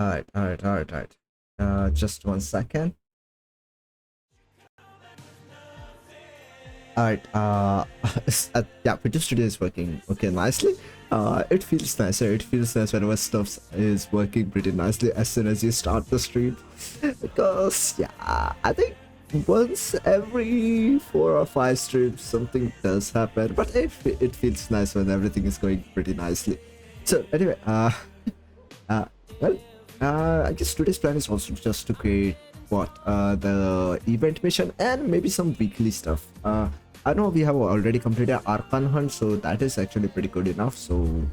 Alright. Just 1 second. Alright, yeah, Video Studio is working okay nicely. It feels nicer. It feels nice whenever stuff is working pretty nicely as soon as you start the stream. Because yeah, I think once every 4 or 5 streams something does happen, but it feels nice when everything is going pretty nicely. So anyway, uh, well, I guess today's plan is also just to create the event mission and maybe some weekly stuff. I know we have already completed Archon Hunt, so that is actually pretty good enough. So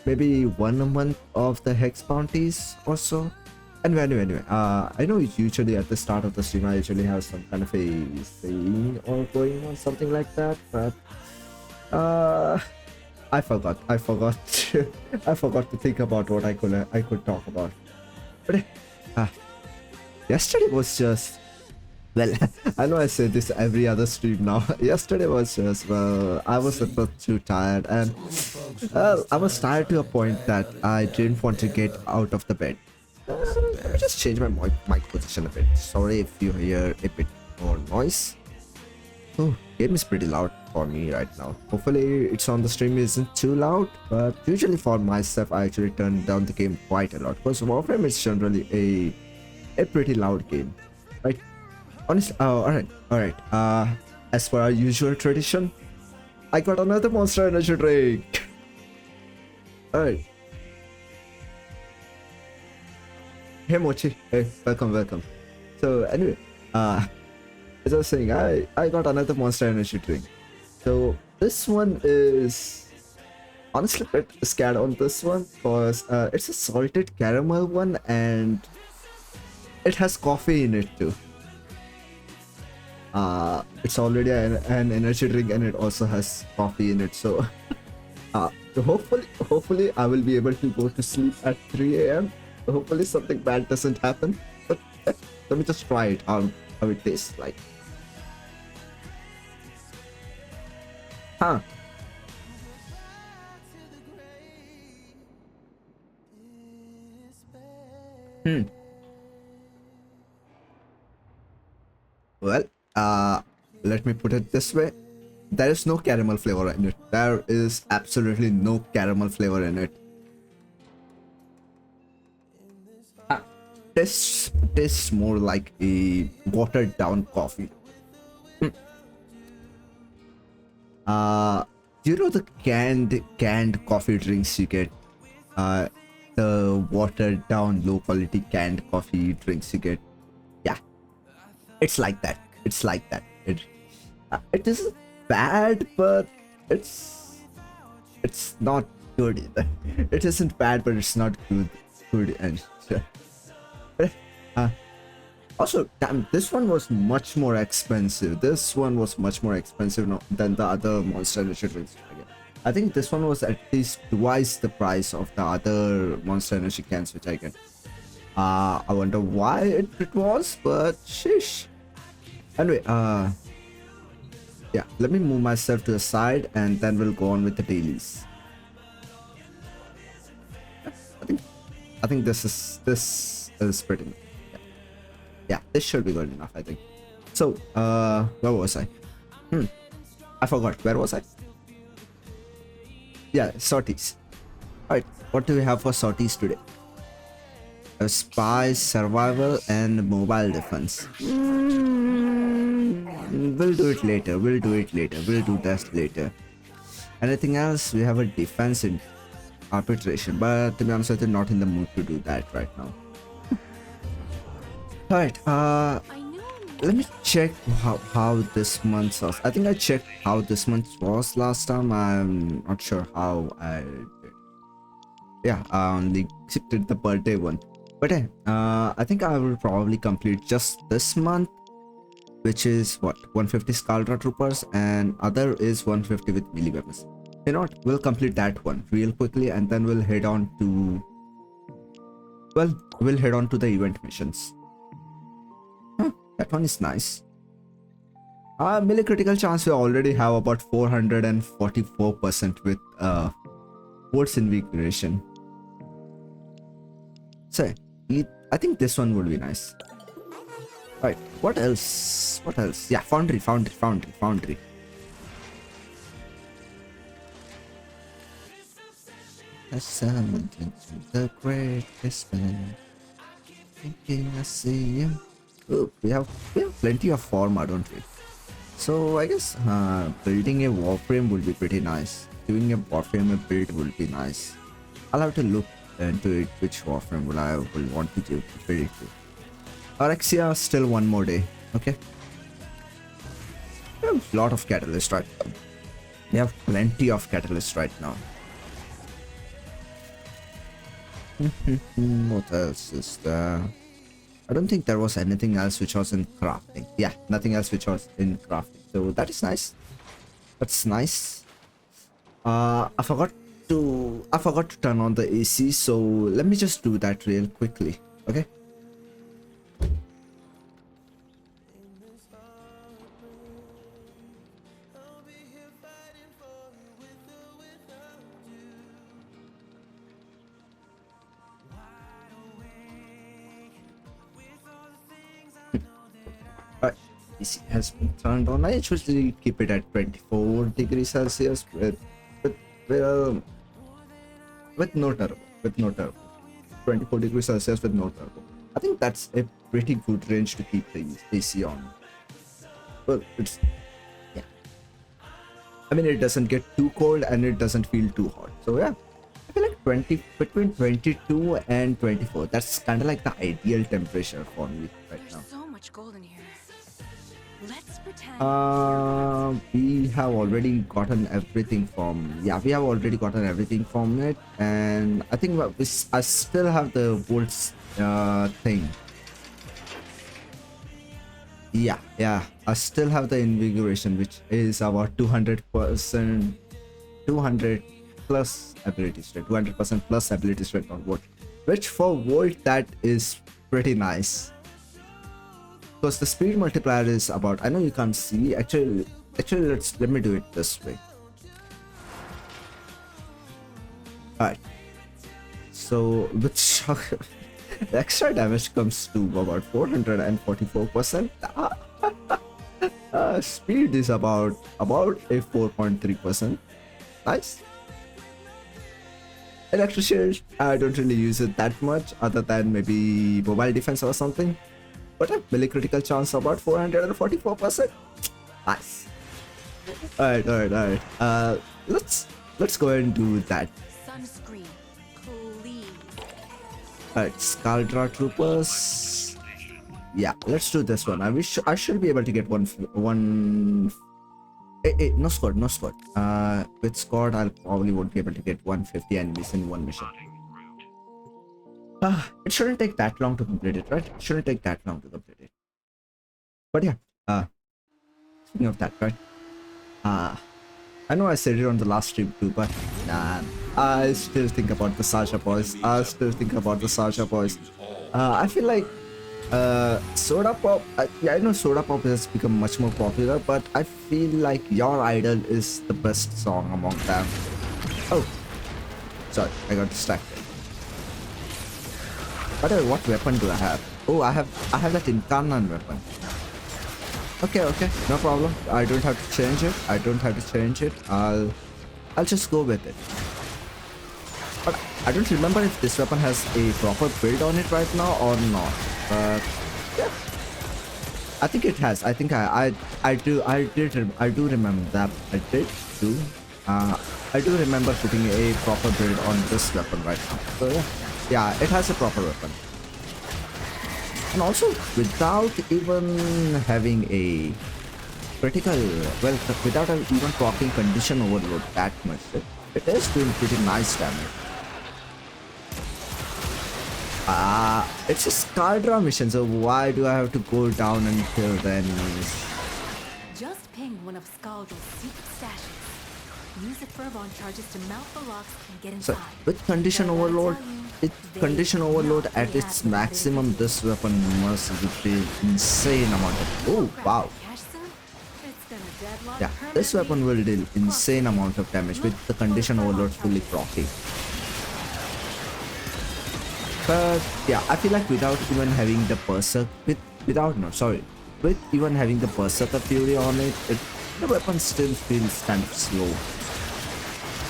maybe 1 month of the Hex bounties or so. Anyway, I know usually at the start of the stream I usually have some kind of a saying or going on something like that, but I forgot. I forgot to think about what I could talk about. But yesterday was just, well, I know I say this every other stream now. Yesterday was just, well, I was a bit too tired, and I was tired to a point that I didn't want to get out of the bed. Let me just change my mic position a bit. Sorry if you hear a bit more noise. Oh, game is pretty loud for me right now. Hopefully it's on the stream isn't too loud, but usually for myself I actually turn down the game quite a lot because Warframe is generally a pretty loud game, right? Honestly, alright. As per our usual tradition, I got another Monster Energy drink. Alright. Hey Mochi. Hey, welcome. So anyway, as I was saying, I got another Monster Energy drink. So this one is honestly a bit scared on this one because it's a salted caramel one and it has coffee in it too. It's already an energy drink and it also has coffee in it, so hopefully I will be able to go to sleep at 3 a.m. Hopefully something bad doesn't happen, but let me just try it how it tastes like. Huh. Well, let me put it this way. There is no caramel flavor in it. There is absolutely no caramel flavor in it. Tastes more like a watered down coffee. You know the canned coffee drinks you get? The watered down low quality canned coffee drinks you get? Yeah, it's like that. It isn't bad, but it's not good either. It isn't bad, but it's not good and also, damn, this one was much more expensive. Than the other Monster Energy drinks. I think this one was at least twice the price of the other Monster Energy cans which I get. I wonder why it was, but sheesh. Anyway, yeah, let me move myself to the side and then we'll go on with the dailies. I think this is pretty much, yeah, this should be good enough, I think. So, where was I? I forgot. Where was I? Yeah, sorties. Alright, what do we have for sorties today? A spy, survival, and mobile defense. We'll do it later. We'll do that later. Anything else? We have a defense in arbitration, but to be honest, I'm not in the mood to do that right now. Alright, let me check how this month was. I think I checked how this month was last time. I'm not sure how I did. Yeah, I only did the birthday one. But I think I will probably complete just this month, which is what, 150 Scaldra Troopers, and other is 150 with melee weapons. You know what? We'll complete that one real quickly, and then we'll head on to, well, we'll head on to the event missions. That one is nice. Melee critical chance we already have about 444% with Force Invigoration. So I think this one would be nice. Right, what else? What else? Yeah, foundry. I summoned into the greatest man. Thinking I see him. Oh, we have plenty of forma, don't we? So I guess building a Warframe would be pretty nice. Doing a Warframe build would be nice. I'll have to look into it which Warframe will I will want to build it to. Alexia, still one more day. Okay. We have a lot of catalyst right now. We have plenty of catalyst right now. What else is there? I don't think there was anything else which was in crafting. Yeah, nothing else which was in crafting. So that is nice. That's nice. I forgot to turn on the AC, so let me just do that real quickly. Okay. AC has been turned on. I usually keep it at 24 degrees Celsius with no turbo. 24 degrees Celsius with no turbo. I think that's a pretty good range to keep the AC on. But it's, yeah. I mean, it doesn't get too cold and it doesn't feel too hot. So yeah, I feel like between 22 and 24. That's kind of like the ideal temperature for me right now. So much gold in here. Let's pretend. We have already gotten everything from. Yeah, we have already gotten everything from it, and I think I still have the volts thing. Yeah, I still have the invigoration, which is about 200%, 200 plus ability strength, 200% plus ability strength on volt, which for volt that is pretty nice. Because the speed multiplier is about, I know you can't see, actually let me do it this way. Alright, so with shock the extra damage comes to about 444%. Speed is about a 4.3%. Nice. Electric shield, I don't really use it that much other than maybe mobile defense or something. But a melee critical chance about 444%. Nice. Alright. Let's go ahead and do that. Sunscreen, please. Alright, Scaldra Troopers. Yeah, let's do this one. I should be able to get one. No squad. With squad, I'll probably won't be able to get 150 enemies in one mission. It shouldn't take that long to complete it, right? It shouldn't take that long to complete it. But yeah, speaking of that, right? I know I said it on the last stream too, but nah, I still think about the Sasha boys. I feel like Soda Pop. Yeah, I know Soda Pop has become much more popular, but I feel like Your Idol is the best song among them. Oh, sorry, I got distracted. What weapon do I have? Oh, I have that Incarnan weapon. Okay, no problem. I don't have to change it. I'll just go with it. But I don't remember if this weapon has a proper build on it right now or not. But yeah, I think it has. I think I do remember that. I do remember putting a proper build on this weapon right now. So yeah, it has a proper weapon. And also, without even having a critical, well, without even proccing condition overload that much, it is doing pretty nice damage. It's a Scaldra mission, so why do I have to go down and kill the enemies? Just ping one of Scaldra's secret stashes. Use the Furbon charges to mount the locks and get inside. So, with condition overload, at its maximum, this weapon must be insane amount of. Oh wow! Yeah, this weapon will deal insane amount of damage with the condition overload fully proccing. But yeah, I feel like without even having the with even having the Berserker Fury on it, the weapon still feels kind of slow.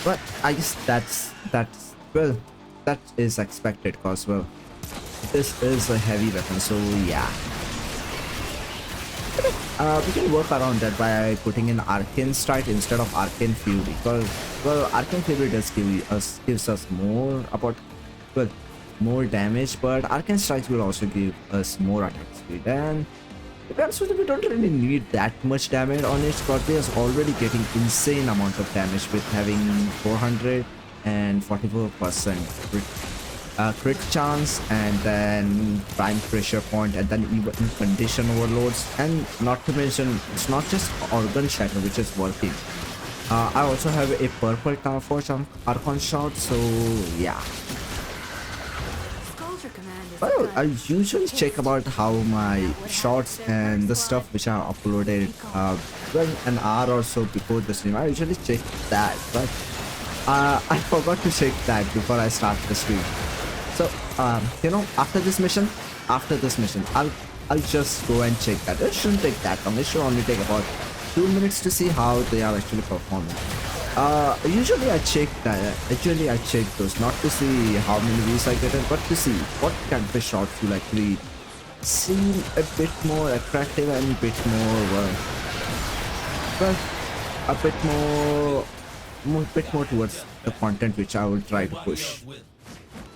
But I guess that's well, that is expected, cause well, this is a heavy weapon, so yeah. We can work around that by putting in Arcane Strike instead of Arcane Fury, because well, Arcane Fury does gives us more about well more damage, but Arcane Strikes will also give us more attack speed. And to be honest with you, we don't really need that much damage on it. Scorpio is already getting insane amount of damage with having 444% crit chance, and then prime pressure point, and then even condition overloads, and not to mention it's not just organ shatter which is working. I also have a purple tower forge on Archon shot, so yeah. Well, I usually check about how my shots and the stuff which are uploaded well, an hour or so before the stream. I usually check that, but I forgot to check that before I start the stream. So you know, after this mission, I'll just go and check that. It shouldn't take that long. It should only take about 2 minutes to see how they are actually performing. Usually I check those not to see how many views I get in, but to see what kind of shots will actually seem a bit more attractive and a bit more well, a bit more towards the content which I will try to push.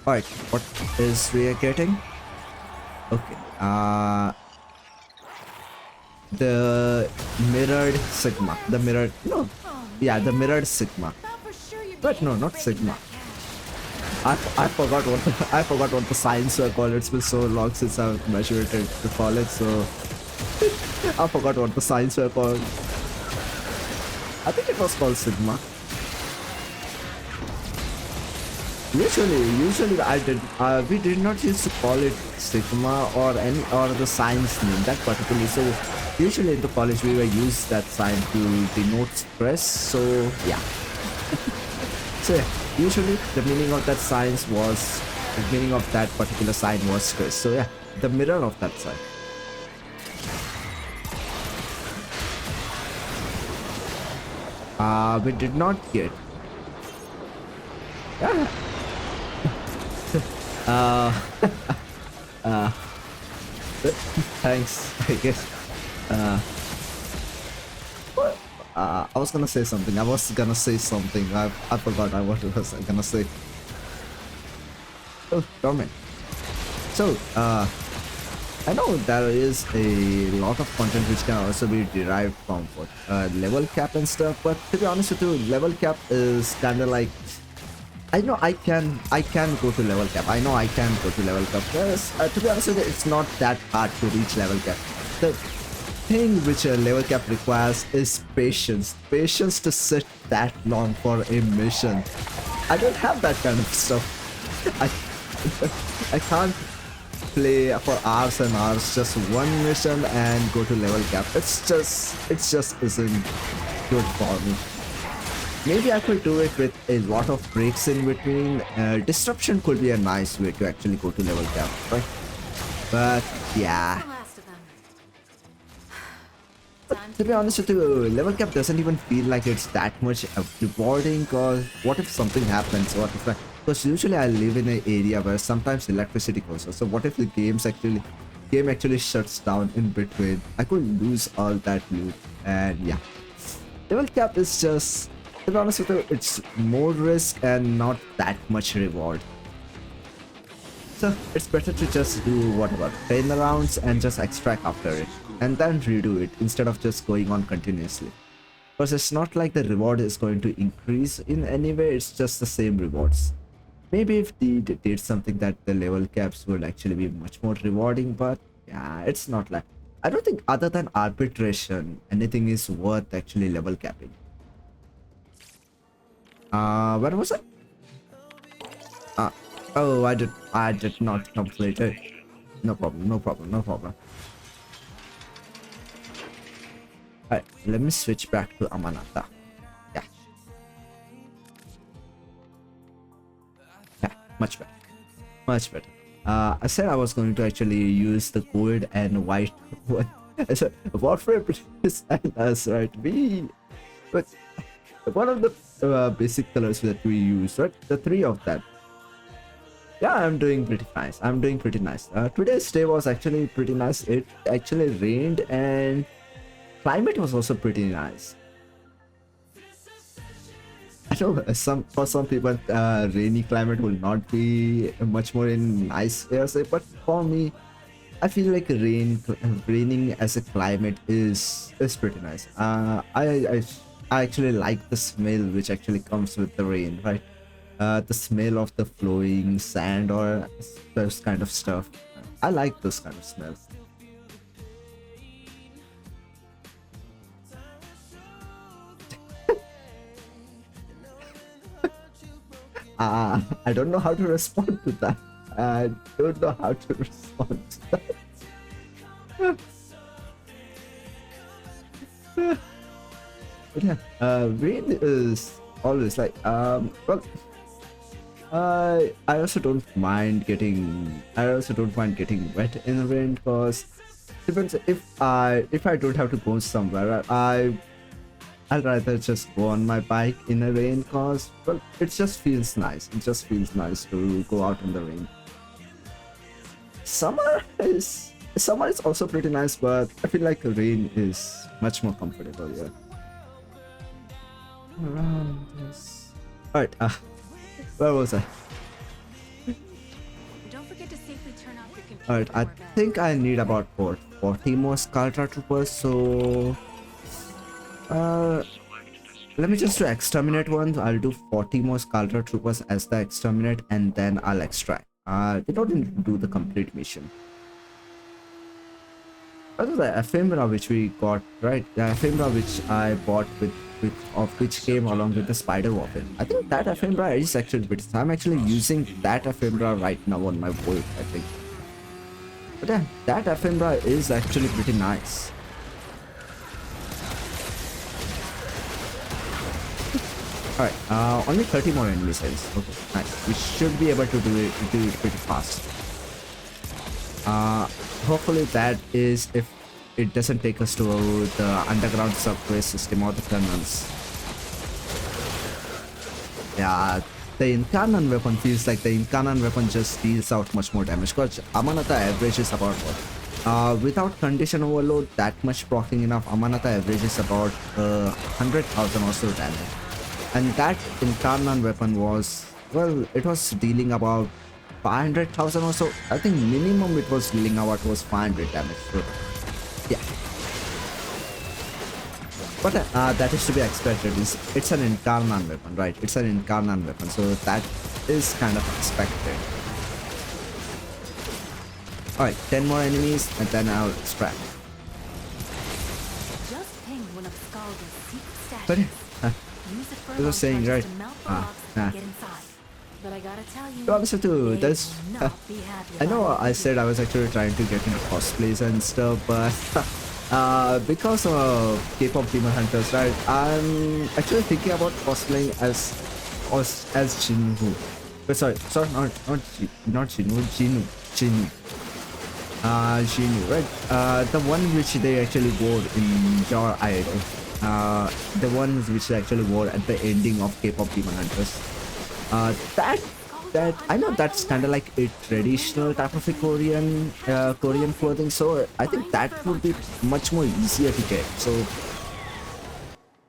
Alright, what is we getting? Okay, the mirrored Sigma, the mirrored Sigma. But no, not Sigma. I forgot what the science were called. It's been so long since I've graduated to college, so I forgot what the science were called. I think it was called Sigma. Usually we did not used to call it Sigma or the science name that particularly. So usually in the college we were used that sign to denote stress. So yeah. So yeah, usually the meaning of that particular sign was stress. So yeah, the mirror of that sign. We did not get. Yeah. Thanks, I guess. I was gonna say something. I forgot what I was gonna say. Oh, dormant. So, I know there is a lot of content which can also be derived from what level cap and stuff, but to be honest with you, level cap is kind of like, I know I can go to level cap. Yes, to be honest with you, it's not that hard to reach level cap. The thing which a level cap requires is patience to sit that long for a mission. I don't have that kind of stuff. I can't play for hours and hours just one mission and go to level cap. It just isn't good for me. Maybe I could do it with a lot of breaks in between. Disruption could be a nice way to actually go to level cap, right? But yeah. But to be honest with you, level cap doesn't even feel like it's that much rewarding, cause what if something happens? Because usually I live in an area where sometimes electricity goes off. So what if the game actually shuts down in between? I could lose all that loot, and yeah. Level cap is just, to be honest with you, it's more risk and not that much reward. So it's better to just do whatever, 10 rounds and just extract after it, and then redo it instead of just going on continuously. Because it's not like the reward is going to increase in any way, it's just the same rewards. Maybe if they did something that the level caps would actually be much more rewarding, but yeah, it's not like, I don't think other than arbitration, anything is worth actually level capping. Where was it? Oh, I did not complete it. No problem. Alright, let me switch back to Amanata. Yeah, much better. I said I was going to actually use the gold and white one. I said Warframe is us, right? But one of the basic colors that we use, right? The three of them. Yeah, I'm doing pretty nice. I'm doing pretty nice. Today's day was actually pretty nice. It actually rained and climate was also pretty nice. I know for some people, rainy climate will not be much more in nice areas, but for me, I feel like raining as a climate is pretty nice. I actually like the smell which actually comes with the rain, right? The smell of the flowing sand or those kind of stuff. I like those kind of smells. I don't know how to respond to that. I don't know how to respond to that. But yeah, rain is always like well, I also don't mind getting wet in the rain because depends if I don't have to go somewhere, I'll rather just go on my bike in the rain because, well, it just feels nice. It just feels nice to go out in the rain. Summer is also pretty nice, but I feel like rain is much more comfortable. Yeah. Around this. All right. Where was I? Don't forget to safely turn off your computer. All right. I think I need about 40 more Scarlet Troopers. So. Let me just do exterminate ones. I'll do 40 more Scarlet Troopers as the exterminate and then I'll extract. We don't need to do the complete mission. That was the ephemera which we got, right? The ephemera which I bought which came along with the spider weapon. I think that ephemera is actually pretty. I'm actually using that ephemera right now on my boat, I think. But yeah, that ephemera is actually pretty nice. Alright, only 30 more enemies. Okay, nice. We should be able to do it pretty fast. Hopefully that is if it doesn't take us to the underground subway system or the tunnels. Yeah, the Incarnate weapon feels like the Incarnate weapon just deals out much more damage because Amanata averages about what? Without condition overload, that much proccing enough, Amanata averages about 100,000 or so damage. And that Incarnate weapon was, well, it was dealing about 500,000 or so. I think minimum it was dealing about was 500 damage. So, yeah. But that is to be expected. It's an Incarnate weapon, right? It's an Incarnate weapon, so that is kind of expected. Alright, 10 more enemies and then I'll extract. Just ping one of Scalda's secret But stashes. Use it for I was saying, right? to melt the rocks and get inside. But I gotta tell you, also too, there's I know I said I was actually trying to get into cosplays and stuff, but because of K-pop Demon Hunters, right? I'm actually thinking about cosplaying as Jinwoo. But sorry, not Jinwoo, Jinwoo. Jinwoo, right? The one which they actually wore in your idol. The ones which they actually wore at the ending of K-pop Demon Hunters. That I know that's kind of like a traditional type of a Korean clothing, so I think that would be much more easier to get. So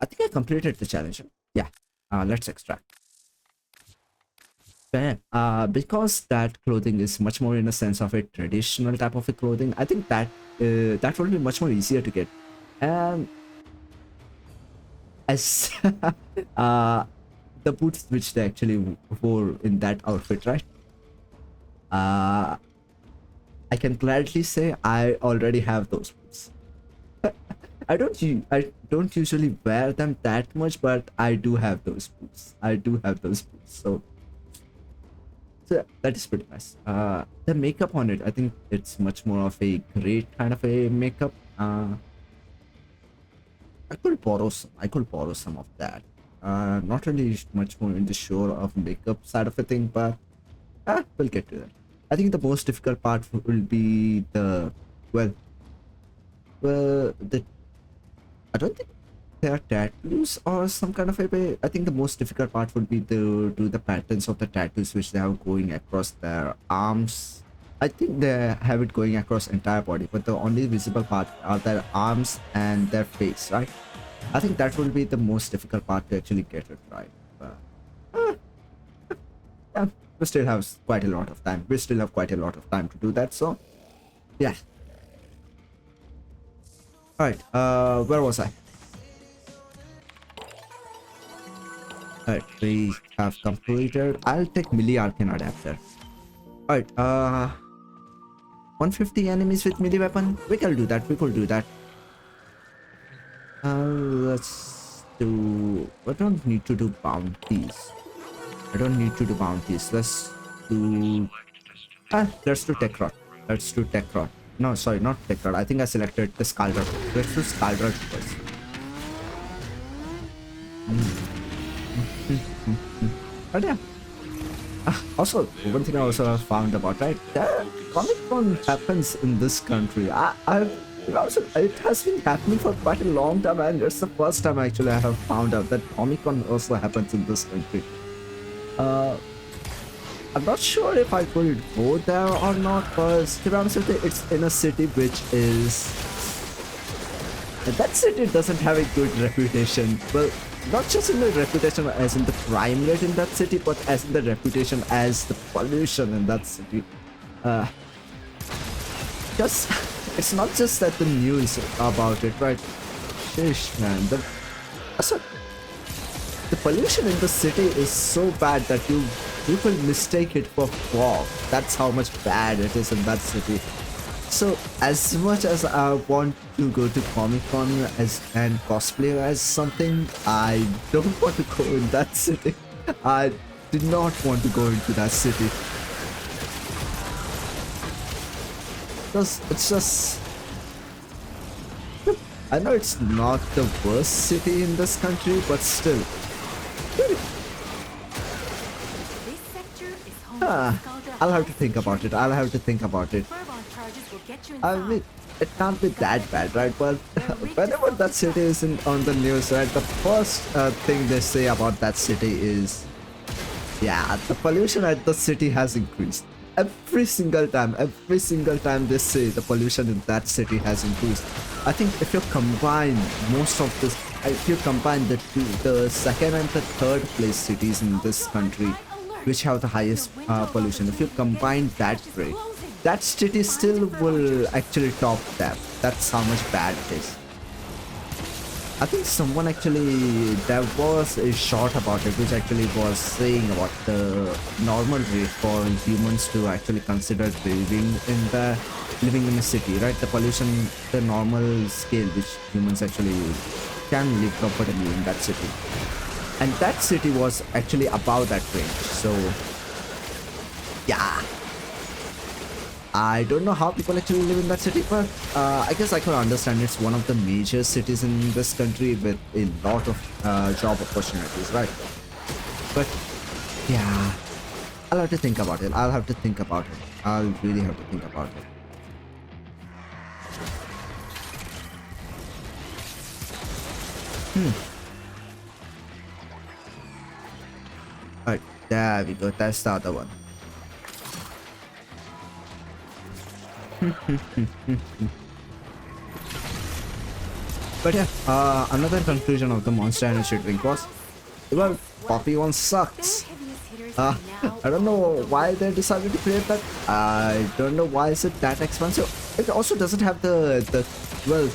I think I completed the challenge. Yeah, let's extract. Because that clothing is much more in a sense of a traditional type of a clothing, I think that that will be much more easier to get. As the boots which they actually wore in that outfit, right? I can gladly say I already have those boots. I don't usually wear them that much, but I do have those boots. So that is pretty nice. The makeup on it, I think it's much more of a great kind of a makeup. I could borrow some of that. Not really much more in the shore of makeup side of a thing, but we'll get to that. I think the most difficult part will be the well, the I don't think they are tattoos or some kind of a way. I think the most difficult part would be to do the patterns of the tattoos which they have going across their arms. I think they have it going across entire body, but the only visible part are their arms and their face, right? I think that will be the most difficult part to actually get it right. But, yeah, we still have quite a lot of time. We still have quite a lot of time to do that. So, yeah. All right. Where was I? All right, we have completed. I'll take melee arcane adapter. All right. 150 enemies with melee weapon. We can do that. We could do that. Let's do. I don't need to do bounties. I don't need to do bounties. Let's do. Let's do tech rod. Let's do tech rod. No, sorry, not tech rod. I think I selected the skull rod. Let's do skull rod first. But yeah. Also, one thing I also found about, right? Comic-Con happens in this country. It has been happening for quite a long time, and it's the first time actually I have found out that Comic-Con also happens in this country. I'm not sure if I could go there or not, because to be honest with you, it's in a city which is... That city doesn't have a good reputation. Well, not just in the reputation as in the crime rate in that city, but as in the reputation as the pollution in that city. Just... It's not just that the news about it, right? Sheesh, man. The pollution in the city is so bad that people mistake it for fog. That's how much bad it is in that city. So as much as I want to go to Comic-Con and cosplay as something, I don't want to go in that city. I did not want to go into that city. It's just... I know it's not the worst city in this country, but still. I'll have to think about it. I mean, it can't be that bad, right? Well, whenever that city is on the news, right, the first thing they say about that city is, yeah, the pollution at the city has increased. Every single time they say the pollution in that city has increased. I think if you combine most of this, if you combine the second and the third place cities in this country, which have the highest pollution, if you combine that rate, that city still will actually top that. That's how much bad it is. I think someone actually, there was a short about it which actually was saying about the normal rate for humans to actually consider living in a city, right? The pollution, the normal scale which humans actually can live comfortably in that city. And that city was actually above that range. So yeah, I don't know how people actually live in that city, but I guess I can understand. It's one of the major cities in this country with a lot of job opportunities, right? But yeah, I'll have to think about it. I'll really have to think about it. Alright, there we go. That's the other one. But yeah, another conclusion of the Monster Energy drink was, well, Poppy one sucks. I don't know why they decided to create that. I don't know why is it that expensive. It also doesn't have the well,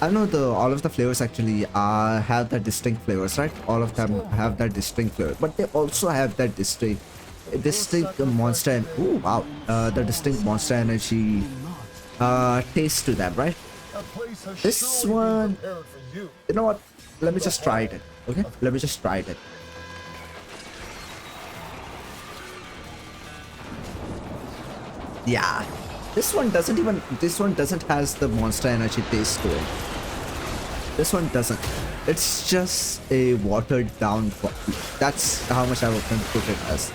I know all of the flavors actually have that distinct flavors, right? All of them have that distinct flavor, but they also have that distinct Monster and the distinct Monster Energy taste to them, right? This one, you know what? Let me just try it. Okay, let me just try it. Yeah, this one doesn't has the Monster Energy taste to it. This one doesn't. It's just a watered down coffee. That's how much I would put it as.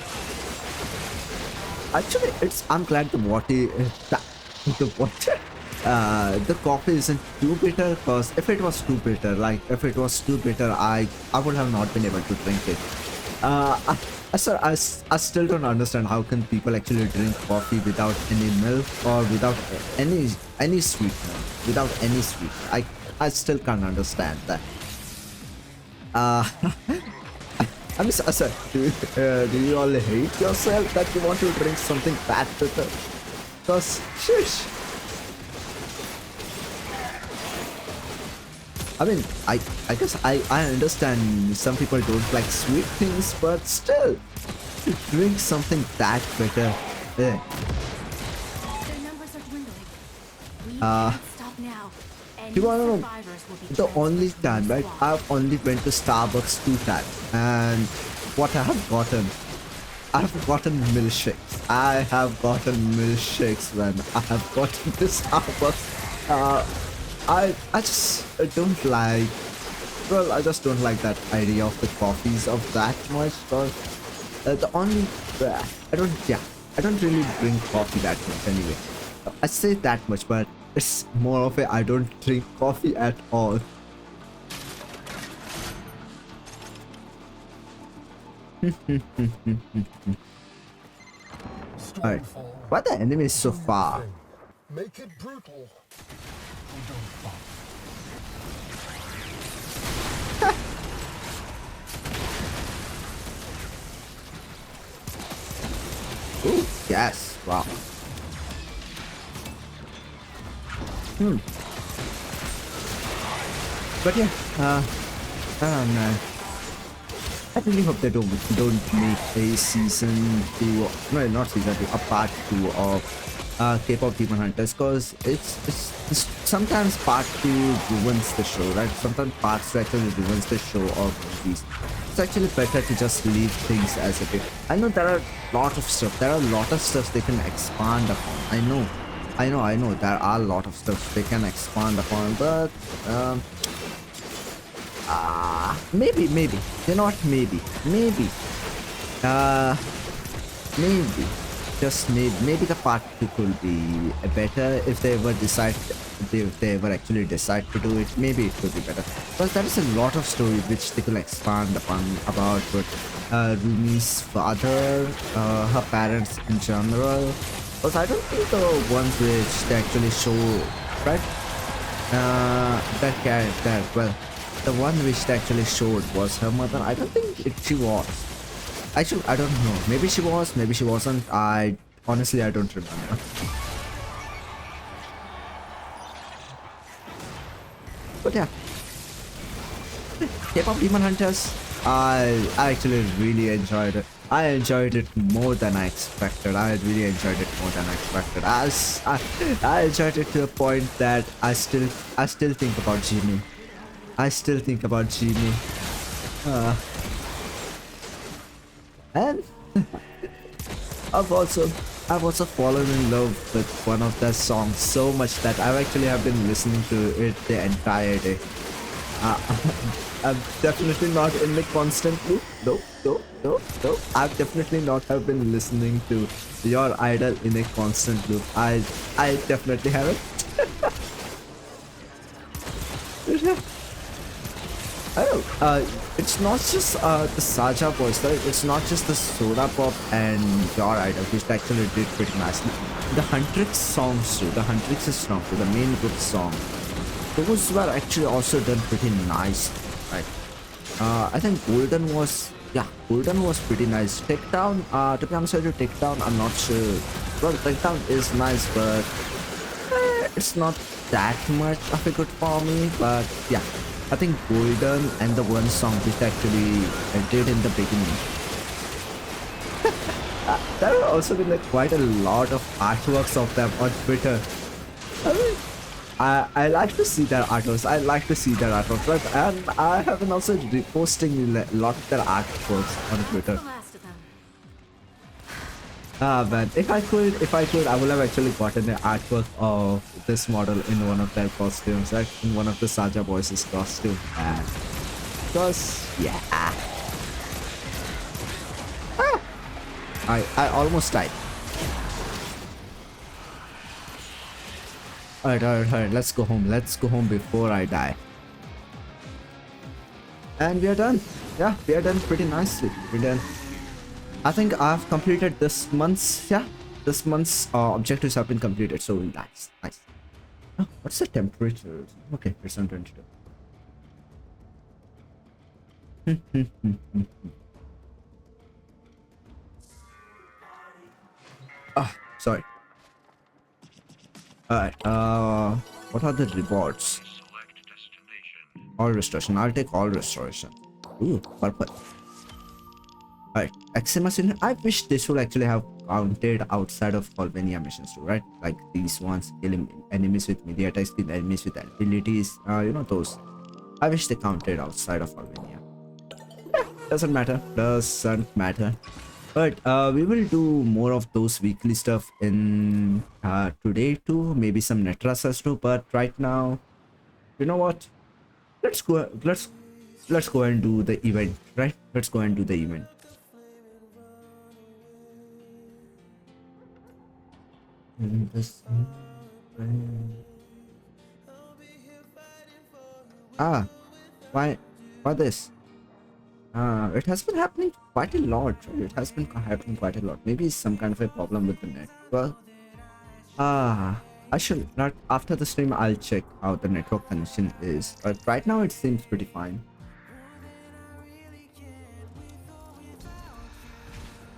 Actually, I'm glad the water, the water, the coffee isn't too bitter. Because if it was too bitter, I would have not been able to drink it. Sir, I still don't understand how can people actually drink coffee without any milk or without any sweetener, without any sweetener. I still can't understand that. Uh, I'm sir, do you all hate yourself that you want to drink something that bitter? Because, shish. I mean, I guess I understand some people don't like sweet things, but still, to drink something that bitter. Their numbers are dwindling. We can't stop now. Any You wanna know survivors will be the only transferred from time, the right? squad. I've only went to Starbucks 2 times, and what I have gotten, I've gotten milkshakes. I have gotten milkshakes when I have gotten to Starbucks. I just don't like. Well, I just don't like that idea of the coffees of that much. Cause the only I don't really drink coffee that much anyway. I say that much, but it's more of a I don't drink coffee at all. Alright, why the enemy is so far? Make it brutal. We don't fight. Ooh, yes, wow. But yeah, man. I really hope they don't make a season 2, no, not season 2, a part 2 of K-pop Demon Hunters, because it's sometimes part 2 ruins the show, right? Sometimes part 2 actually ruins the show of movies. It's actually better to just leave things as it is. I know there are a lot of stuff they can expand upon. I know there are a lot of stuff they can expand upon, but maybe, you know what, maybe, just maybe the part 2 could be better if they ever actually decide to do it. Maybe it could be better, because there is a lot of story which they could expand upon about what Rumi's father, her parents in general, because I don't think the ones which they actually show, right, that character, well, the one which they actually showed was her mother. I don't think she was. I don't know. Maybe she was, maybe she wasn't. I honestly don't remember. But yeah. K-pop Demon Hunters, I actually really enjoyed it. I enjoyed it more than I expected. I really enjoyed it more than I expected. I enjoyed it to the point that I still think about Jimmy. I still think about Jimmy. And I've also fallen in love with one of their songs so much that I actually have been listening to it the entire day. I'm definitely not in the constant loop. No. I've definitely not have been listening to your idol in a constant loop. I definitely haven't. I know, it's not just the Saja voice, right? It's not just the Soda Pop and Your Idol, which actually did pretty nicely. The Huntrix songs too, the main group song, those were actually also done pretty nice, right? I think Golden was pretty nice. Takedown, to be honest with you, Takedown, I'm not sure. Well, Takedown is nice, but it's not that much of a good for me, but yeah. I think Golden and the one song which actually did in the beginning. There have also been like quite a lot of artworks of them on Twitter. I mean, I like to see their artworks. Right? And I have been also reposting a lot of their artworks on Twitter. The last of them. Man, if I could, I would have actually gotten the artwork of this model in one of their costumes, right? In one of the Saja Boys' costume. Because, yeah. I almost died. Alright, let's go home. Let's go home before I die. And we are done. Yeah, we are done pretty nicely. We're done. I think I've completed this month's, yeah, this month's objectives have been completed. So nice, nice. Oh, what's the temperature? Okay, it's on 22. Ah, sorry. Alright, what are the rewards? All restoration. I'll take all restoration. Ooh, purple. Alright, Eximus in. I wish this would actually have counted outside of Albania missions too, right? Like these ones, killing enemies with melee attacks, kill enemies with abilities, you know, those. I wish they counted outside of Albania. Doesn't matter. Doesn't matter. But we will do more of those weekly stuff in today too. Maybe some Netrasas too. But right now, you know what? Let's go. Let's go and do the event, right? Let's go and do the event. Ah, why this? It has been happening quite a lot. Right? It has been happening quite a lot. Maybe it's some kind of a problem with the network. I should not. After the stream, I'll check how the network connection is. But right now, it seems pretty fine.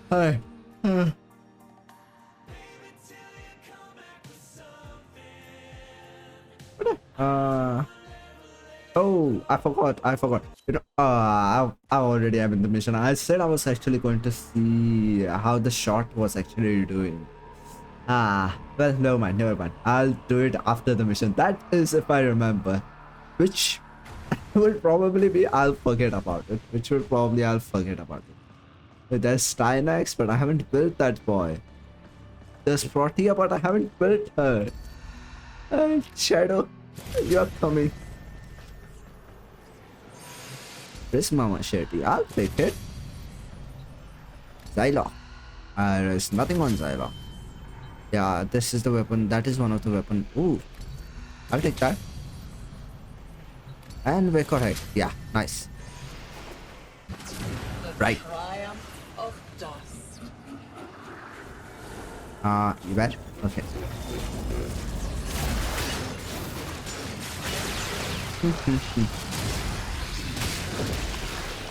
Hi. Oh, I forgot. You know, I already am in the mission. I said I was actually going to see how the shot was actually doing. Well, never mind. I'll do it after the mission. That is if I remember. Which will probably be I'll forget about it. There's Stynax, but I haven't built that boy. There's Protea, but I haven't built her. And Shadow, you're coming. Where's Mama Shetty? I'll take it. Zylock. There's nothing on Zylock. Yeah, this is the weapon. That is one of the weapon. Ooh. I'll take that. And we're correct. Yeah, nice. Right. You bet? Okay.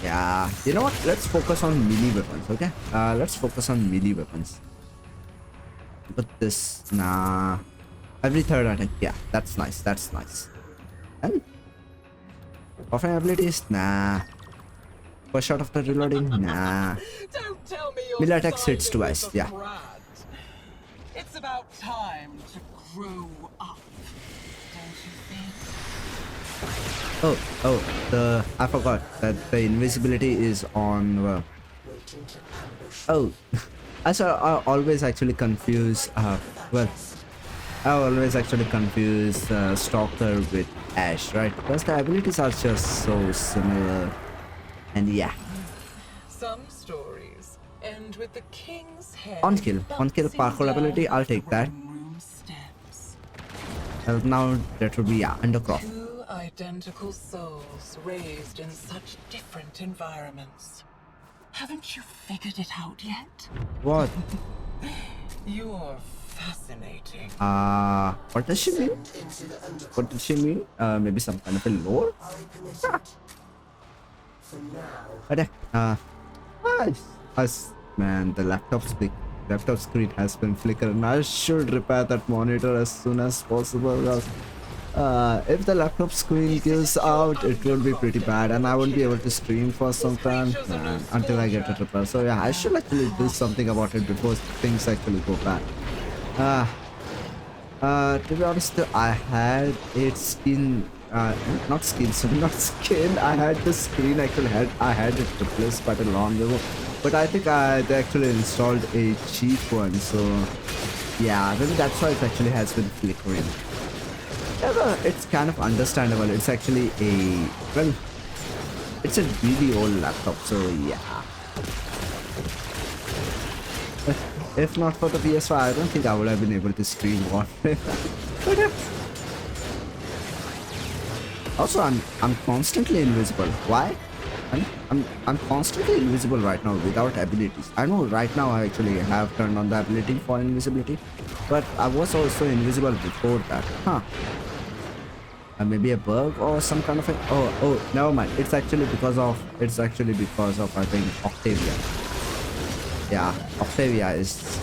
Yeah, you know what? Let's focus on melee weapons, okay? Let's focus on melee weapons. But this, nah. Every third attack, yeah, that's nice, And Warframe abilities, nah. First shot after reloading, nah. Don't tell me Melee attacks hits twice, yeah. It's about time to grow up, don't you think? I forgot that the invisibility is on. I always actually confuse. Stalker with Ash, right? Because the abilities are just so similar, and yeah. Some stories end with the king's head. On kill parkour ability. I'll take that. Now that would be Undercroft. Two identical souls raised in such different environments. Haven't you figured it out yet? What? You're fascinating. What does she mean? Maybe some kind of a lore? Man, the laptop screen has been flickering. I should repair that monitor as soon as possible. If the laptop screen gives out, it will be pretty bad, and I won't be able to stream for some time until I get it repaired. So yeah, I should actually do something about it before things actually go bad. To be honest, I had it skin, not skin. I had the screen actually I had it replaced quite a long ago, but I think they actually installed a cheap one. So yeah, maybe that's why it actually has been flickering. Yeah, it's kind of understandable. It's actually it's a really old laptop, so yeah. If not for the PS5, I don't think I would have been able to stream Warframe. But Also, I'm constantly invisible. Why? I'm constantly invisible right now without abilities. I know right now I actually have turned on the ability for invisibility, but I was also invisible before that. Huh. Maybe a bug or some kind of a, oh, never mind. It's actually because of I think Octavia. Yeah, Octavia is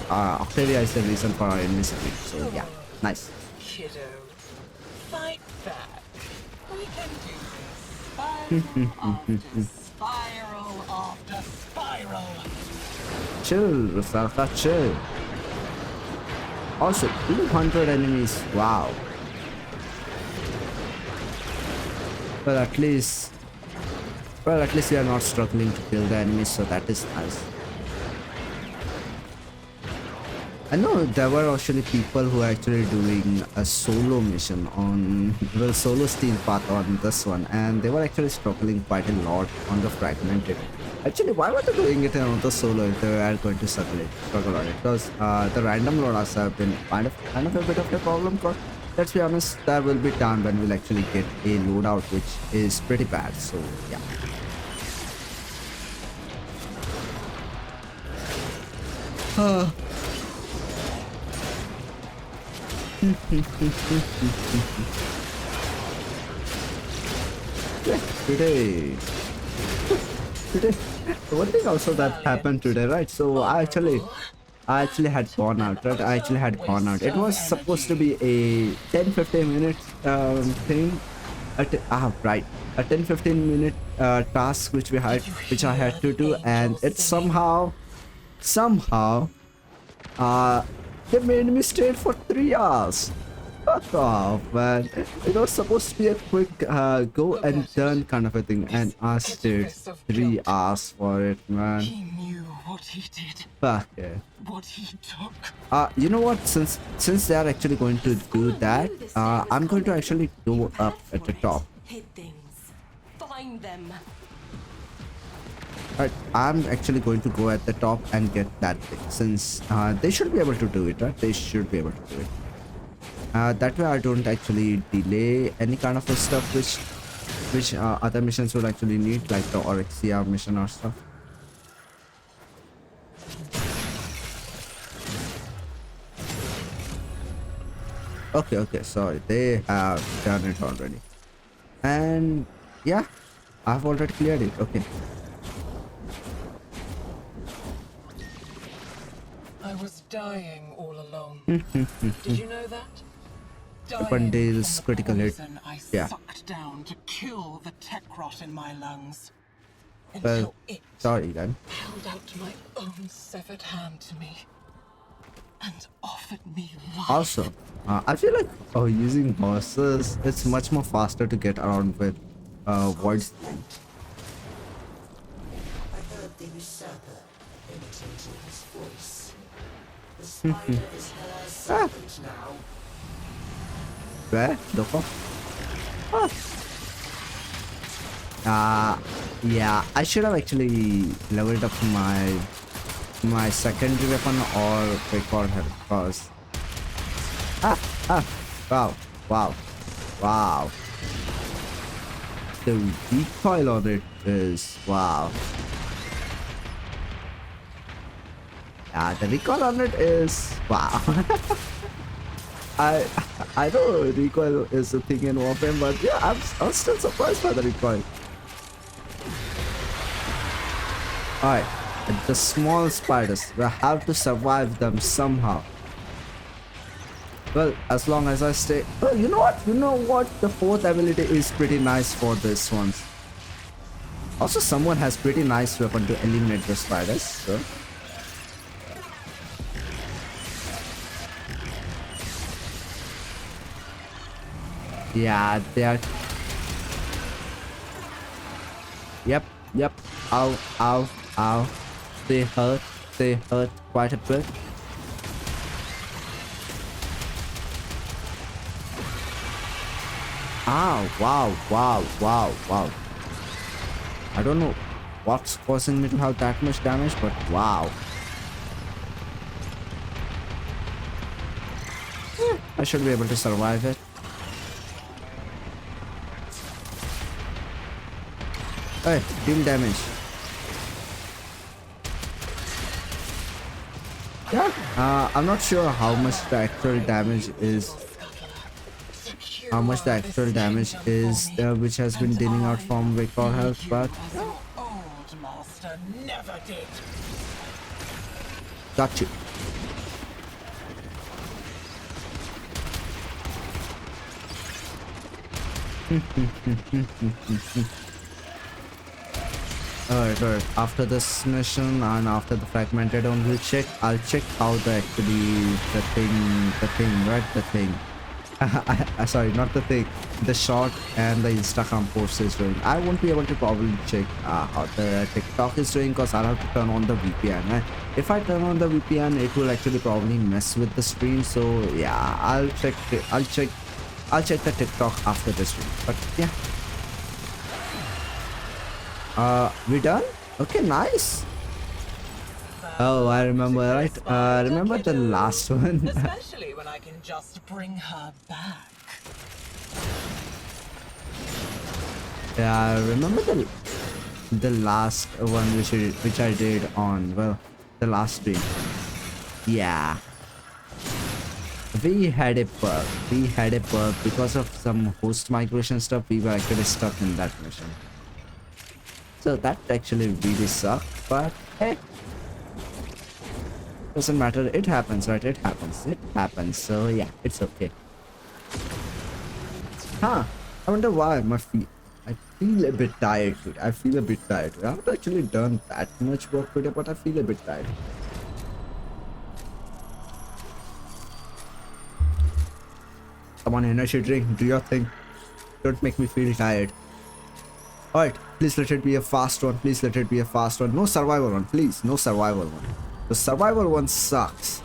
the reason for our invisibility. So yeah, nice. Kiddo, fight back. We can do this. Spiral after spiral. Chill, Rusalka, chill. Also, 200 enemies. Wow. Well, at least we are not struggling to kill the enemies, so that is nice. I know there were actually people who are actually doing a solo mission on, well, solo steal path on this one, and they were actually struggling quite a lot on the fragmented. Actually, why were they doing it on the solo if they were going to struggle on it? Because the random loadouts have been kind of a bit of a problem. Cause let's be honest, there will be time when we'll actually get a loadout which is pretty bad. So yeah. Today one thing also that happened today, right? So I actually had gone out, right? It was supposed to be a 10-15 minute thing, right, a 10-15 minute task which I had to do, and it somehow uh they made me stay for 3 hours. Fuck off, man. It was supposed to be a quick go and done kind of a thing, and I stayed 3 hours for it, man. He knew what he did, Fuck yeah. what he took. You know what? Since they are actually going to do that, I'm going to actually go up at the top. Hit things. Find them. Right, I'm actually going to go at the top and get that thing, since they should be able to do it, right? They should be able to do it. That way I don't actually delay any kind of stuff which other missions would actually need, like the Orexia mission or stuff. Okay, sorry, they have done it already, and yeah, I've already cleared it. Okay. I was dying all along. Did you know that? Bundles, critical hit. Yeah. Sucked down to kill the tech rot in my lungs. Well, Until it sorry then. held out my own severed hand to me and offered me life. Also, I feel like using horses, it's much more faster to get around with voice thing. I heard the usurper imitating his voice. The spider is her servant now. Where? The fuck? Yeah, I should have actually leveled up my secondary weapon or record her, because wow, the recoil on it is wow. Yeah, the recoil on it is wow. I know recoil is a thing in Warframe, but yeah, I'm still surprised by the recoil. Alright, the small spiders, we have to survive them somehow. Well, as long as I stay. Oh, you know what? The fourth ability is pretty nice for this one. Also, someone has pretty nice weapon to eliminate the spiders, so. Yeah, they are. Yep. Ow. They hurt quite a bit. Ow, wow. I don't know what's causing me to have that much damage, but wow. I should be able to survive it. Hey, deal damage. Yeah. I'm not sure how much the actual damage is. How much the actual damage is which has been dealing out from Victor health, but Old master never did. got you. Alright. After this mission and after the fragmented one, I'll check how the actually the thing. Sorry, not the thing. The short and the Instagram post is doing. I won't be able to probably check how the TikTok is doing because I'll have to turn on the VPN. If I turn on the VPN, it will actually probably mess with the stream. So yeah, I'll check the TikTok after the stream. But yeah. We done? Okay, nice. Oh, I remember, right? Remember the last one? Especially when I can just bring her back. Yeah, I remember the last one which I did on, well, the last stream. Yeah. We had a bug. Because of some host migration stuff. We were actually stuck in that mission. So that actually really sucked, but hey. Doesn't matter, it happens, right? It happens, so yeah, it's okay. I wonder why I feel a bit tired today. I haven't actually done that much work today, but I feel a bit tired. Come on, energy drink, do your thing. Don't make me feel tired. Alright, please let it be a fast one. No survival one, please. No survival one. The survival one sucks.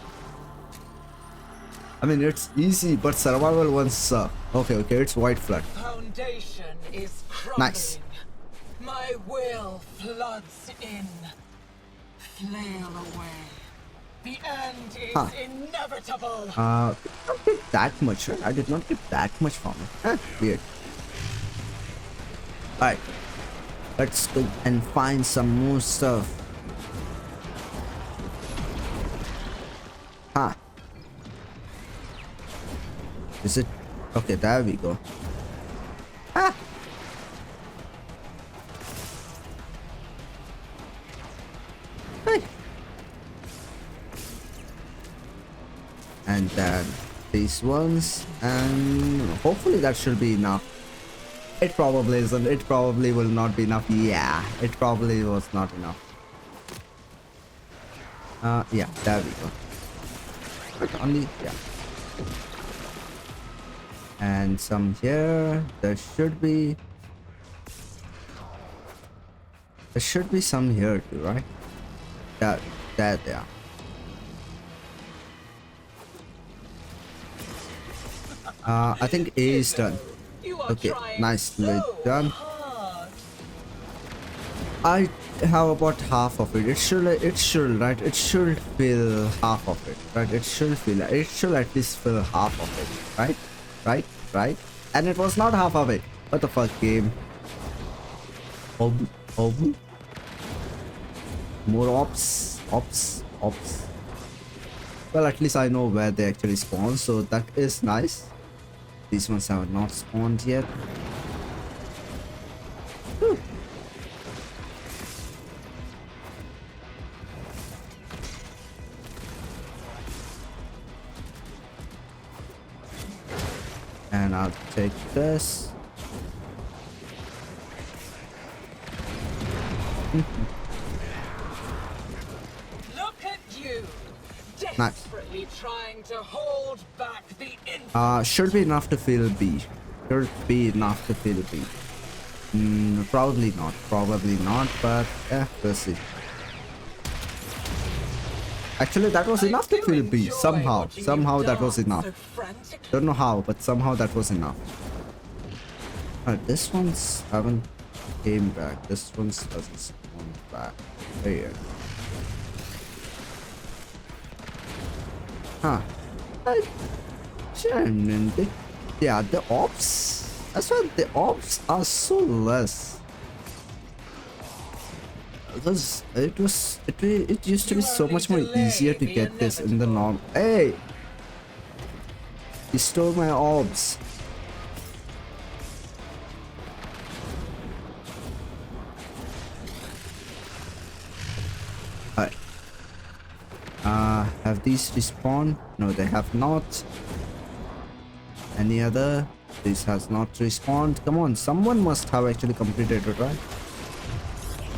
I mean, it's easy, but survival ones suck. Okay, it's white flood. Foundation is crumbling. Nice. My will floods in. Flail away. The end is inevitable. I did not get that much. I did not get that much from it. Weird. Alright. Let's go and find some more stuff. Is it? Okay, there we go. Hey. And then these ones, and hopefully that should be enough. It probably isn't. It probably will not be enough. Yeah, it probably was not enough. Yeah, there we go. But only, yeah. And some here. There should be some here too, right? There they are. I think A is done. Okay, nicely done. I have about half of it. It should, right? It should fill half of it, right? It should at least fill half of it, right? And it was not half of it. What the fuck, game? More ops. Well, at least I know where they actually spawn, so that is nice. These ones have not spawned yet. Whew. And I'll take this. Look at you, desperately trying to hold back the infant. Should be enough to fill B. Probably not, but yeah, we'll see. Actually, that was enough to fill B. Somehow that was enough. Don't know how, but somehow that was enough. This one's haven't came back. This one's doesn't spawn back. Here. Yeah, the ops. That's why the ops are so less. because it used to be You so only much more delay easier to the get this in the inevitable. norm. Hey, he stole my orbs. Alright. Have these respawned? No, they have not. Any other? This has not respawned. Come on, someone must have actually completed it, right?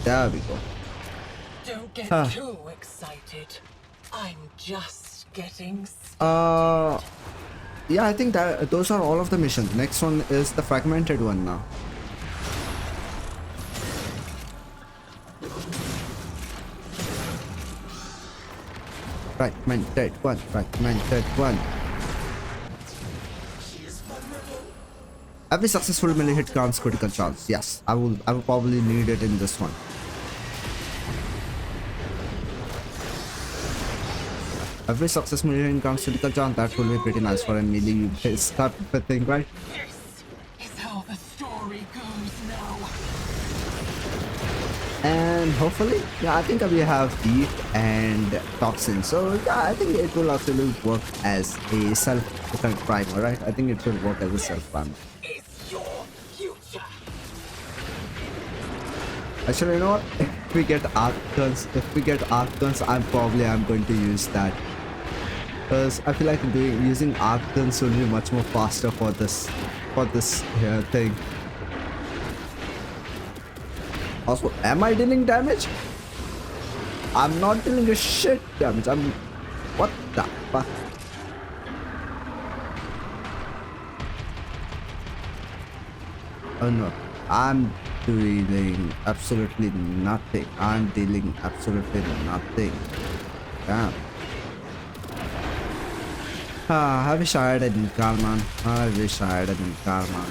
There we go. Don't get Huh. too excited. I'm just getting Uh, started. yeah, I think that those are all of the missions. Next one is the fragmented one now. Fragmented one, fragmented one. Every successful melee hit grants critical chance. Yes, I will probably need it in this one. Every successful melee hit grants critical chance. That will be pretty nice for a melee based type of a thing, right? This is how the story goes now. And hopefully, yeah, I think we have heat and toxin. So yeah, I think it will actually work as a self-defense primer, right? I think it will work as a self-primer. It's your future. Actually, you know what? If we get arc guns, I'm going to use that. Because I feel like using arc guns will be much more faster for this thing. Also, am I dealing damage? I'm not dealing a shit damage. What the fuck? Oh no, I'm dealing absolutely nothing. I'm dealing absolutely nothing. Damn. I wish I had an Incarman. I wish I had an Incarman.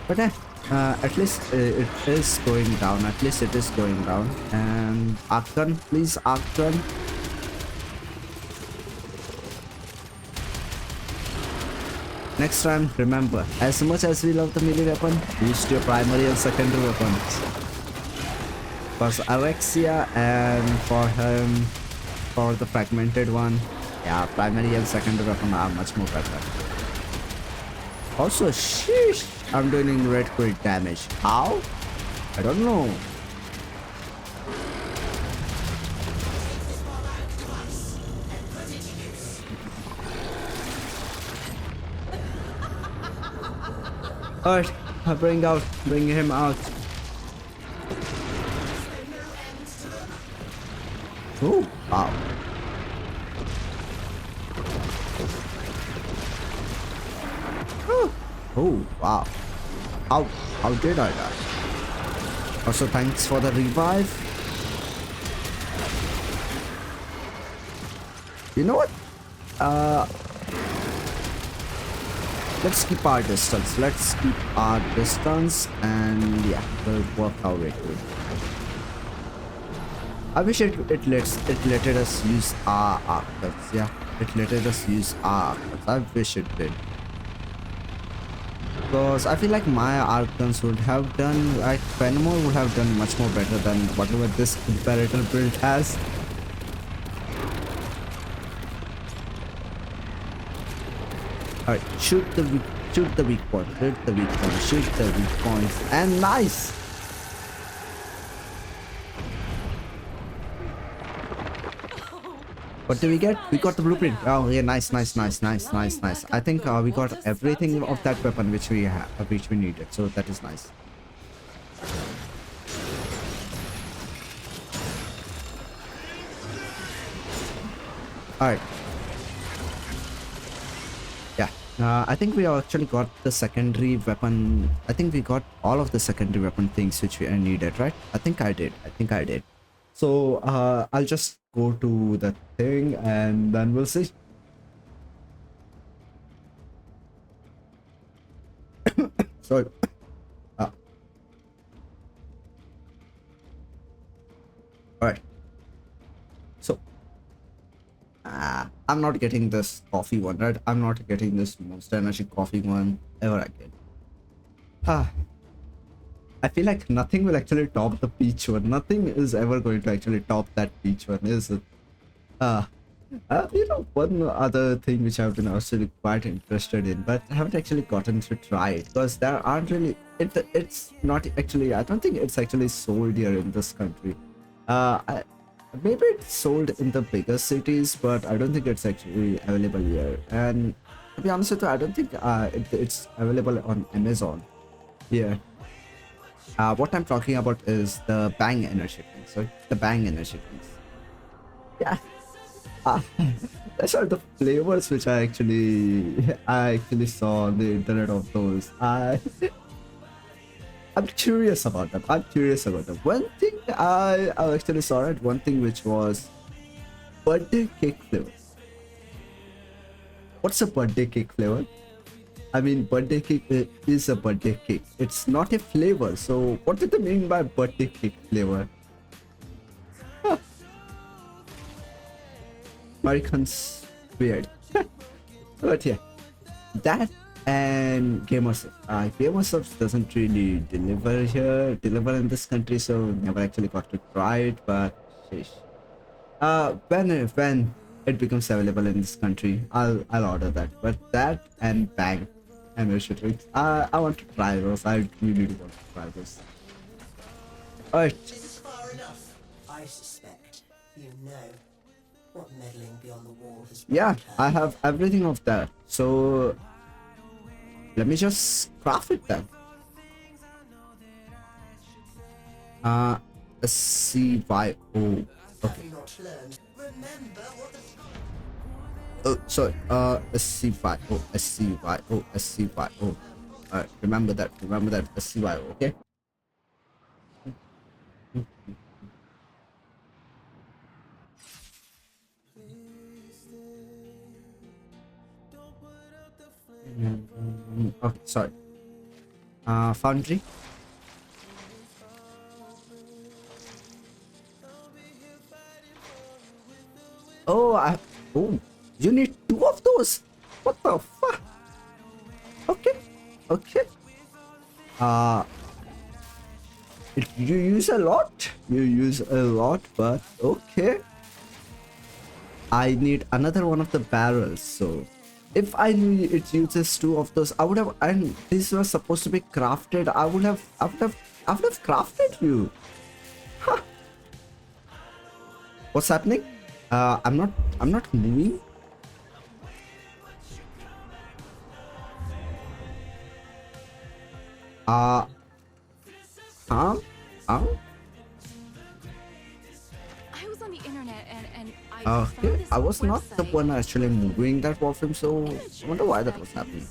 But at least it is going down. At least it is going down. And Archon, please, Archon. Next time, remember, as much as we love the melee weapon, use your primary and secondary weapons. For Alexia and for him, for the fragmented one, yeah, primary and secondary weapon are much more better. Also, sheesh, I'm doing red crit damage. How? I don't know. Alright, bring him out. Oh, wow. Oh, wow. How did I die? Also, thanks for the revive. You know what? Let's keep our distance. Let's keep our distance, and yeah, we'll work our way through. I wish it let us use our archers. Yeah, it let us use our archers. I wish it did. Because I feel like my archons would have done, like Fenimore would have done much more better than whatever this Imperator build has. Alright, shoot the weak point, shoot the weak points, and nice! What did we get? We got the blueprint. Oh yeah, nice. I think we got everything of that weapon which we needed. So that is nice. Alright. Yeah. I think we actually got the secondary weapon. I think we got all of the secondary weapon things which we needed, right? I think I did. So I'll just go to the thing and then we'll see. Sorry. Alright. So I'm not getting this coffee one, right? I'm not getting this Monster Energy coffee one ever again. Ah, I feel like nothing will actually top the peach one. Nothing is ever going to actually top that peach one, is it? Ah, you know, one other thing which I've been actually quite interested in, but I haven't actually gotten to try it because there aren't really. It's not actually. I don't think it's actually sold here in this country. I, maybe it's sold in the bigger cities, but I don't think it's actually available here. And to be honest with you, I don't think it's available on Amazon. Yeah. What I'm talking about is the Bang energy drinks. So the Bang energy drinks. Yeah. Ah, that's are the flavors which I actually saw on the internet of those. I'm curious about them. I'm curious about them. One thing I actually saw it. One thing which was birthday cake flavor. What's a birthday cake flavor? I mean, birthday cake is a birthday cake. It's not a flavor. So what do they mean by birthday cake flavor? Huh. Americans weird. But yeah, that and Gamersubs doesn't really deliver in this country, so never actually got to try it. But sheesh. When it becomes available in this country, I'll order that. But that and Bang energy drinks, I want to try those. I really do want to try this. Alright. This is far enough. I suspect you know what meddling beyond the wall has brought Yeah, her. I have everything of that. So let me just craft it then. SCYO. Okay. Have you not learned? Remember what the Oh, sorry. SCYO. SCYO. SCYO. Alright, remember that. Remember that. SCYO. Okay. Okay, sorry. Foundry. Oh, you need 2 of those. What the fuck? Okay, okay. You use a lot. You use a lot, but okay. I need another one of the barrels, so if I knew it uses 2 of those, I would have. And these were supposed to be crafted. I would have crafted you. Huh. What's happening? I'm not moving. Huh? Huh? I was on the internet and I found Okay, this I was not the website. one actually moving that Warframe, so I wonder why that was happening.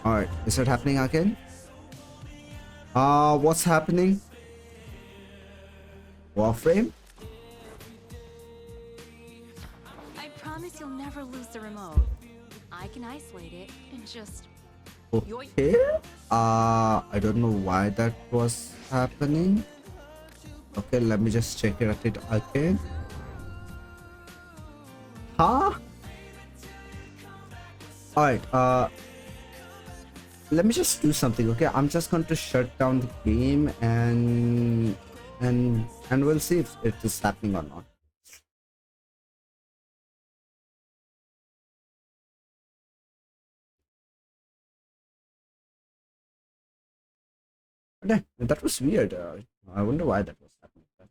Alright, is it happening again? What's happening? Warframe? I promise you'll never lose the remote. I can isolate it and just Okay. I don't know why that was happening. Okay, let me just check it at it again. Huh? Alright, let me just do something, okay? I'm just going to shut down the game and we'll see if it is happening or not. Okay, that was weird. I wonder why that was happening. But,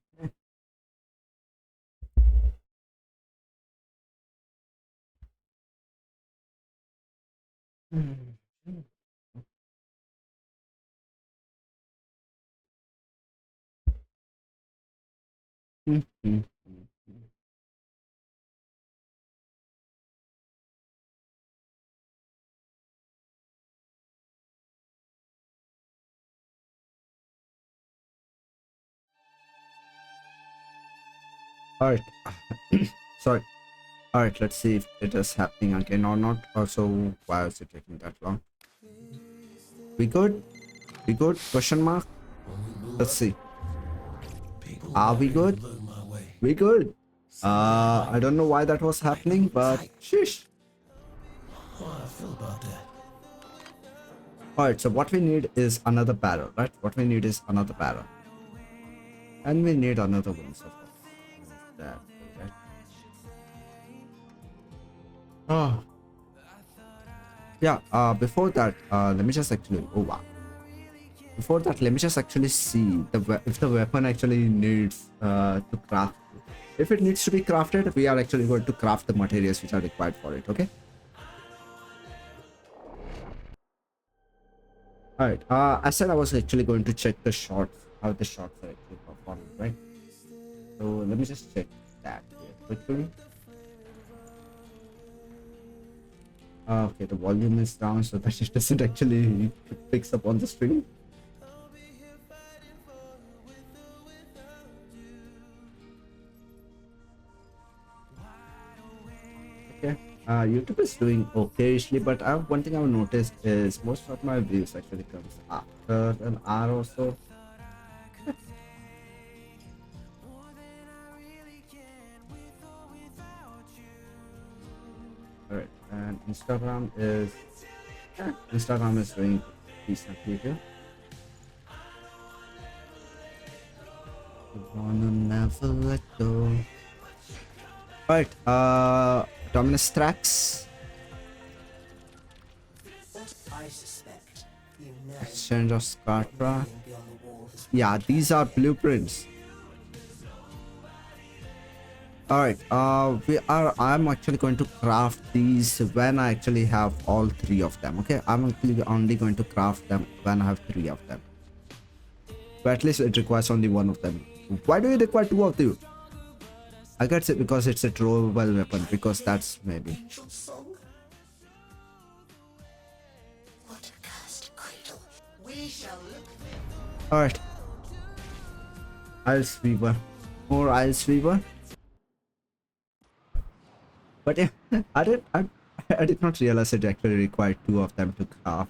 Alright. Sorry. Alright, let's see if it is happening again or not. Also, why is it taking that long? We good? We good? Question mark? Let's see. Are we good? We good? I don't know why that was happening, but sheesh. How I feel about that? Alright, so what we need is another barrel, right? What we need is another barrel. And we need another one, so that, right? Oh. Yeah, before that, let me just actually, oh wow. Before that, let me just actually see if the weapon actually needs to craft. If it needs to be crafted, we are actually going to craft the materials which are required for it, okay? Alright, I said I was actually going to check the shots, how the shots are actually performing, right? So let me just check that here quickly. Okay, the volume is down so that it doesn't actually picks up on the stream. Okay, YouTube is doing occasionally, but one thing I've noticed is most of my views actually comes after an hour or so. Alright, and Instagram is doing decently here. You wanna never let go. Alright, Dominus Trax. That I suspect. Unite Exchange of Scartra. beyond the wall has Yeah, these are blueprints. Alright, I'm actually going to craft these when I actually have all three of them, okay? I'm actually only going to craft them when I have three of them. But at least it requires only one of them. Why do you require two of them? I guess it because it's a throwable weapon, because that's maybe. angel song. What a cursed cradle. We shall look Alright. Isle Sweeper. More Isle Sweeper. But yeah, I did not realize it actually required two of them to craft.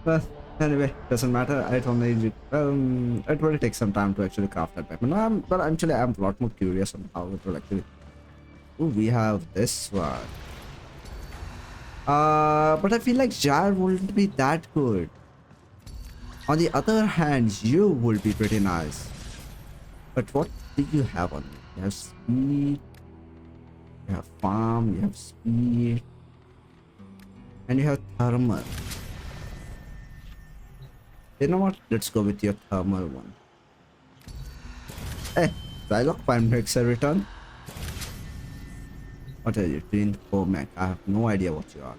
Well, anyway, doesn't matter. It only it will take some time to actually craft that weapon. But actually, I'm a lot more curious on how it will actually. Ooh, we have this one. But I feel like Jar wouldn't be that good. On the other hand, you would be pretty nice. But what do you have on you? You have speed. You have farm. You have speed. And you have thermal. You know what? Let's go with your thermal one. Hey, Dialogue Fine makes a return. What are you doing, Comac? I have no idea what you are.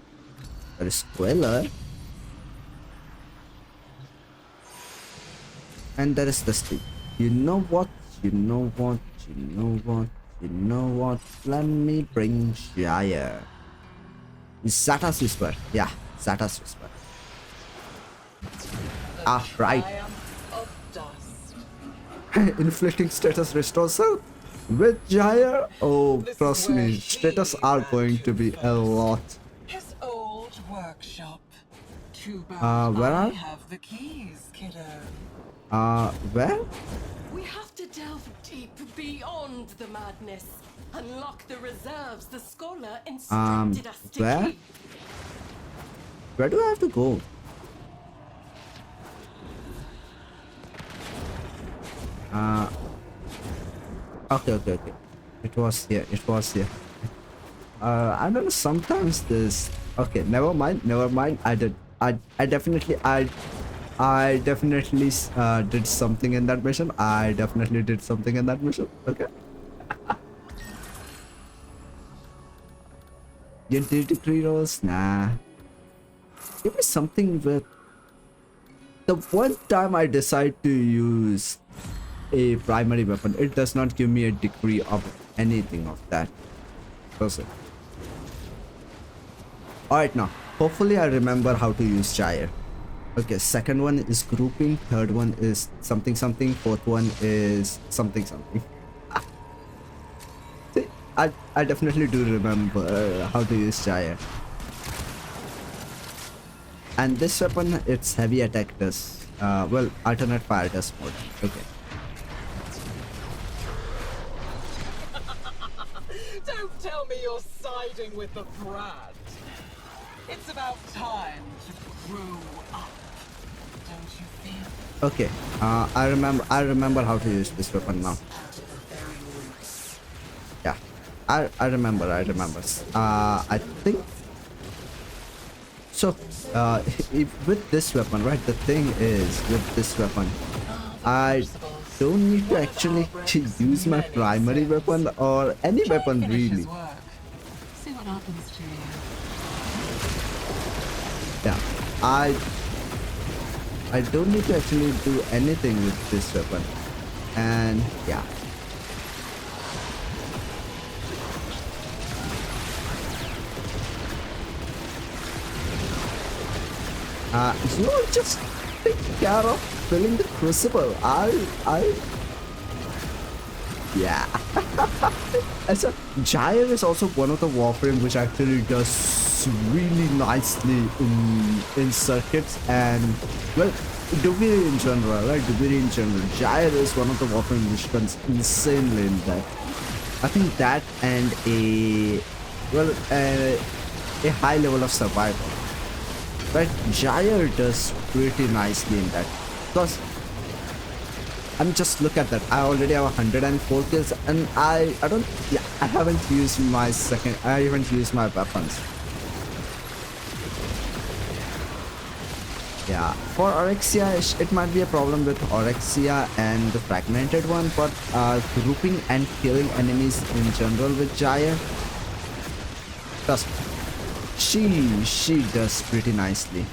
There is Queller. And there is the stick. You know what? You know what? You know what? You know what? Let me bring Shire. Zata's Whisper. Yeah, Zata's Whisper. Ah, right. Triumph of dust. Inflicting status restores health with Jaya. Oh, This is trust where me, he status are going to be a lot. His old workshop. Too bad Where I are? have the keys, kiddo. Where? We have to delve deep beyond the madness. Unlock the reserves the scholar instructed us to where? keep. Where do I have to go? Okay. It was here. I don't know. Sometimes this. Okay, never mind. I definitely did something in that mission. Okay. You did decree rolls? Nah. Give me something with. The one time I decide to use a primary weapon, it does not give me a degree of anything of that. Does it? Alright, now. Hopefully I remember how to use Gyre. Okay, second one is grouping, third one is something, fourth one is something. See, I definitely do remember how to use Gyre. And this weapon, it's heavy attack does. Well, alternate fire does more. Okay. siding with the brat. It's about time to grow up, don't you feel? Okay, I remember how to use this weapon now. Yeah, I remember. I think so. With this weapon, right? The thing is, with this weapon, I don't need to actually use my primary weapon or any weapon really. Work. See what happens to you. Yeah, I don't need to actually do anything with this weapon, and yeah. You know, just take care of filling the crucible. Yeah. And so Gyre is also one of the Warframe which actually does really nicely in circuits and, well, Dubiri in general, right? Dubiri in general. Gyre is one of the Warframe which runs insanely in that. I think that and a high level of survival. Right? Gyre does pretty nicely in that. Because just look at that. I already have 104 kills and I haven't used my weapons. Yeah, for Orexia, it might be a problem with Orexia and the fragmented one, but grouping and killing enemies in general with Gyre, trust me, she does pretty nicely.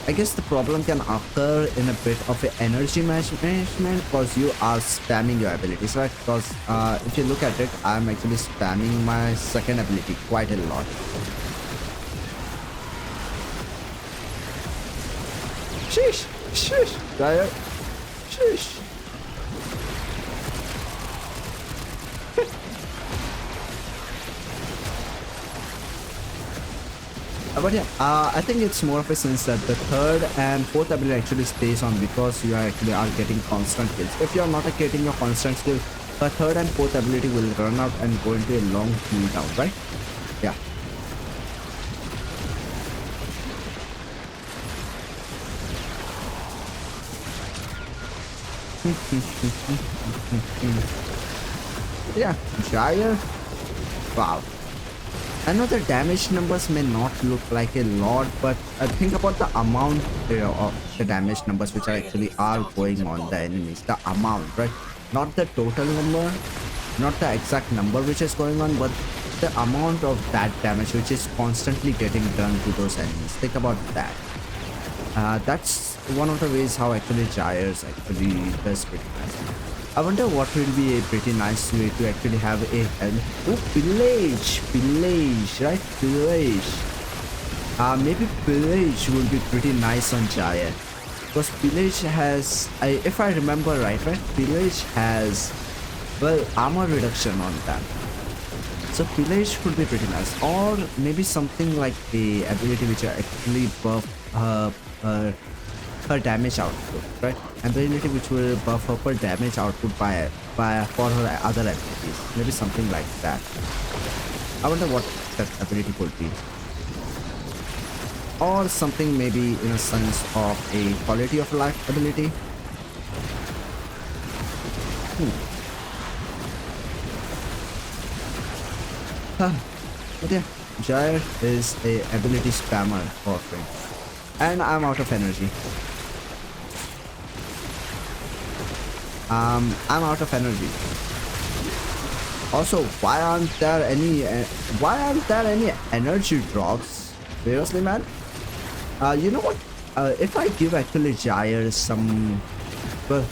I guess the problem can occur in a bit of an energy management because you are spamming your abilities, right? Because if you look at it, I'm actually spamming my second ability quite a lot. Sheesh! Sheesh! Gyre! Sheesh! But yeah, I think it's more of a sense that the third and fourth ability actually stays on because you are getting constant kills. If you are not getting your constant kill, the third and fourth ability will run out and go into a long cooldown, right? Yeah. Yeah, Gyre. Wow. I know the damage numbers may not look like a lot, but think about the amount of the damage numbers which are going on the enemies. The amount, right? Not the total number, not the exact number which is going on, but the amount of that damage which is constantly getting done to those enemies. Think about that. That's one of the ways how actually Gyre actually does pretty nice. I wonder what will be a pretty nice way to actually have a pillage, right? Pillage. Maybe pillage will be pretty nice on Gyre because pillage has, if I remember right, pillage has, well, armor reduction on that. So pillage would be pretty nice, or maybe something like the ability which actually buff her damage output, right? Ability which will buff up her damage output for her other abilities. Maybe something like that. I wonder what that ability could be. Or something maybe in a sense of a quality of life ability. But yeah, Gyre is a ability spammer for free. And I'm out of energy. I'm out of energy. Also, why aren't there any energy drops? Seriously, man? You know what? If I give actually Gyre some, well,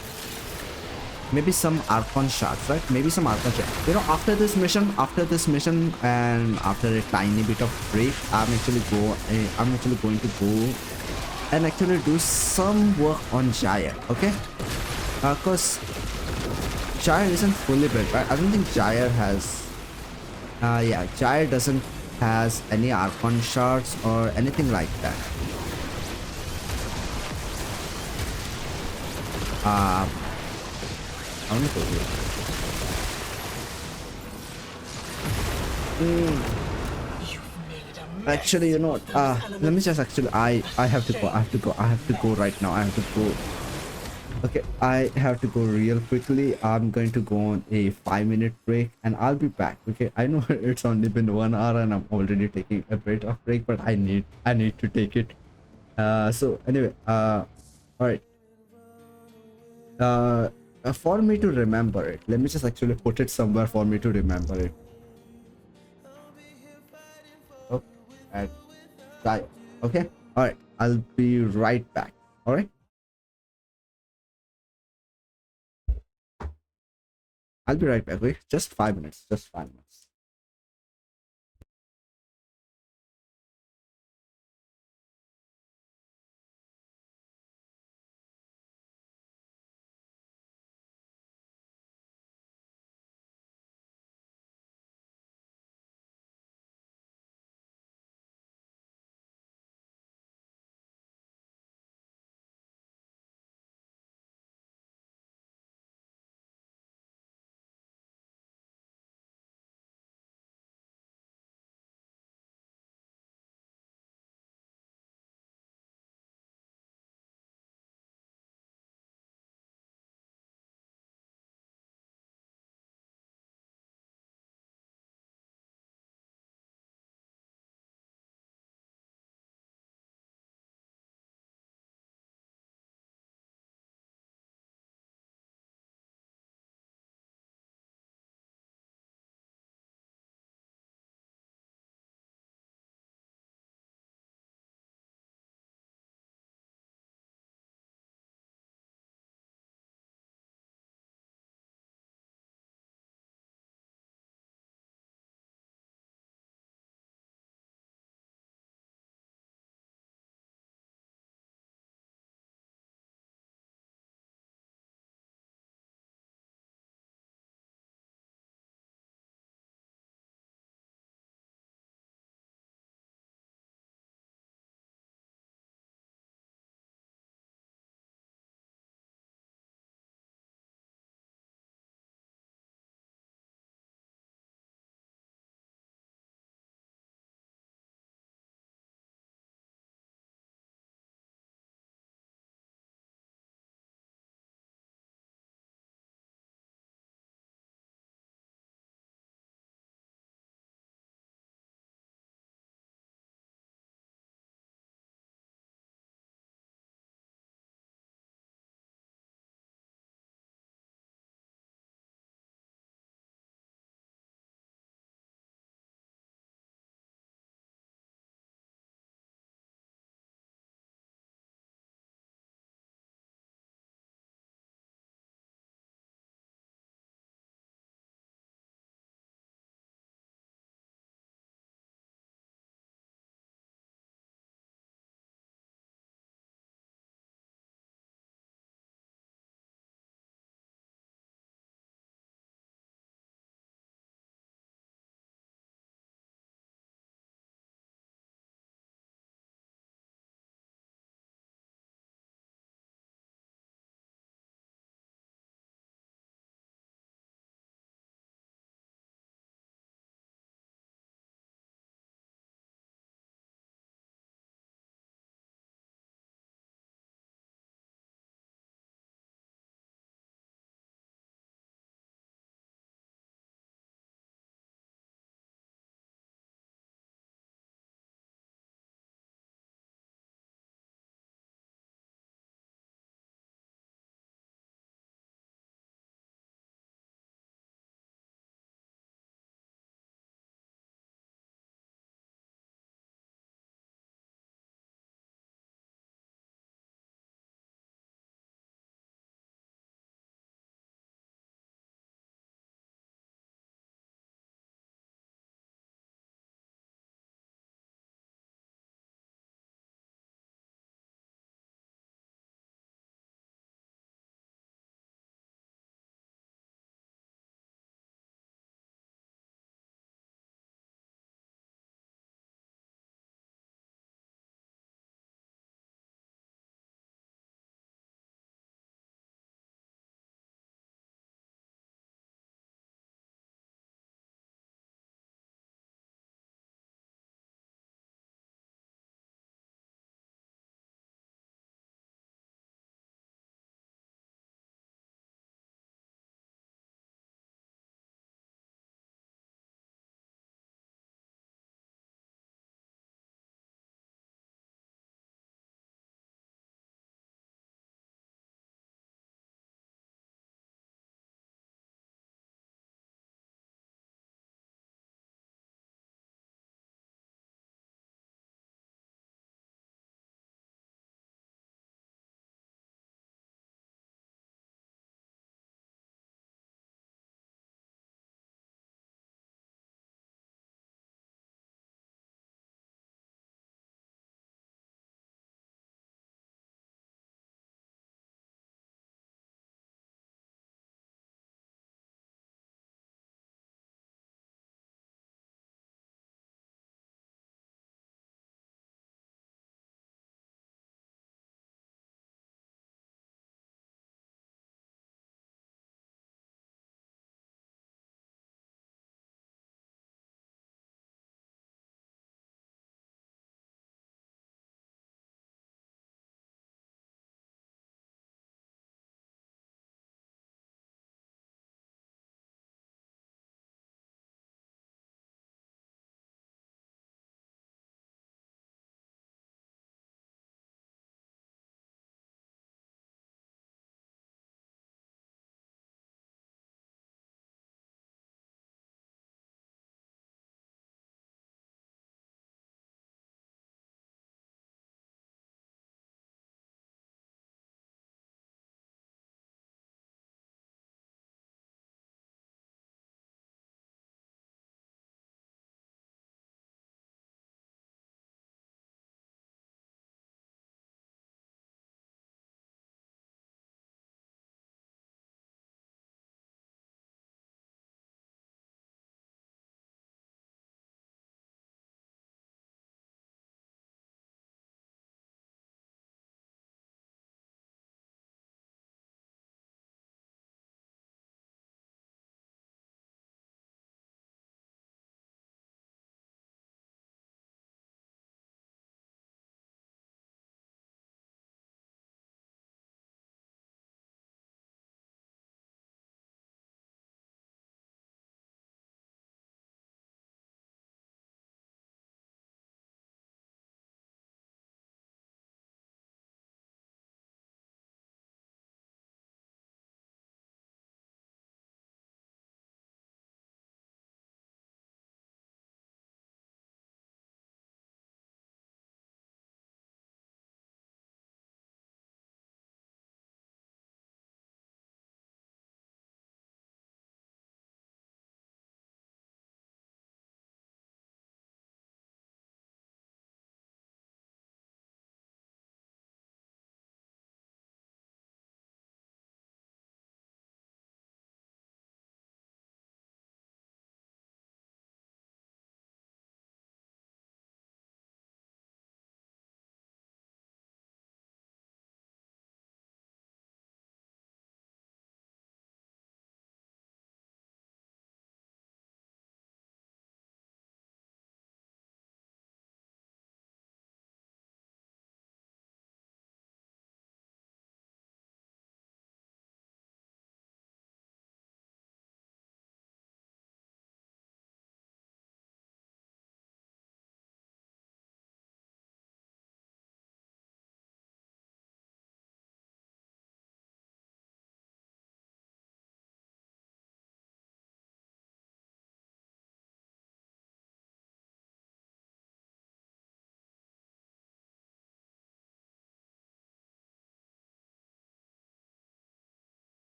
maybe some Archon shards, right? Maybe some Archon shards. You know, after this mission, and after a tiny bit of break, I'm actually going to go and actually do some work on Gyre, okay? Because Gyre isn't fully built, right? I don't think Gyre has... yeah, Gyre doesn't has any Archon shards or anything like that. I want to go here. You've made a mess Actually, you know what? of those Let me elements. just actually, you know what? Let me just actually. I have to go. I have to go. I have to go right now. I have to go. Okay, I have to go real quickly. I'm going to go on a 5-minute break, and I'll be back. Okay, I know it's only been 1 hour, and I'm already taking a bit of break, but I need to take it. So anyway, all right. For me to remember it, let me just actually put it somewhere for me to remember it. Oh, and die. Okay, all right. I'll be right back. All right. I'll be right back. Okay, just 5 minutes. Just 5 minutes.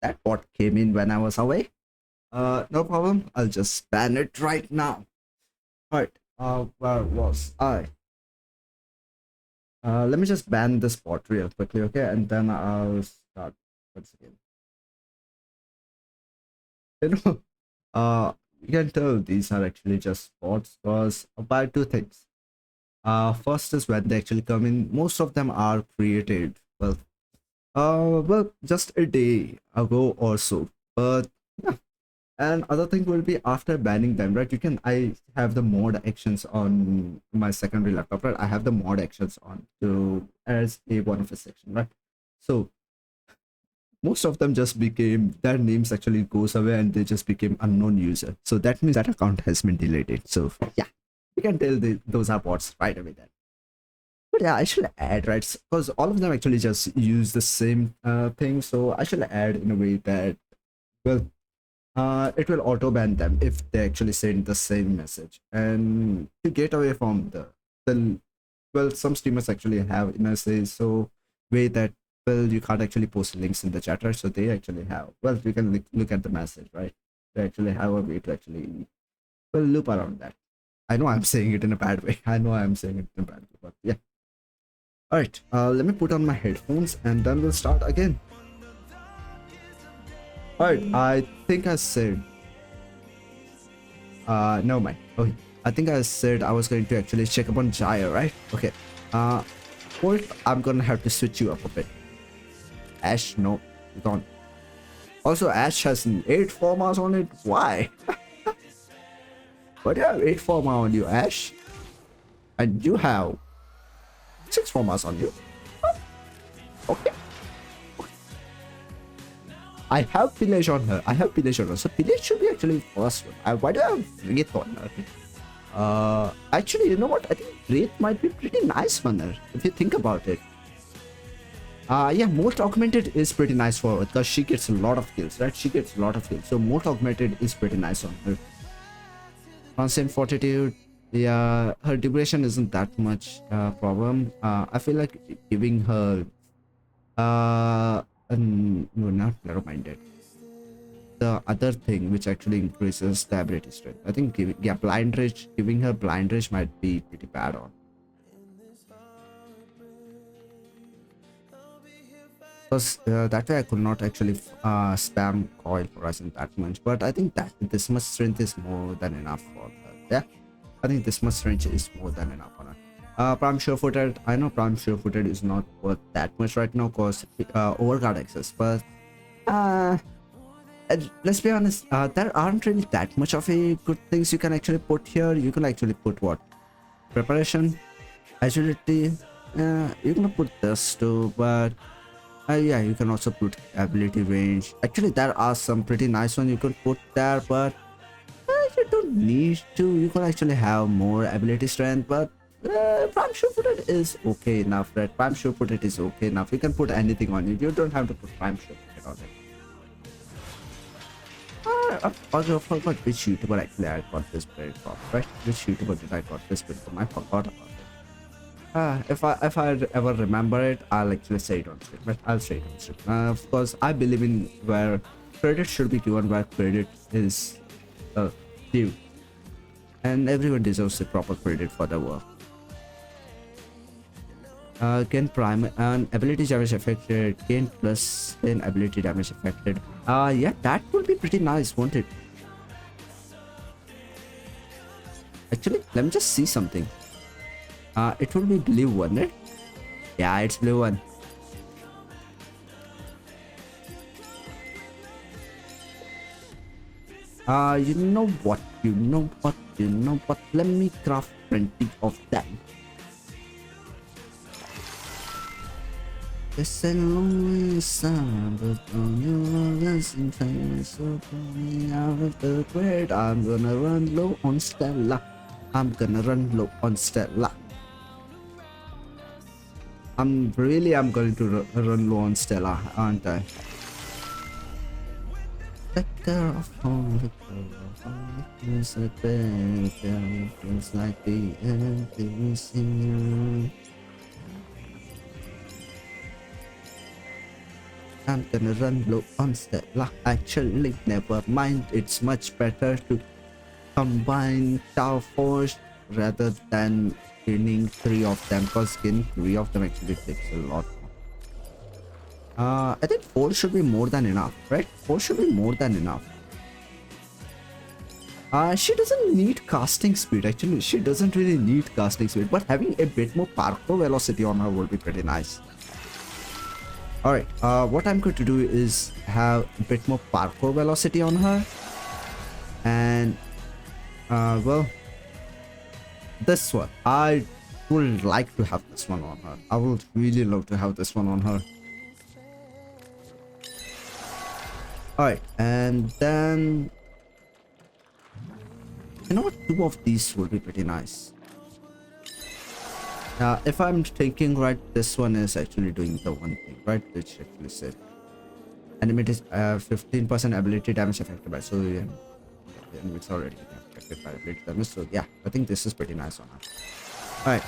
that bot came in when I was away. No problem. I'll just ban it right now. Alright, where was I? Let me just ban this bot real quickly, okay? And then I'll start once again. You know, you can tell these are actually just bots because by two things. First is when they actually come in, most of them are created, well, just a day ago or so. But yeah. And other thing will be after banning them, right? I have the mod actions on my secondary laptop, right? I have the mod actions on to as a one of a section, right? So most of them just became, their names actually goes away and they just became unknown user. So that means that account has been deleted. So yeah, you can tell those are bots right away then. But yeah, I should add, right? Because all of them actually just use the same thing. So I should add in a way that, well, it will auto ban them if they actually send the same message. And to get away from the well, some streamers actually have in a say so way that, well, you can't actually post links in the chat, right? So they actually have, well, you can look at the message, right? They actually have a way to actually, well, loop around that. I know I'm saying it in a bad way. I know I'm saying it in a bad way, but yeah. All right, let me put on my headphones and then we'll start again. All right, I think I said, no mind. Okay, I think I said I was going to actually check up on Jaya, right? Okay, first I'm gonna have to switch you up a bit. Ash, no, you don't. Also, Ash has 8 formas on it. Why? Why do you have 8 forma on you, Ash? And you have 6 formas on you. Okay. I have Pillage on her. So Pillage should be actually first one. Why do I have Wraith on her? Actually, you know what? I think Wraith might be pretty nice on her if you think about it. Yeah, Molt Augmented is pretty nice for her because she gets a lot of kills, right? So Molt Augmented is pretty nice on her. Constant Fortitude, yeah, her duration isn't that much problem. I feel like giving her no, not never minded. The other thing which actually increases the ability strength. I think Blind Rage, giving her Blind Rage might be pretty bad on. Because that way I could not actually spam Coil Horizon that much. But I think that this much strength is more than enough for her. Yeah, I think this much strength is more than enough on her. Prime Sure-Footed, I know Prime Sure-Footed is not worth that much right now because overguard access. But let's be honest, there aren't really that much of a good things you can actually put here. You can actually put what? Preparation, agility. You can put this too, but yeah, you can also put ability range. Actually, there are some pretty nice ones you could put there, but you don't need to. You can actually have more ability strength, but Prime Sure-Footed is okay enough, right? Prime Sure-Footed is okay enough. You can put anything on it. You don't have to put Prime Sure-Footed on it. I forgot which YouTuber actually I got this build from, right? Which YouTuber did I got this build from? I forgot about it. If I ever remember it, I'll actually say it on stream. But I'll say it on stream. Of course, I believe in where credit should be given where credit is due, and everyone deserves the proper credit for their work. Gain prime and ability damage affected. Gain plus 10 ability damage affected. Yeah, that would be pretty nice, won't it? Actually, let me just see something. It will be blue one, right? Yeah, it's blue one. You know what? Let me craft 20 of them. It's a lonely sun, but on your listen, so pull me out of the grade. I'm gonna run low on Stella. I'm going to run low on Stella, aren't I? Better of home, it's a better, feels like the end is in. I'm gonna run low on Stella. Actually, never mind. It's much better to combine Tower Force rather than gaining 3 of them, because gaining 3 of them actually takes a lot. I think 4 should be more than enough, right? 4 should be more than enough. She doesn't need casting speed, actually. She doesn't really need casting speed, but having a bit more parkour velocity on her would be pretty nice. Alright, what I'm going to do is have a bit more parkour velocity on her. And, well, this one. I would like to have this one on her. I would really love to have this one on her. Alright, and then... You know what? 2 of these would be pretty nice. If I'm thinking right, this one is actually doing the one thing, right? Which actually said enemy is 15% ability damage affected by, so yeah, and it's already affected by ability damage. So yeah, I think this is pretty nice on her. All right.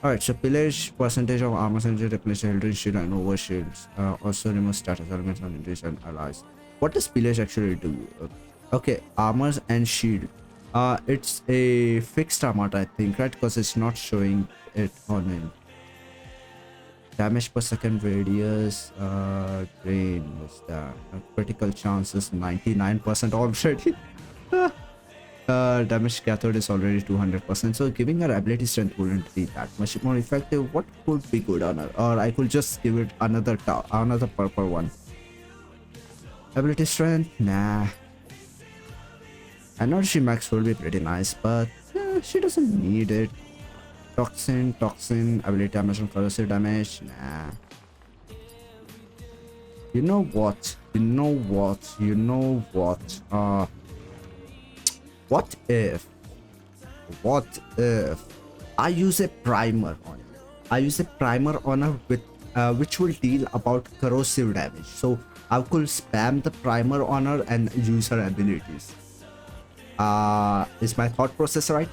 Alright, so pillage percentage of armor energy replace Eldritch Shield and over shields. Also remove status elements on injuries and allies. What does pillage actually do? Okay, armors and shield. It's a fixed amount, I think, right? Because it's not showing it on it. Damage per second radius. Drain was that. Critical chances 99% already. Damage gathered is already 200%, so giving her ability strength wouldn't be that much more effective. What could be good on her? Or I could just give it another purple one. Ability strength? Nah. Energy max will be pretty nice, but she doesn't need it. Toxin, ability damage and corrosive damage? Nah. You know what? What if I use a primer on it? I use a primer on her with which will deal about corrosive damage. So I could spam the primer on her and use her abilities. Is my thought process right?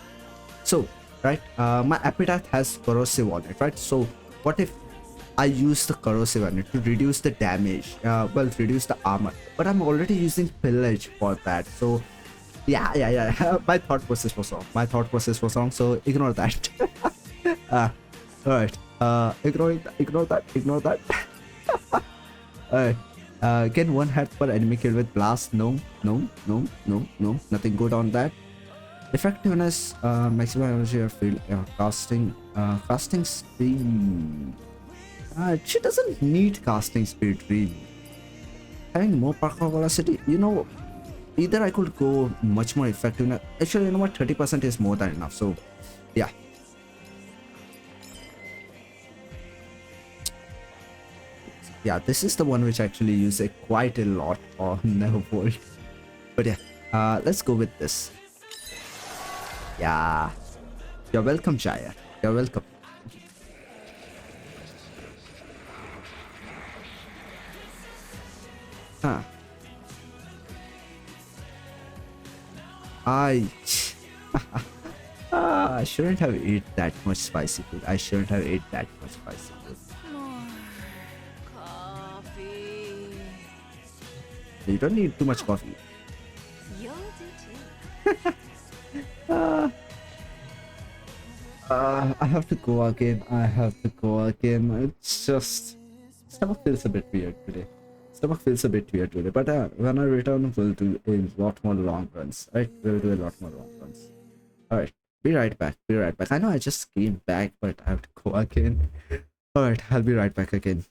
So, right, my epitaph has corrosive on it, right? So what if I use the corrosive on it to reduce the damage, reduce the armor, but I'm already using pillage for that. So yeah. My thought process was wrong. So ignore that. Alright. Ignore that. Alright. Get 1 health per enemy killed with blast. No. Nothing good on that. Effectiveness, maximum energy of field, casting speed. She doesn't need casting speed really. Having more parkour velocity, you know. Either I could go much more effective. Actually, you know what? 30% is more than enough. So, yeah. Yeah, this is the one which I actually use quite a lot on Nevervolt. But yeah, let's go with this. Yeah. You're welcome, Jaya. You're welcome. Huh. I shouldn't have ate that much spicy food. More coffee. You don't need too much coffee. You'll do too. I have to go again. It's just stomach feels a bit weird today. But when I return, we'll do a lot more long runs. Right? We'll do a lot more long runs. Alright. Be right back. I know I just came back, but I have to go again. Alright, I'll be right back again.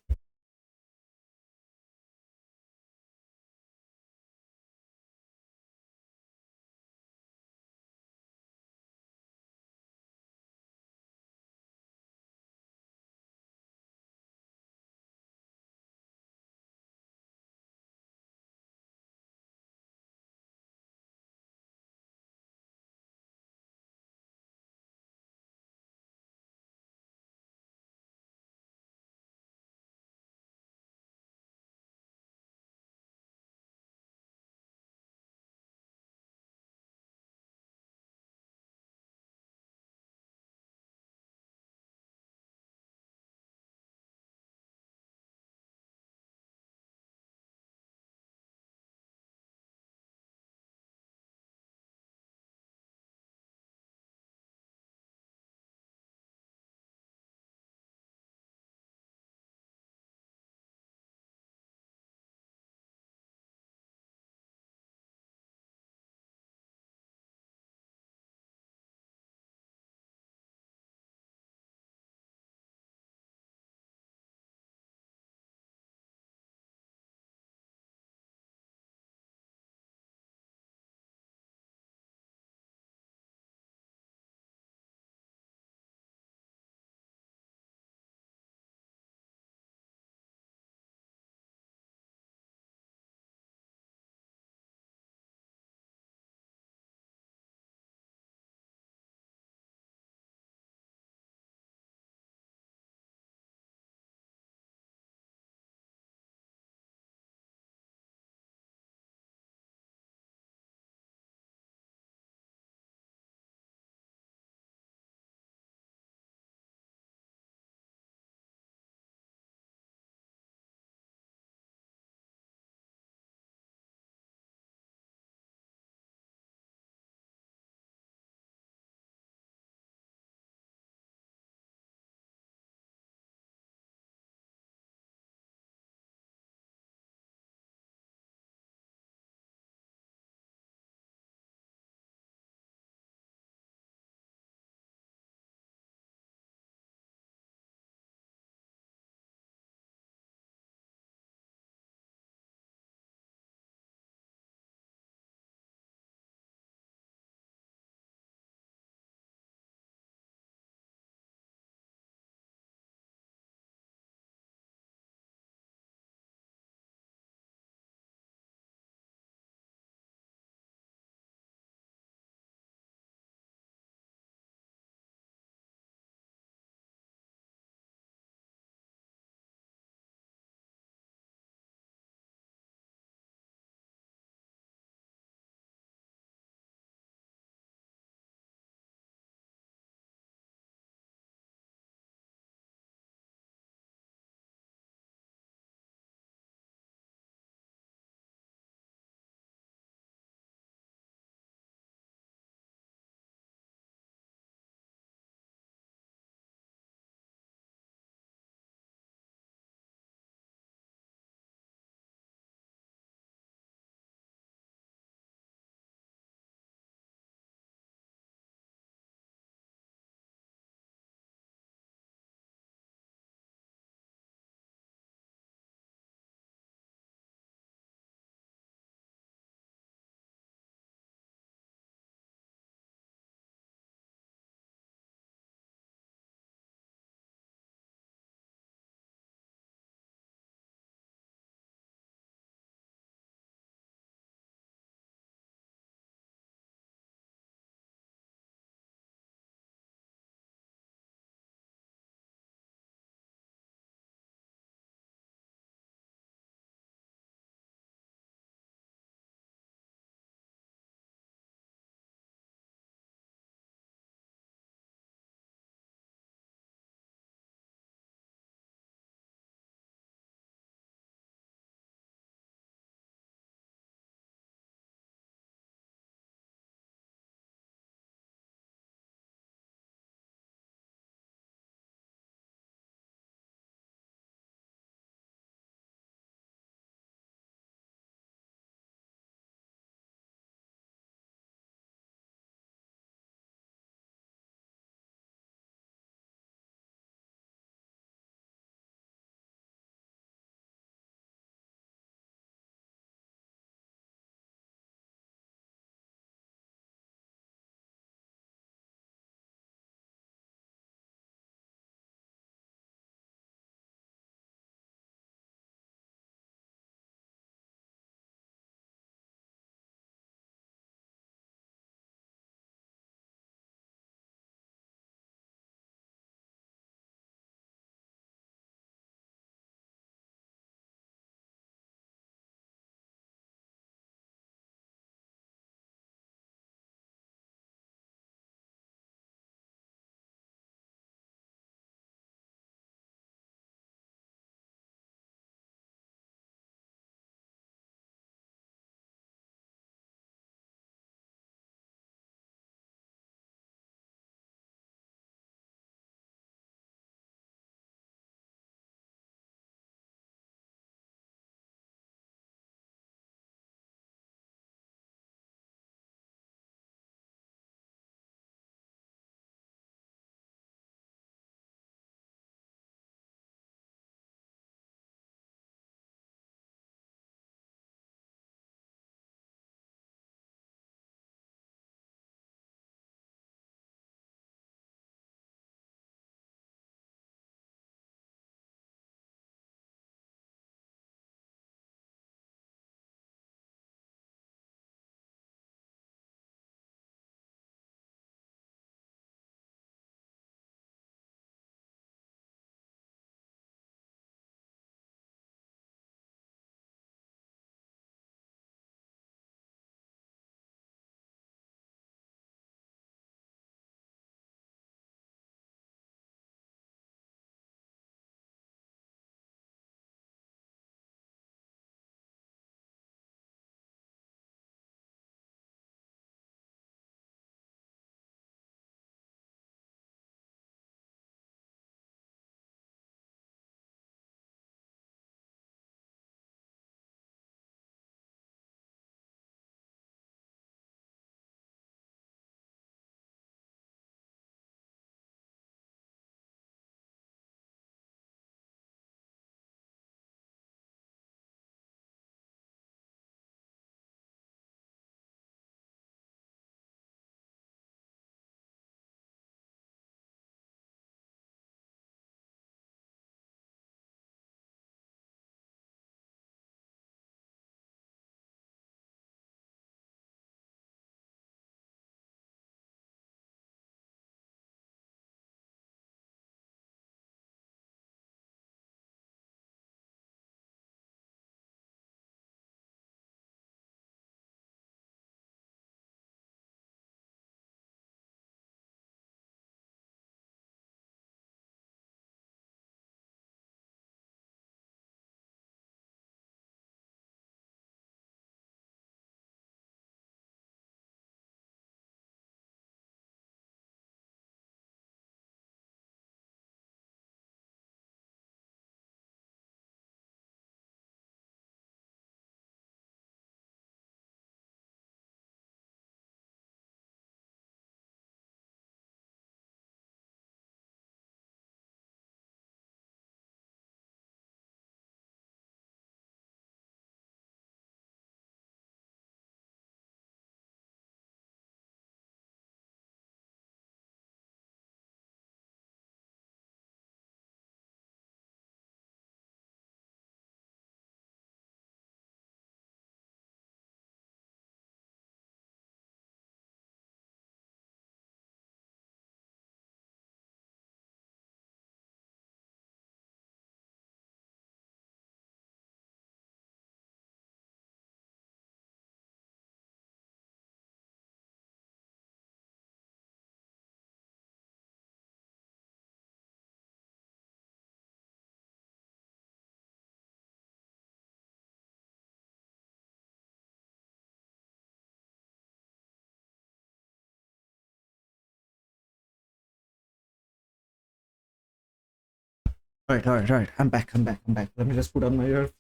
All right. I'm back. Let me just put on Let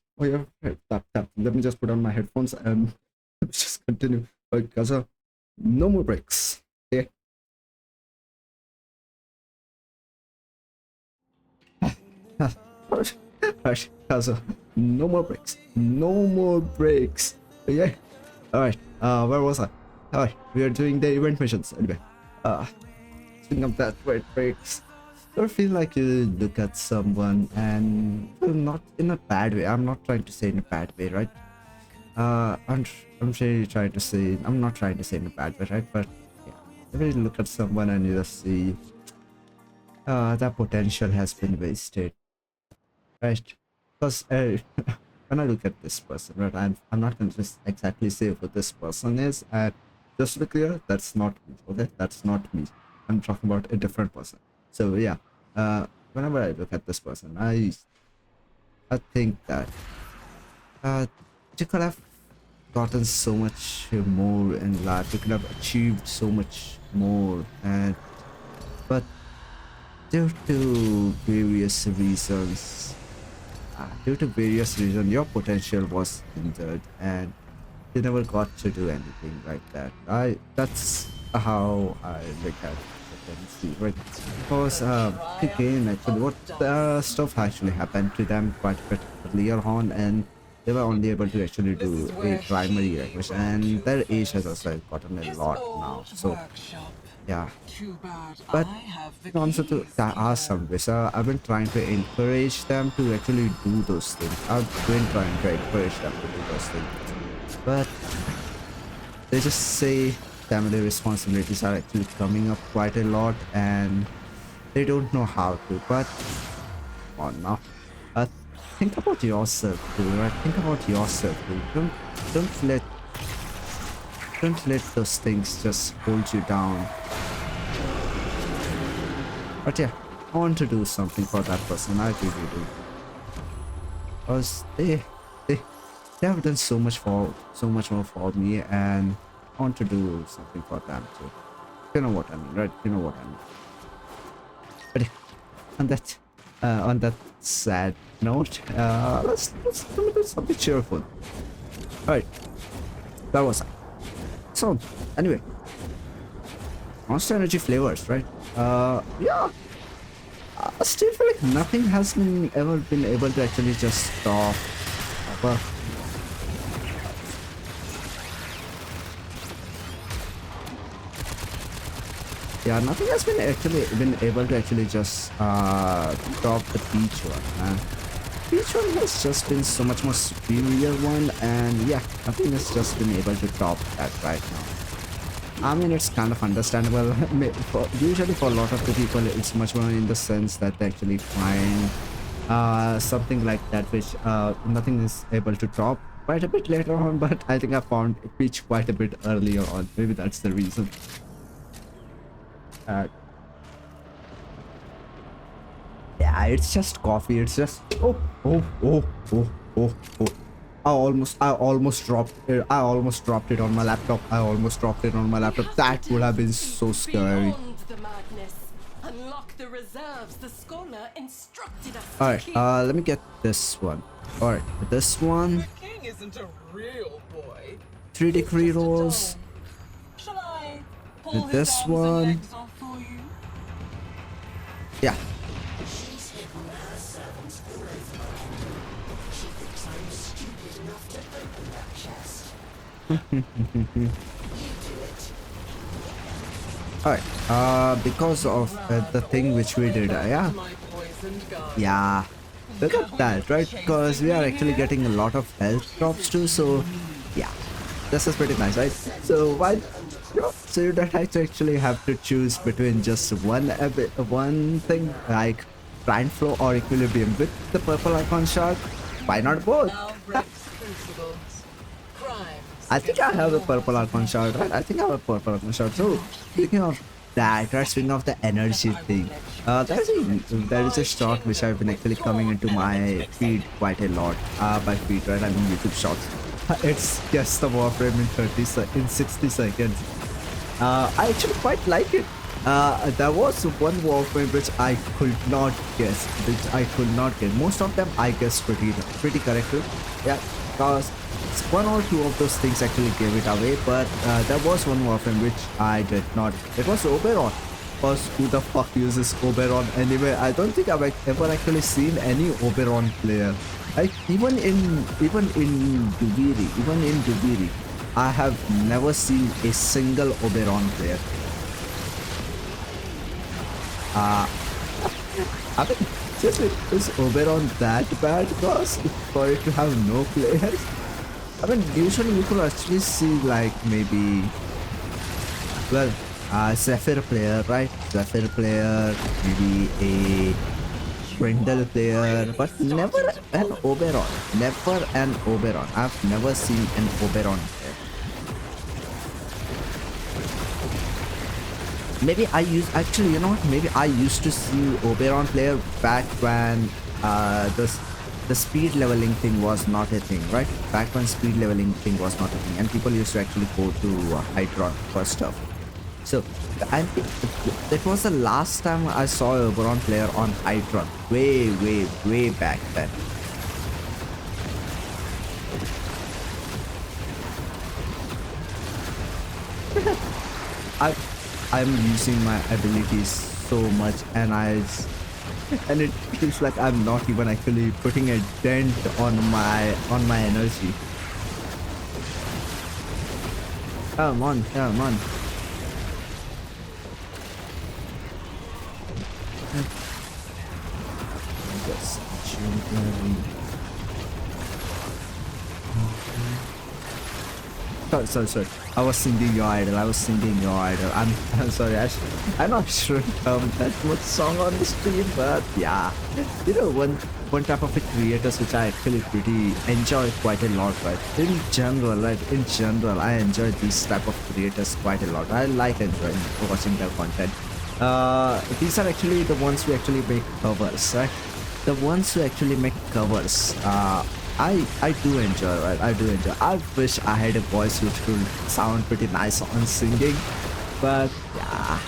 me just put on my headphones and just continue. Because no more breaks. Okay. Alright, Kazuha, no more breaks. No more breaks. Okay. Alright. Where was I? Alright, we are doing the event missions anyway. Speaking of that, where it breaks. Ever feel like you look at someone and well, not in a bad way. I'm not trying to say in a bad way, right? I'm really trying to say I'm not trying to say in a bad way, right? But yeah, ever you look at someone and you just see that potential has been wasted, right? Because when I look at this person, right, I'm not gonna just exactly say who this person is, and just to be clear, that's not me. Okay, that's not me. I'm talking about a different person. So yeah, whenever I look at this person, I think that you could have gotten so much more in life. You could have achieved so much more, and but due to various reasons, your potential was hindered, and you never got to do anything like that. That's how I look at it, right? Because the game actually, what stuff actually happened to them quite a bit earlier on, and they were only able to actually do a primary language, and their age has also gotten a lot now. So yeah, Too bad but I have the also to keys there are some ways. I've been trying to encourage them to actually do those things. I've been trying to encourage them to do those things, but they just say family responsibilities are actually coming up quite a lot, and they don't know how to. But come on now, uh, think about yourself too, right? Think about yourself too. Don't let don't let those things just hold you down. But yeah, I want to do something for that person. I really do. Because they have done so much more for me, and I want to do something for them too. You know what I mean, right? You know what I mean. But yeah, on that sad note, let me do something cheerful. Alright, that was it. So anyway, Monster Energy flavors, right? Yeah. I still feel like nothing has been ever been able to actually just stop. Well, yeah, nothing has been able to actually just stop the Peach one, man. Peach one has just been so much more superior one, and yeah, nothing has just been able to top that right now. I mean, it's kind of understandable. Usually for a lot of the people, it's much more in the sense that they actually find something like that which nothing is able to top quite a bit later on, but I think I found Peach quite a bit earlier on. Maybe that's the reason. Yeah, it's just coffee. It's just oh. I almost dropped it. I almost dropped it on my laptop. That would have been so scary. Beyond the madness. Unlock the reserves the scholar instructed us All to right. keep. Let me get this one. All right, this one. The king isn't a real boy. 3D He's just a rolls. doll. Shall I pull With his this arms and one. legs off for you? Yeah. She's hidden her servant's growth plan. She thinks I'm stupid enough to open that chest. You do it. All right. Because of the thing which we did. Yeah. My poisoned garden. Yeah. Look at that, right? Because we are actually getting a lot of health drops too. So yeah, this is pretty nice, right? So why? So you don't actually have to choose between just one thing like Blind Flow or Equilibrium with the purple icon shard. Why not both? Now breaks principles. Crimes. I think I have a purple icon shard, right? I think I have a purple icon shard. So speaking of that, right? Speaking of the energy thing, there is a shot which I've been actually coming into my feed quite a lot. By feed, right? I mean YouTube shorts. It's just the Warframe in 60 seconds. I actually quite like it. There was one Warframe which I could not guess, Most of them I guessed pretty correctly. Yeah, because one or two of those things actually gave it away, but there was one Warframe which I did not. It was Oberon. Because who the fuck uses Oberon anyway? I don't think I've ever actually seen any Oberon player. Like even in Dubiri, I have never seen a single Oberon player. I mean, seriously, is Oberon that bad because for it to have no players? I mean, usually you could actually see like maybe, well, Zephyr player, right? Zephyr player, maybe a Brindle player, but never an Oberon. Never an Oberon. I've never seen an Oberon player. Maybe I used actually, you know what? Maybe I used to see Oberon player back when the speed leveling thing was not a thing, right? Back when speed leveling thing was not a thing, and people used to actually go to Hydron for stuff. So I think that was the last time I saw a Oberon player on Hydron. Way back then. I'm using my abilities so much, and it feels like I'm not even actually putting a dent on my energy. Come on. Just sorry. I was singing your idol. I'm sorry. I'm not sure that much song on the stream, but yeah. You know, one type of creators which I actually pretty enjoy quite a lot, right? In general, I enjoy these type of creators quite a lot. I like enjoying watching their content. These are actually the ones who actually make covers, right? The ones who actually make covers. I do enjoy, right? I wish I had a voice which could sound pretty nice on singing, but yeah,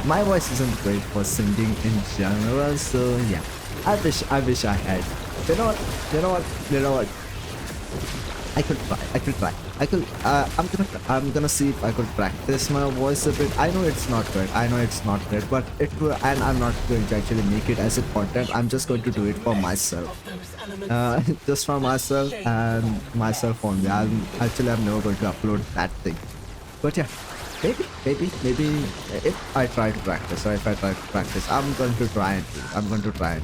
my voice isn't great for singing in general. So yeah, I wish I had. You know what? I could try. I'm gonna see if I could practice my voice a bit. I know it's not great, but it will, and I'm not going to actually make it as a content. I'm just going to do it for myself. Just for myself and myself only. I'm never going to upload that thing. But yeah, maybe if I try to practice, I'm going to try and do it.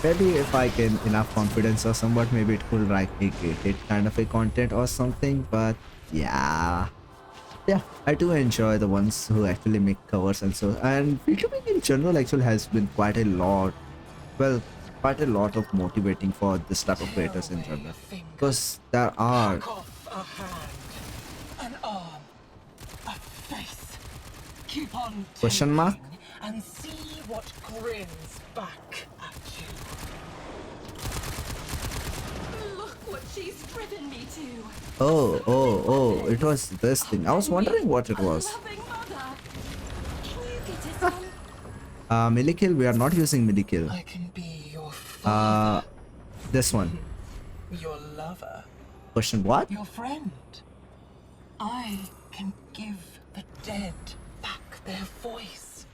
Maybe if I gain enough confidence or somewhat, maybe it could like make it kind of a content or something. But yeah, I do enjoy the ones who actually make covers and so. And VTubing in general actually has been quite a lot of motivating for this type of creators in general, because there are Off a hand, an arm, a face. Keep on Question mark? taking and see what grins back at you. Look what she's driven me to. oh, it was this thing. I was wondering what it A was. loving mother. Can you get it on? Millikill, we are not using Millikill. I can be your father, This one. your lover, Question what? your friend. I can give the dead back their voice.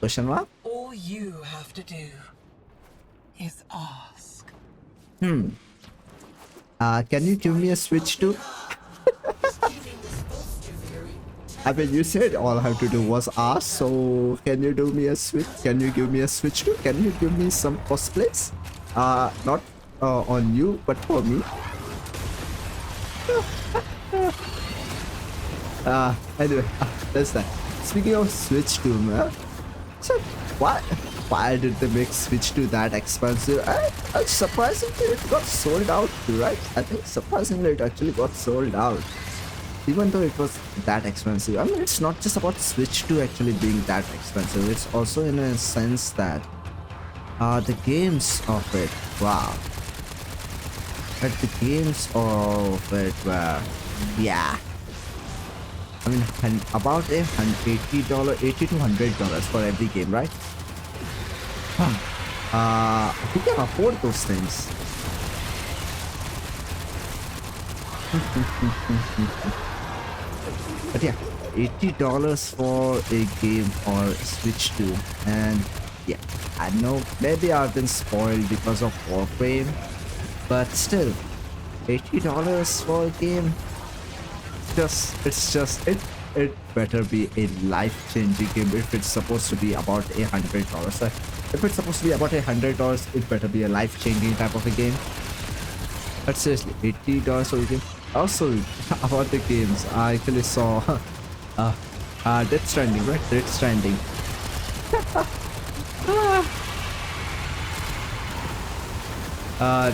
Question mark? All you have to do is ask. Can you give me a switch too? I mean, you said all I have to do was ask, so can you do me a switch? Can you give me a switch too? Can you give me some cosplays? Not on you, but for me. Anyway, that's that. Speaking of switch to, man. So, why did they make switch to that expensive? Surprisingly, it got sold out, right? I think surprisingly, it actually got sold out. Even though it was that expensive. I mean, it's not just about Switch 2 actually being that expensive. It's also in a sense that the games of it, wow. But the games of it were, yeah. I mean, about $80, $80 to $100 for every game, right? Who can afford those things? But yeah, $80 for a game or Switch 2, and yeah, I know maybe I've been spoiled because of Warframe, but still, $80 for a game. It better be a life-changing game if it's supposed to be about $100. If it's supposed to be about $100, it better be a life-changing type of a game. But seriously, $80 for a game. Also, about the games, I actually saw Death Stranding, right? Death Stranding.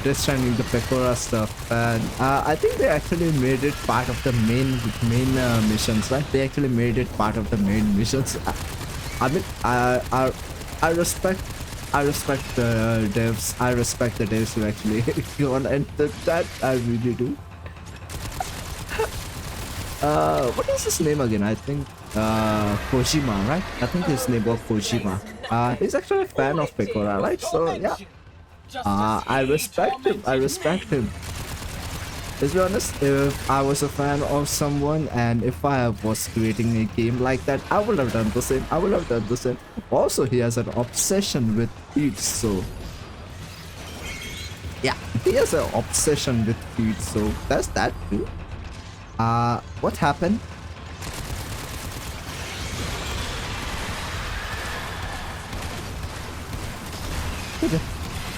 Death Stranding, the Pecora stuff, and I think they actually made it part of the main missions, right? They actually made it part of the main missions. I mean, I respect the devs. I respect the devs who actually go on and that. I really do. What is his name again? I think Kojima, right? I think his name was Kojima. He's actually a fan of Pecora, right? So yeah. I respect him. I respect him. Let's be honest, if I was a fan of someone and if I was creating a game like that, I would have done the same. I would have done the same. Also, he has an obsession with feet, so yeah, he has an obsession with feet, so that's that too. What happened?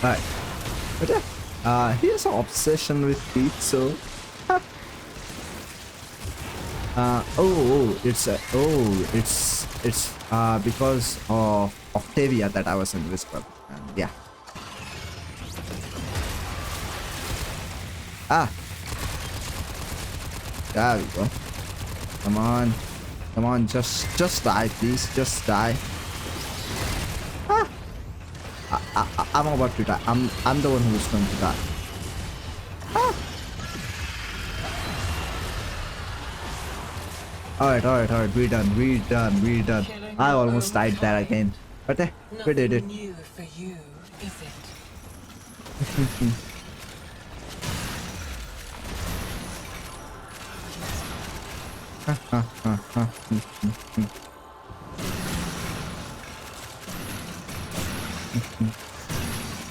Alright. But yeah, he has an obsession with feet, so it's because of Octavia that I was invisible. And yeah. There we go. Come on, just die, please, just die. I'm about to die. I'm the one who's going to die. Alright, we're done. I almost died there again. But we did it. New for you, is it?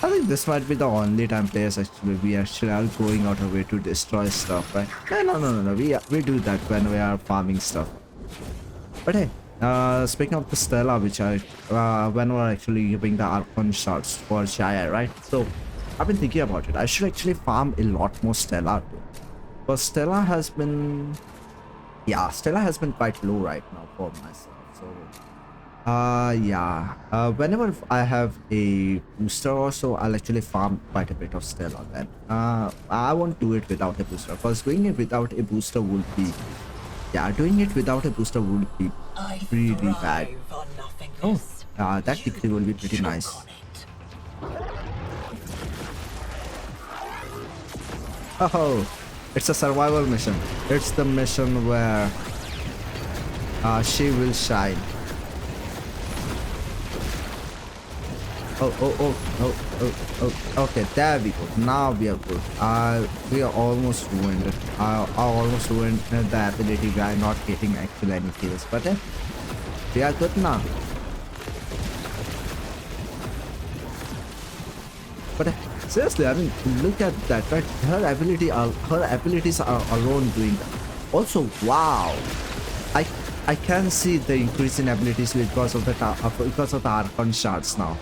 I think this might be the only time players we actually are going out of way to destroy stuff, right? No. We do that when we are farming stuff. But hey, speaking of the Stella, which when we're actually giving the Archon shots for Shire, right? So I've been thinking about it. I should actually farm a lot more Stella too. But Stella has been quite low right now for myself. So whenever I have a booster or so, I'll actually farm quite a bit of Stella then. I won't do it without a booster, because doing it without a booster would be really bad. Oh, that decree will be pretty nice. Oh, it's a survival mission. It's the mission where she will shine. Oh, okay, there we go. Now we are good. We are almost ruined it. I almost ruined the ability by not getting actually any kills, but we are good now. But seriously, I mean, look at that, right? Her abilities are alone doing that. Also, wow, I can see the increase in abilities because of the Archon shards now.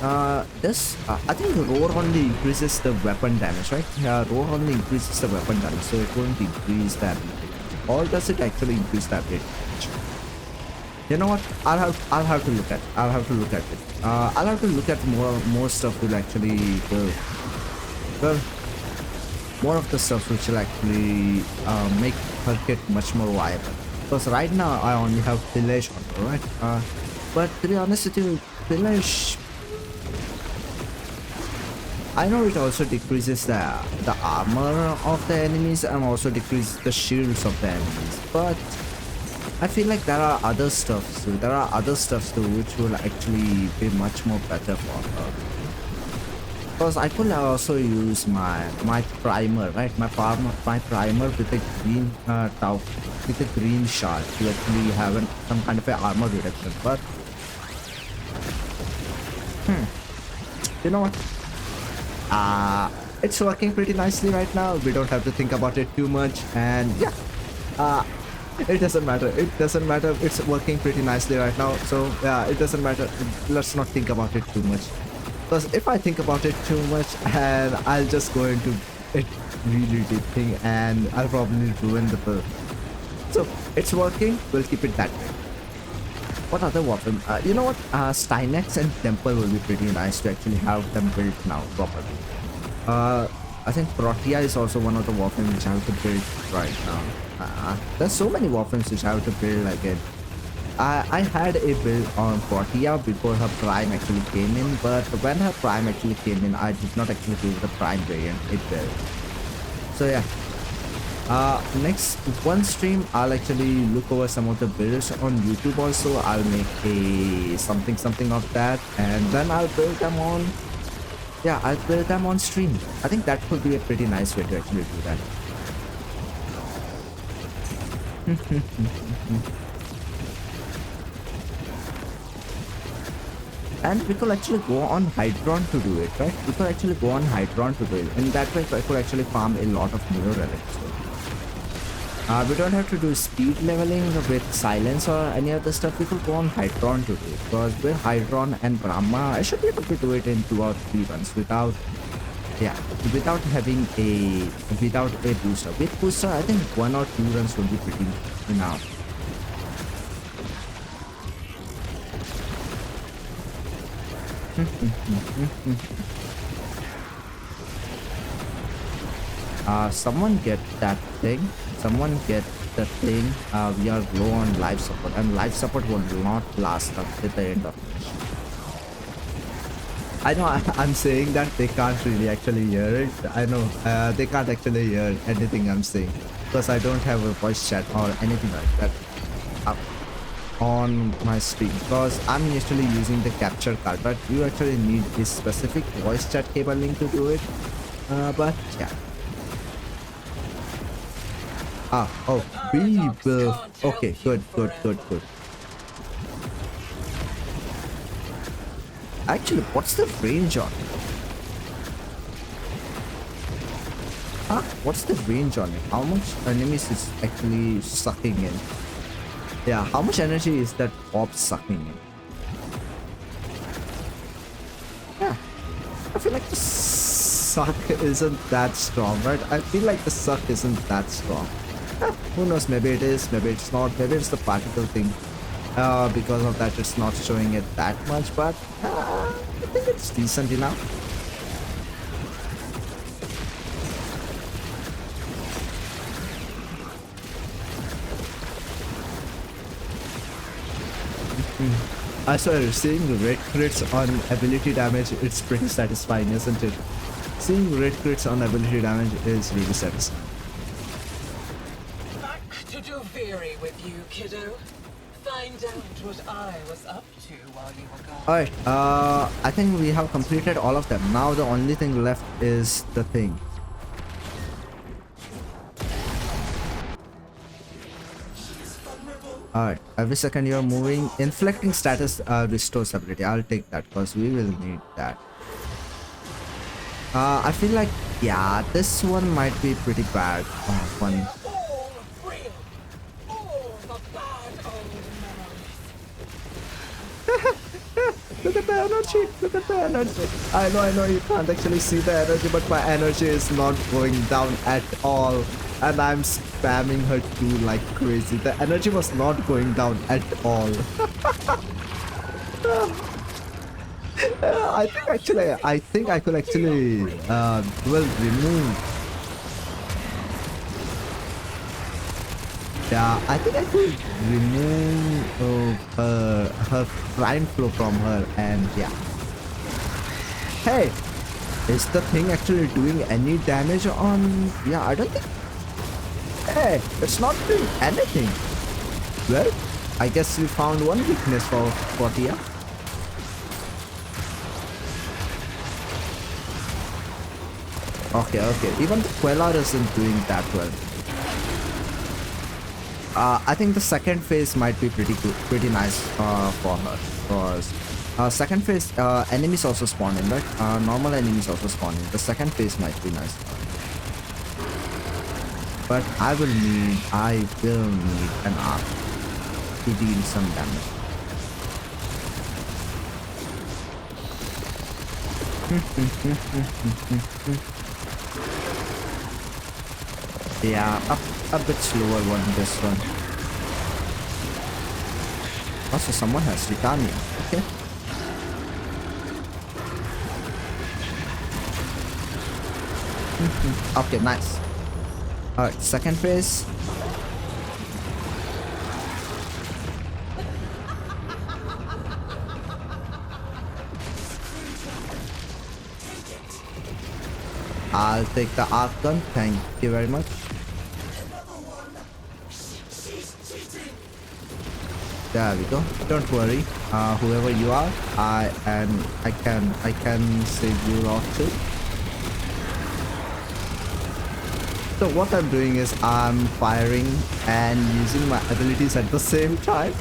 I think roar only increases the weapon damage, right? Yeah, roar only increases the weapon damage, so it won't increase the ability. Or does it actually increase the ability damage? You know what? I'll have to look at it. I'll have to look at more stuff to actually more of the stuff which will actually make her kit much more viable. Because right now I only have Village on her, right? But to be honest with you, Village I know it also decreases the armor of the enemies and also decreases the shields of the enemies, but I feel like there are other stuffs too. There are other stuffs too which will actually be much more better for her. Because I could also use my primer, right? My primer with a green with a green shard to actually have some kind of a armor reduction. But you know what? It's working pretty nicely right now. We don't have to think about it too much, and yeah, it doesn't matter. It doesn't matter. It's working pretty nicely right now. So yeah, it doesn't matter. Let's not think about it too much. Because if I think about it too much, and I'll just go into it really deep thing, and I'll probably ruin the build. So it's working. We'll keep it that way. What other weapon? You know what? Stynex and Temple will be pretty nice to actually have them built now properly. I think Protea is also one of the weapons which I have to build right now. There's so many weapons which I have to build again. I had a build on Protea before her Prime actually came in, but when her Prime actually came in, I did not actually do the Prime variant it build. So yeah. Next one stream I'll actually look over some of the builds on YouTube also. I'll make a something of that, and then I'll build them on I'll build them on stream. I think that could be a pretty nice way to actually do that. And we could actually go on Hydron to do it, right? We could actually go on Hydron to do it. In that way I could actually farm a lot of new relics. We don't have to do speed leveling with silence or any other stuff. We could go on Hydron to do it, because with Hydron and Brahma I should be able to do it in 2 or 3 runs without having a booster. With booster I think 1 or 2 runs will be pretty enough. Someone get that thing. Someone get the thing. We are low on life support, and life support will not last up at the end of the mission. I know I'm saying that they can't really actually hear it. I know they can't actually hear anything I'm saying, because I don't have a voice chat or anything like that up on my stream, because I'm usually using the capture card, but you actually need this specific voice chat cabling to do it. But yeah. We will. Okay, good. Actually, what's the range on it? What's the range on it? How much enemies is actually sucking in? Yeah, how much energy is that orb sucking in? Yeah, I feel like the suck isn't that strong, right? I feel like the suck isn't that strong. Who knows, maybe it is, maybe it's not, maybe it's the particle thing. Because of that it's not showing it that much, but I think it's decent enough. I swear, seeing red crits on ability damage, it's pretty satisfying, isn't it? Seeing red crits on ability damage is really satisfying. Very with you, kiddo. Find out what I was up to while you were gone. Alright, I think we have completed all of them. Now the only thing left is the thing. Alright, every second you're moving, inflicting status restores ability. I'll take that because we will need that. I feel like, yeah, this one might be pretty bad. Funny. Look at the energy, look at the energy. I know you can't actually see the energy, but my energy is not going down at all. And I'm spamming her too like crazy. The energy was not going down at all. I think I could actually remove. Yeah, I think I could remove her prime flow from her, and yeah. Hey, Is the thing actually doing any damage on... Yeah, I don't think... Hey, it's not doing anything. Well, I guess we found one weakness for Heya. Okay. Even the Quellar isn't doing that well. I think the second phase might be pretty nice for her. Because second phase, enemies also spawn in, right? Normal enemies also spawn in. The second phase might be nice. But I will need an arc to deal some damage. Yeah, a bit slower one, this one. Also, someone has Titania. Okay. Okay, nice. Alright, second phase. I'll take the arc gun. Thank you very much. There we go. Don't worry. Whoever you are, I can save you off too. So what I'm doing is I'm firing and using my abilities at the same time.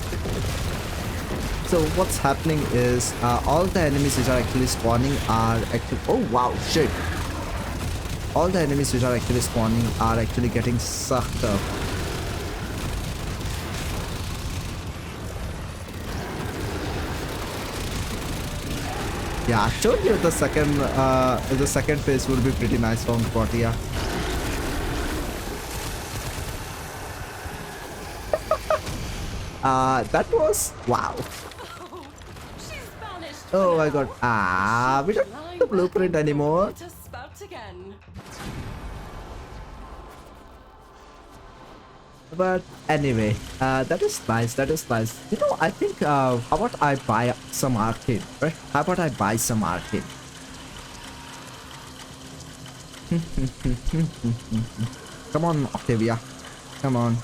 So what's happening is all the enemies which are actually spawning are actually... Oh wow, shit. All the enemies which are actually spawning are actually getting sucked up. Yeah, I told you the second phase will be pretty nice from Heya. That was wow. She's vanished. Oh my god. We don't have the blueprint anymore. To spout again. But anyway, that is nice. That is nice. You know, I think how about I buy some arcade, right? How about I buy some arcade? Come on, Octavia. Come on.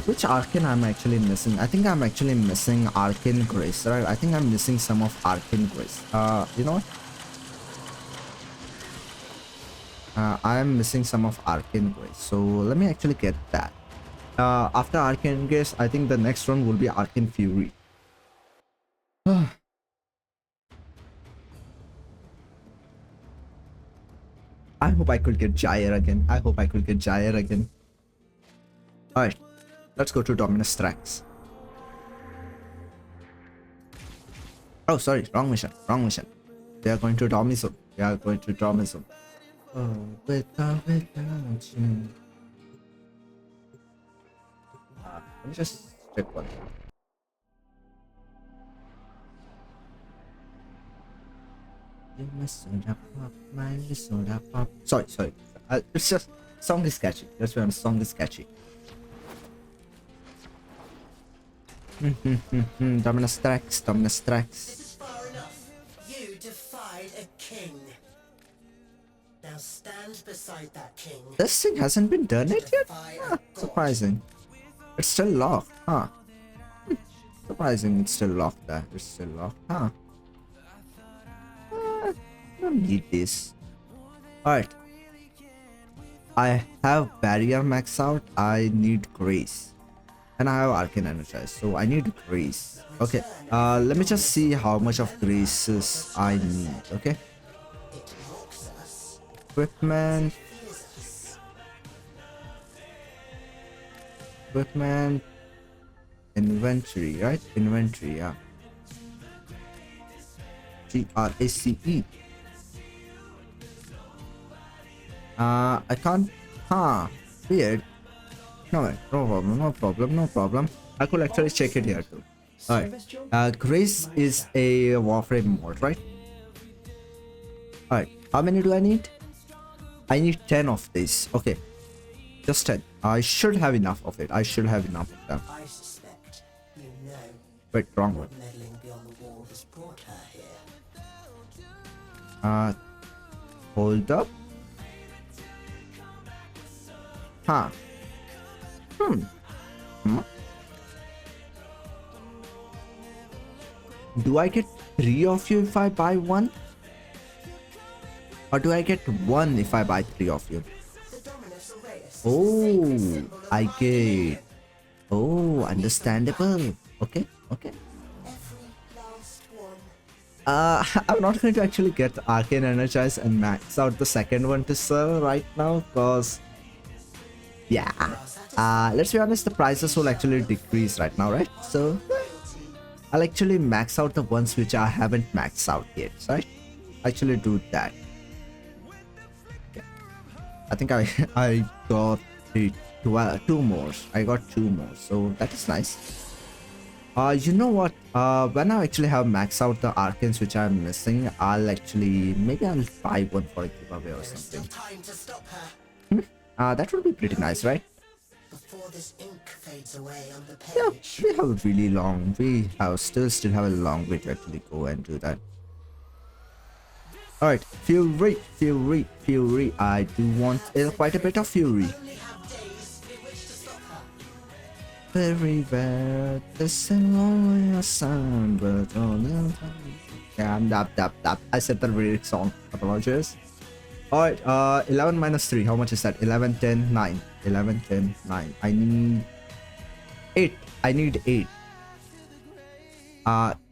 Which arcane I'm actually missing? I think I'm actually missing Arcane Grace, right? I think I'm missing some of Arcane Grace. You know what? I am missing some of Arcane Grace, so let me actually get that. After Arcane Grace, I think the next one will be Arcane Fury. I hope I could get Jair again. Alright, let's go to Dominus Thrax. Oh, sorry, wrong mission. We are going to Domism. Oh, without you. Let me just check one. Sorry. It's just song is sketchy. That's why song is sketchy. Dominus Thrax. This is far enough. You defied a king. Now stand beside that king. This thing hasn't been done it yet? Defy Ah, surprising. It's still locked, huh? Surprising it's still locked there. It's still locked, huh? I don't need this. Alright. I have Barrier max out. I need Grace. And I have Arcane Energize. So I need Grace. Okay. Let me just see how much of Graces I need. Okay. Equipment. Inventory, right? Inventory, yeah. GRACE. I can't. Weird. No problem. I could actually check it here too. Alright. Grace is a Warframe mod, right? Alright. How many do I need? I need 10 of these. Okay. Just 10. I should have enough of it. I should have enough of them. I suspect you know Wait, wrong one. what meddling beyond the wall has brought her here. Hold up. Huh. Hmm. Do I get 3 of you if I buy 1? Or do I get 1 if I buy 3 of you? Oh, I get. Oh, understandable. Okay, okay. I'm not going to actually get Arcane Energize and max out the second one to sell right now because, yeah. Let's be honest, the prices will actually decrease right now, right? So I'll actually max out the ones which I haven't maxed out yet, right? Actually do that. Okay. I think I got 2 more. I got 2 more, so that is nice. You know what? When I actually have maxed out the Arcanes which I'm missing, maybe I'll buy one for a giveaway or something. Time to stop her That would be pretty nice, right? before this ink fades away on the Yeah, page. we have a really long. We have still have a long way to actually go and do that. All right, Fury. I do want quite a bit of Fury. Only have days in which to stop her. Very bad. Listen only a sound, but all the time. Yeah, I said the lyric song. Apologies. Alright, 11 minus 3. How much is that? 11, 10, 9. 11, 10, 9. I need 8. I need 8.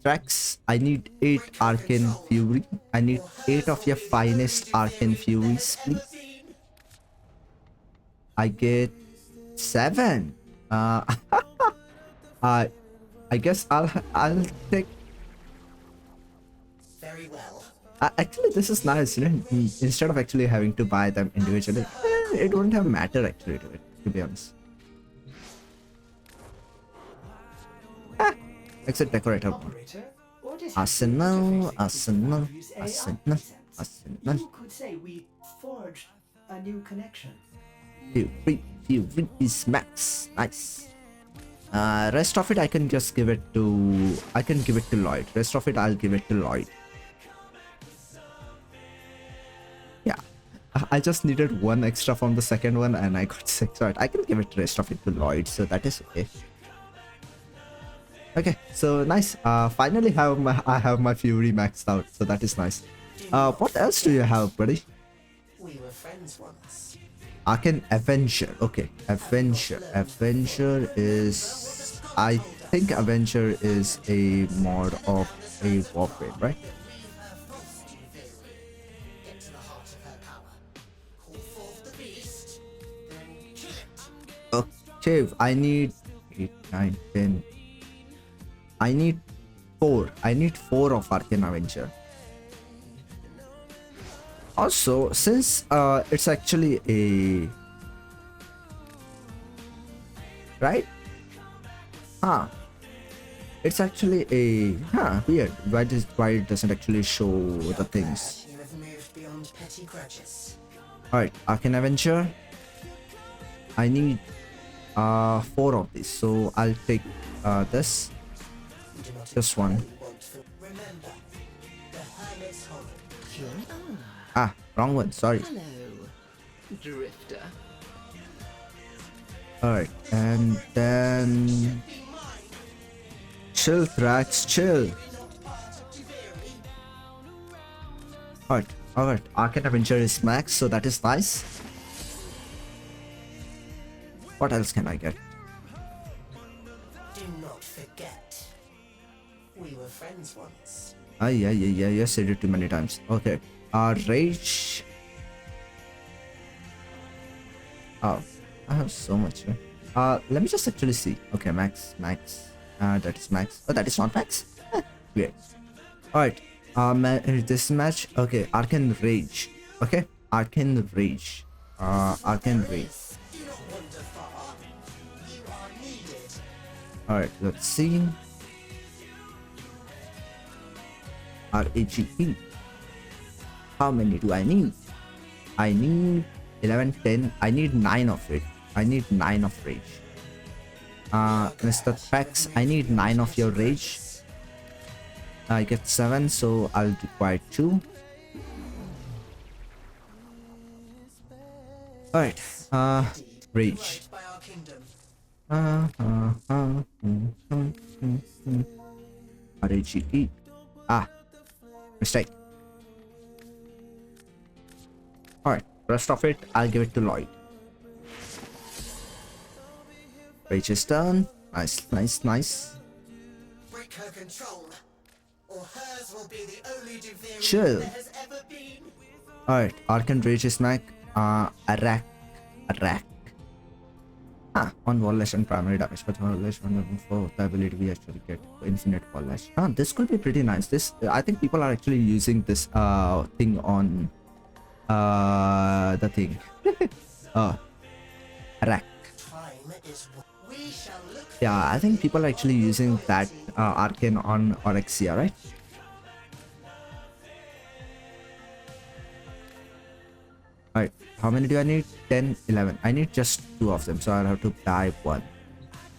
Tracks. I need 8 Arcane Fury. I need 8 of your finest Arcane Furies, please. I get 7. I guess I'll take. Very well. Actually, this is nice, you know. Instead of actually having to buy them individually, it wouldn't have mattered actually to be honest. Except decorator. Arsenal. You could say we forged a new connection. Fury is max. Nice. Rest of it I can just give it to. I can give it to Lloyd. Rest of it I'll give it to Lloyd. Yeah. I just needed 1 extra from the second one and I got 6. Right. I can give it the rest of it to Lloyd, so that is okay. Okay, so nice. Finally I have my Fury maxed out, so that is nice. What else do you have, buddy? We were friends once. Arcane Avenger. Okay, Avenger is. I think Avenger is a mod of a Warframe, right? Weave her force to Fury. Get to the heart of her power. Call forth the beast. Then kill it. Okay, I need 8, 9, 10. I need 4. I need 4 of Arcane Avenger. Also, since it's actually a right, it's actually a weird. Why it doesn't actually show the things? You have moved beyond petty grudges. All right, Arcane Avenger. I need 4 of these, so I'll take this. You do not Just one. entirely want to remember the hermit's home. Wrong one. Sorry. Hello, Drifter. Alright, and then chill, Thrax, chill. Alright, Arcane Avenger is max, so that is nice. What else can I get? Do not forget. We were friends once. Yeah, you said it too many times. Okay, Rage. Oh, I have so much. Let me just actually see. Okay, max. That is max. Oh, that is not max. Weird. Alright, this match. Okay, Arcane Rage. Okay, Arcane Rage. Arcane Rage. Do not wander far. You are needed. Alright, let's see. RAGE. How many do I need? I need 11, 10. I need 9 of it. I need 9 of rage. Mr. Thrax, I need 9 of your rage. I get 7, so I'll require 2. Alright, rage. Right by our kingdom. R-A-G-E. Ah, mistake. Alright, rest of it, I'll give it to Lloyd. Rage is done. Nice, nice, nice. Break her control, or hers will be the only Duvirian Chill. there has ever been. Alright, Arcane Rage is Mac. Arak. On wall lash and primary damage, but wall lash for the ability we actually get infinite wall lash. This could be pretty nice. This I think people are actually using this thing on the thing. Arak. Time is we shall look. Yeah, I think people are actually using that arcane on Orexia, right? Alright, how many do I need? 10, 11. I need just 2 of them, so I'll have to buy 1.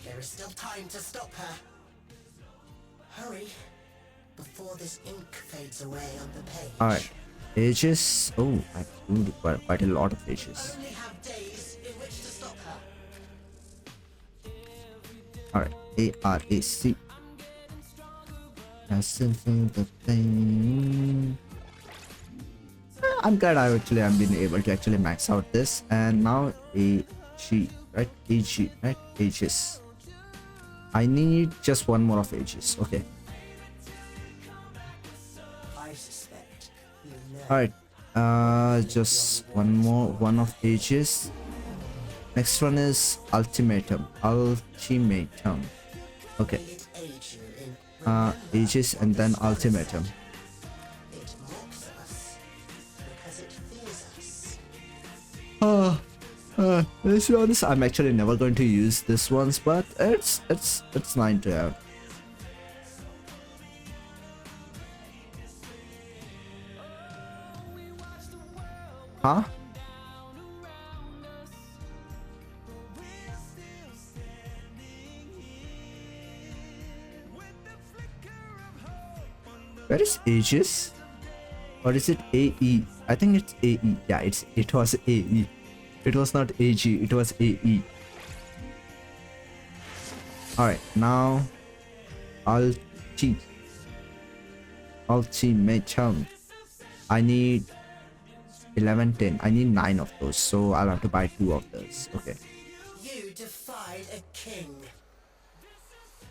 There is still time to stop her. Hurry, before this ink fades away on the page. Alright, ages. Oh, I do quite a lot of ages. Only have days in which to stop her. Alright, ARAC. As simple the thing. I'm glad I've been able to actually max out this, and now AG, right? AG, right? Ages. I need just 1 more of ages. Okay. I suspect you know. Alright. Just 1 more, 1 of ages. Next one is ultimatum. Ultimatum. Okay. It aids you in Ages and then ultimatum. it mocks us because it fears us. Let's be honest, I'm actually never going to use this ones, but it's nice to have. Huh? Where is Aegis? Or is it AE? I think it's AE. Yeah, it was AE. It was not AG, it was AE. Alright, now Ultimatum. I need 11, 10. I need 9 of those, so I'll have to buy 2 of those. Okay. You defied a king.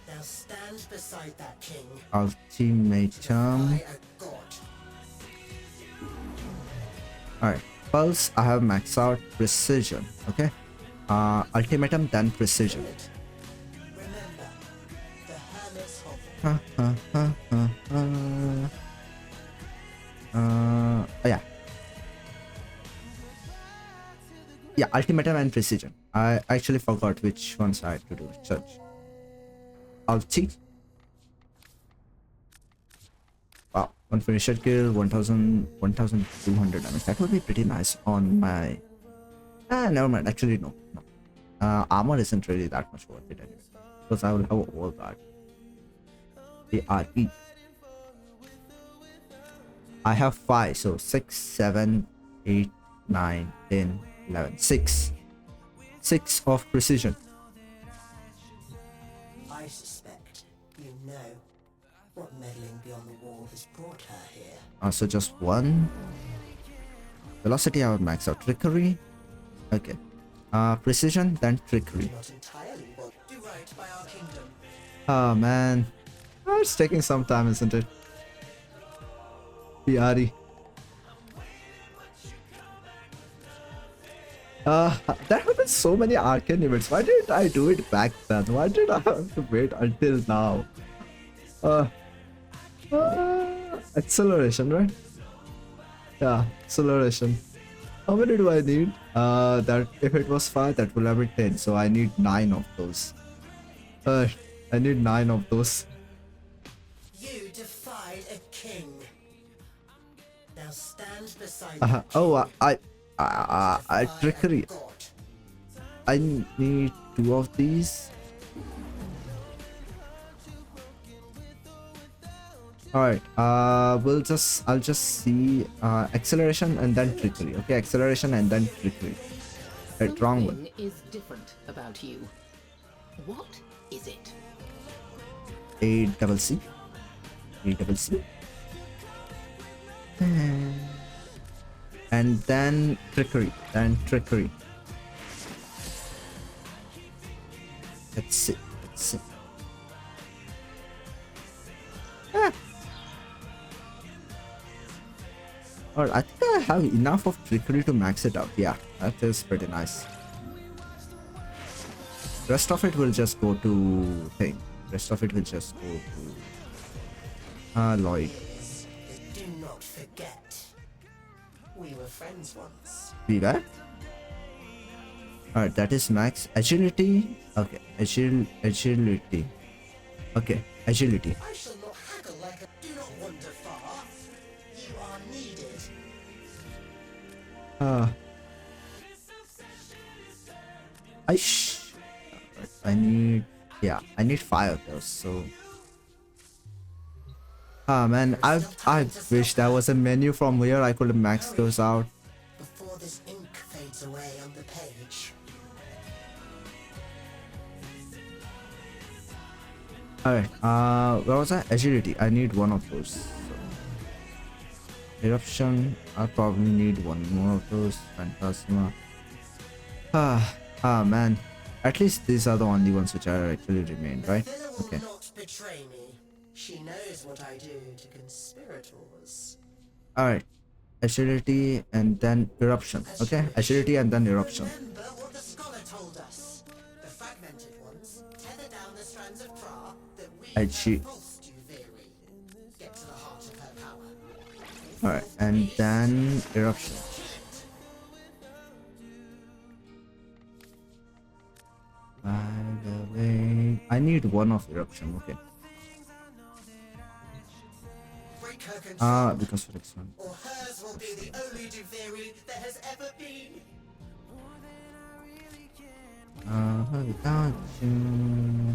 Now stand beside that king. Ultimatum. By a god. Alright. Pulse, I have maxed out precision. Okay. Ultimatum, then precision. Remember, the hermit's hovel. Oh, yeah. Yeah, ultimatum and precision. I actually forgot which ones I had to do. Search. Ulti. Wow, 1 finished kill, 1200 damage. That would be pretty nice on my. Never mind. Actually, no. Armor isn't really that much worth it anyway. Because I will have a wall guard. ARE. I have 5, so 6, 7, 8, 9, 10, 11. 6 of precision. I suspect you know what meddling beyond the wall has brought her here. So just 1. Velocity, I would max out. Trickery. Okay. Precision, then trickery. Not entirely what Do right by our kingdom. Oh man. It's taking some time, isn't it? Piari. There have been so many arcane events. Why didn't I do it back then? Why did I have to wait until now? Acceleration, right? Yeah, acceleration. How many do I need? That if it was 5, that will have been 10. So I need 9 of those. I need 9 of those. you defied a king. Now stand beside Oh, I by trickery. a god. I need 2 of these. Alright, I'll just see acceleration and then trickery. Okay, acceleration and then trickery. Right, wrong one. Something is different about you. What is it? A double C. A double C. And then trickery. And trickery. That's it. That's it. Ah. Alright, I think I have enough of trickery to max it out. Yeah, that is pretty nice. Rest of it will just go to thing. Rest of it will just go to Lloyd. Do not forget. We were friends once. Be back. Alright, that is max agility. Okay, agility. Okay, agility. I shall not haggle like a. Do not wander far. You are needed. I need, yeah, I need 5 of those. So, man, I wish there was a menu from where I could max those out. Before this ink fades away on the page. Alright, where was that? Agility. I need 1 of those. So, eruption. I probably need 1 more of those. Phantasma. Man. At least these are the only ones which are actually remain, right? Okay. Will not betray me. She knows what I do to conspirators. Alright. Agility and then eruption. Okay? Agility and then eruption. Remember what the scholar told us. The fragmented ones tether down the strands of Pra that we Agi- pulse to vary. Get to the heart of her power. Alright, and then eruption. By the way, I need 1 of eruption. Okay. Break her control, Because for next one. or hers will be the only Duveri that has ever been. Without you.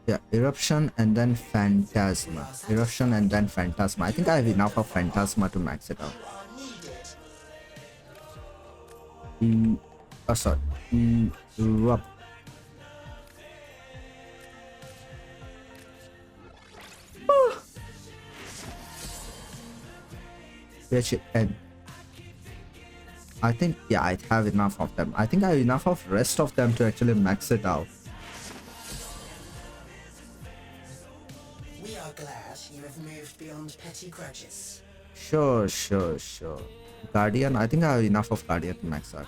Yeah, eruption and then phantasma. Eruption and then phantasma. I think I have enough of phantasma to max it out. Sorry. Erupt. And I think, yeah, I have enough of them. I think I have enough of rest of them to actually max it out. We are glad you have moved beyond petty grudges. Sure. Guardian, I think I have enough of Guardian to max out.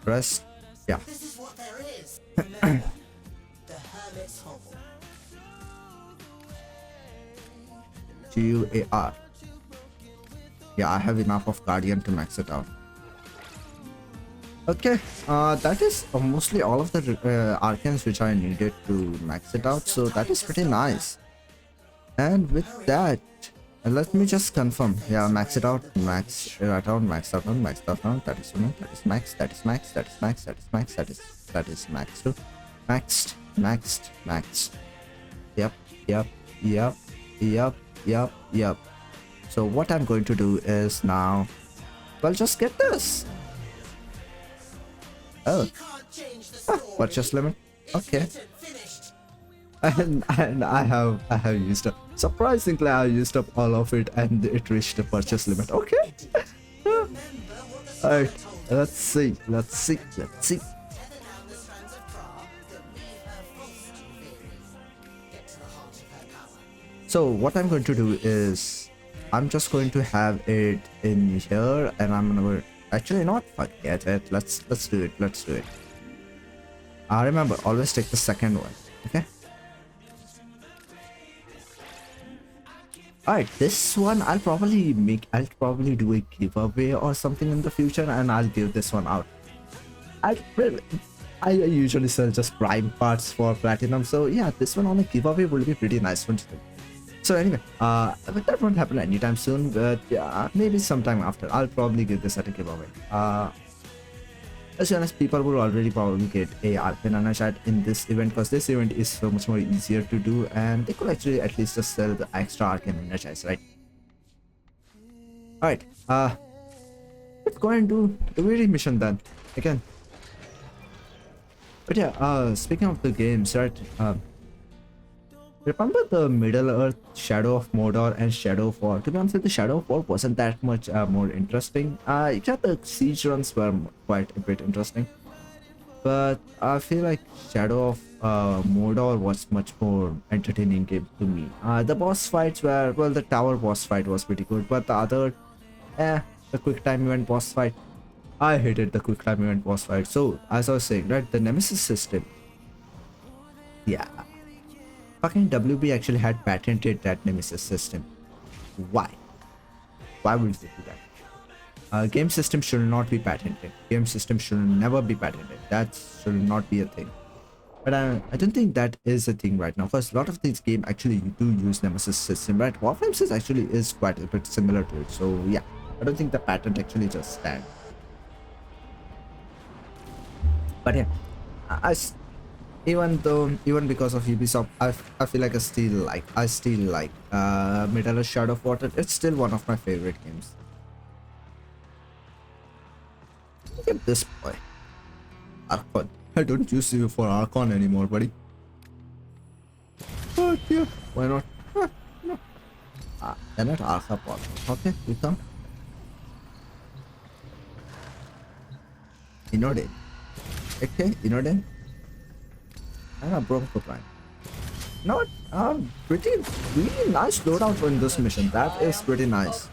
Rest, yeah. This is what there is. Remember, the Hermit's Hovel. GUAR. Yeah, I have enough of Guardian to max it out. Okay, that is mostly all of the arcanes which I needed to max it out, so that is pretty nice. And with that, let me just confirm. Yeah, max it out, max it out, max out, max out, that is one, that is max, that is max, that is max, that is max, that is max too. Maxed. Yep. So what I'm going to do is now, well, just get this. Oh, You can't change the story. purchase limit. Okay. Written, finished. And I have used up. Surprisingly, I used up all of it, and it reached the purchase limit. Okay. Remember what the scholar Alright. told us. Let's see. Tether down the strands of Pra that we have pulse to vary. Get to the heart of her power. So what I'm going to do is, I'm just going to have it in here, and I'm gonna actually not forget it. Let's do it. Remember, always take the second one. Okay. Alright, this one I'll probably do a giveaway or something in the future, and I'll give this one out. I usually sell just prime parts for platinum, so yeah, this one on a giveaway will be pretty nice one to do. So anyway, but that won't happen anytime soon, but yeah, maybe sometime after. I'll probably give this at a giveaway. As well as people will already probably get a Arcane Energite in this event, because this event is so much more easier to do, and they could actually at least just sell the extra Arcane Energites, right? Alright, let's go and do the weary mission then. again. But yeah, speaking of the games, right? Remember the Middle Earth, Shadow of Mordor, and Shadow of War? To be honest, the Shadow of War wasn't that much more interesting. Yeah, the siege runs were quite a bit interesting, but I feel like Shadow of Mordor was much more entertaining game to me. The boss fights were, well, the tower boss fight was pretty good, but the other, the quick time event boss fight, I hated the quick time event boss fight. So as I was saying, right, the Nemesis system, yeah, fucking WB actually had patented that Nemesis system. Why? Why would they do that? Game system should not be patented. Game system should never be patented. That should not be a thing. But I don't think that is a thing right now. Because a lot of these games actually do use Nemesis system, right? Warframe actually is quite a bit similar to it. So yeah, I don't think the patent actually just stands. But yeah, even because of Ubisoft, I feel like I still like Middle Earth Shadow of Water. It's still one of my favorite games. Look at this boy, Archon. I don't use you for Archon anymore, buddy. But yeah, why not? No. They're not Archapod. Okay, you come. Inodin. Okay, Inodin. And a Bronco Prime. No, pretty really nice loadout in this mission. That is pretty nice.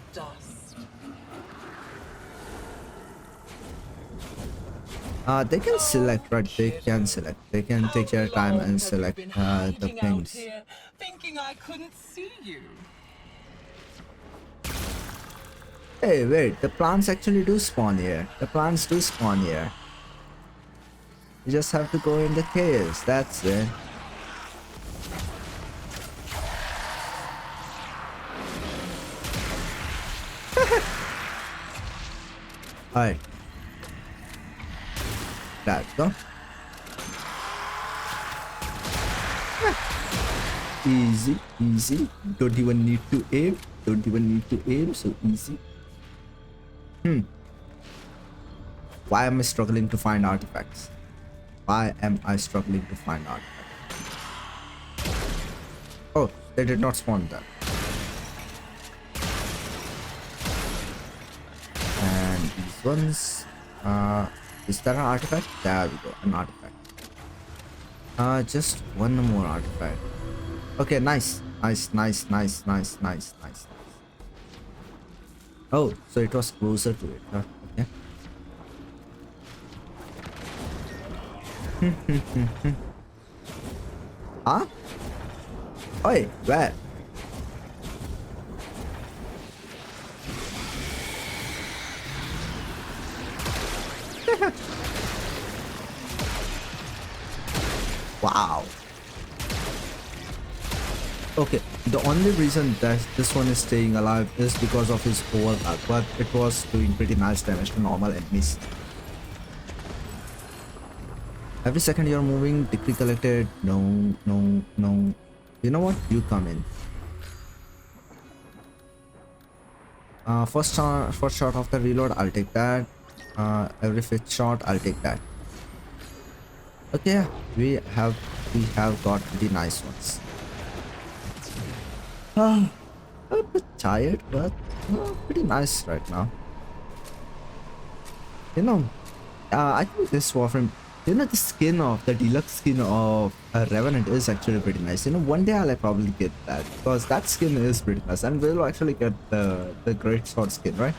They can select, right? They can select. They can take their time and select the things. Thinking I couldn't see you. Hey, wait! The plants actually do spawn here. The plants do spawn here. You just have to go in the caves. That's it. Alright. Let's go. Easy, easy. Don't even need to aim. Don't even need to aim. So easy. Why am I struggling to find artifacts? Why am I struggling to find artifacts? Oh, they did not spawn there. And these ones, is that an artifact? There we go, an artifact. Just one more artifact. Okay, nice. Nice. Oh, so it was closer to it, huh? Okay. Huh? Oi, where? Wow. Okay, the only reason that this one is staying alive is because of his overpower, but it was doing pretty nice damage to normal enemies. Every second you're moving, decree collected. No. You know what? You come in. First shot of the reload, I'll take that. Every fifth shot, I'll take that. Okay, we have got pretty nice ones. A bit tired, but pretty nice right now. You know, I think this Warframe, you know, the skin of the deluxe skin of Revenant is actually pretty nice. You know, one day I'll probably get that because that skin is pretty nice, and we'll actually get the great sword skin, right?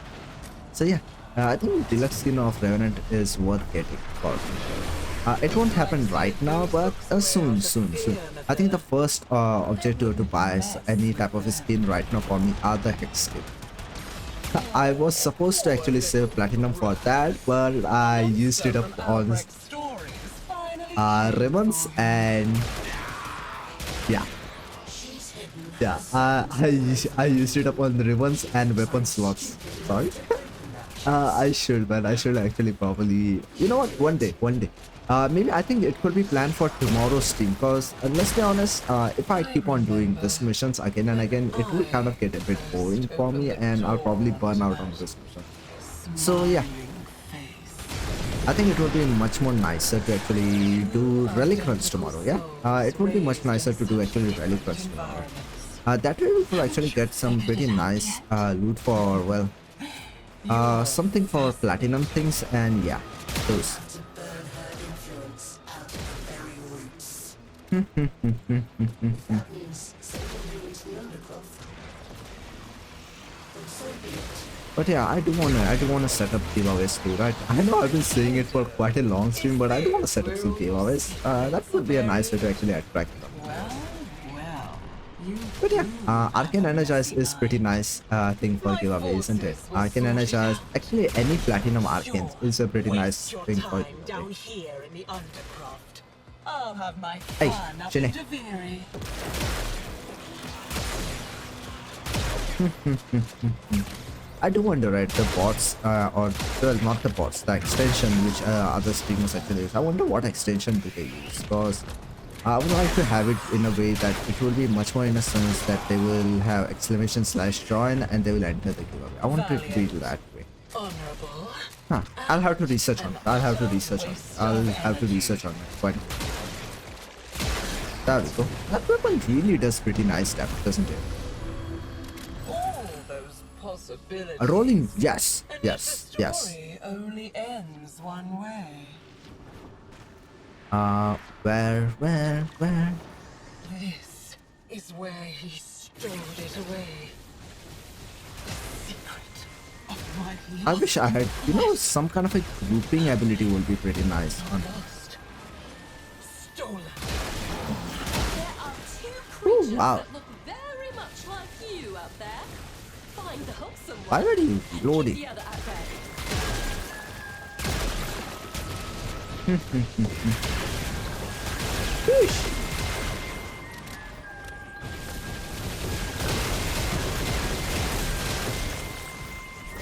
So yeah, I think the deluxe skin of Revenant is worth getting for me. It won't happen right now, but soon. I think the first objective to buy any type of skin right now for me are the Hex skin. I was supposed to actually save platinum for that, but I used it up on ribbons and yeah. I used it up on ribbons and weapon slots. Sorry. I should actually probably, you know what, one day. Maybe I think it could be planned for tomorrow's stream, because let's be honest, if I keep on doing these missions again and again, it will kind of get a bit boring for me and I'll probably burn out on this mission. So yeah, I think it would be much more nicer to actually do relic runs tomorrow. Yeah, it would be much nicer to do actually relic runs tomorrow. That way we could actually get some pretty nice loot for, well, something for platinum things, and yeah, those. To burn her influence out of the very roots. That means sending you into the undergrowth. And so be it. But yeah, I do wanna set up giveaways too, right? I know I've been saying it for quite a long stream, but I do wanna set up some giveaways. That would be a nice way to actually attract them. Well, you But yeah, Arcane Energize is pretty nice thing for giveaway, isn't it? Arcane Energize, actually any platinum arcanes is a pretty nice thing for time down giveaway. here in the undercroft. I'll have my Hey, fun up Jenny. in Deviri. I do wonder, right, the bots, or well, not the bots, the extension which other streamers actually use. I wonder what extension do they use, because I would like to have it in a way that it will be much more in a sense that they will have !join and they will enter the giveaway. I want it to be that way. Honorable. Huh. I'll have to research on it. I'll have to research on it. But there we go. That weapon really does pretty nice damage, doesn't it? All those possibilities. A rolling, yes, And yes, yet the yes. story only ends one way. Where? This is where he stowed it away. The secret of my I life. wish I had, some kind of a grouping ability would be pretty nice. Lost. Stolen. There are two creatures wow. that look very much like you out there. Find the wholesome Why one. are you Keep loading? the other at bay.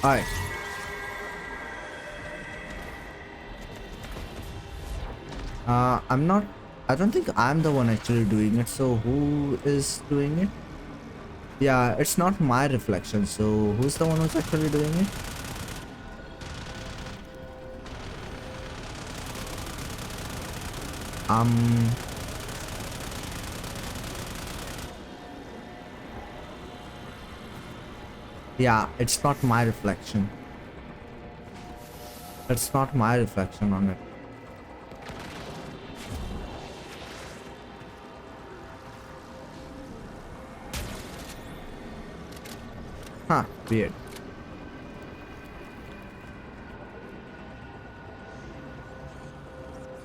Alright. I don't think I'm the one actually doing it, so who is doing it? Yeah, it's not my reflection, so who's the one who's actually doing it? Yeah, it's not my reflection. It's not my reflection on it. Huh, weird.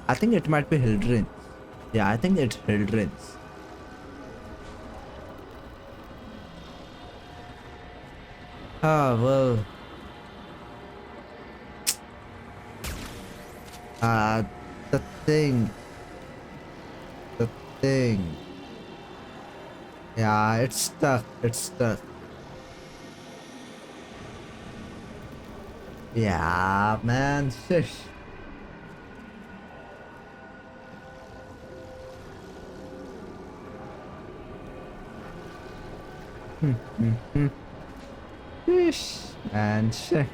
I think it might be Hildrin. Yeah, I think it's Hildrin's. Ah, well. The thing. The thing. Yeah, it's stuck. It's stuck. Yeah, man. Shish. Shish. And shit.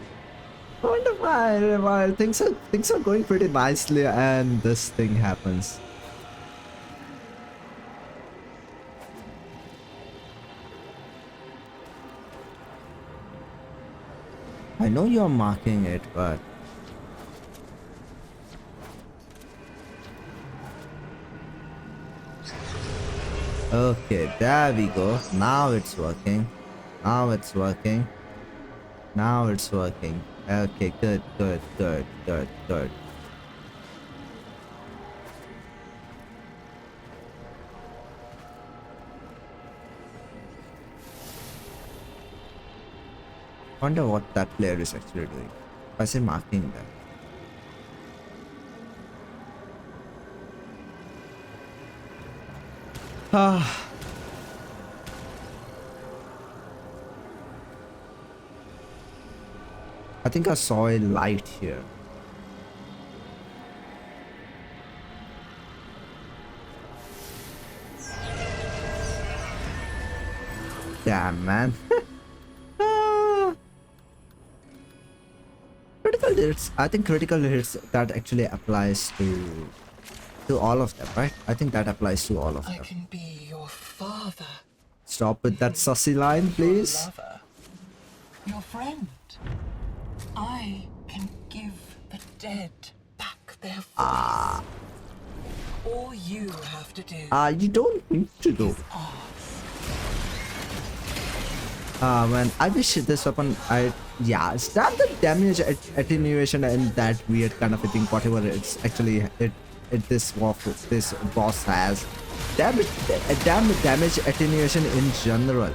I wonder why things are going pretty nicely and this thing happens. I know you're marking it, but okay, there we go. Now it's working. Now it's working. Now it's working. Okay, good. Wonder what that player is actually doing. Why is he marking that? I think I saw a light here. Damn, man. Critical hits, I think critical hits, that actually applies to all of them, right? I think that applies to all of I them. can be your father, Stop with that sussy line, please. your lover, your friend. I can give the dead back their voice. All you have to do You don't need to do. Man, I wish this weapon, yeah, it's not the damage attenuation and that weird kind of a thing, whatever it's actually, this boss has. Damn damage attenuation in general.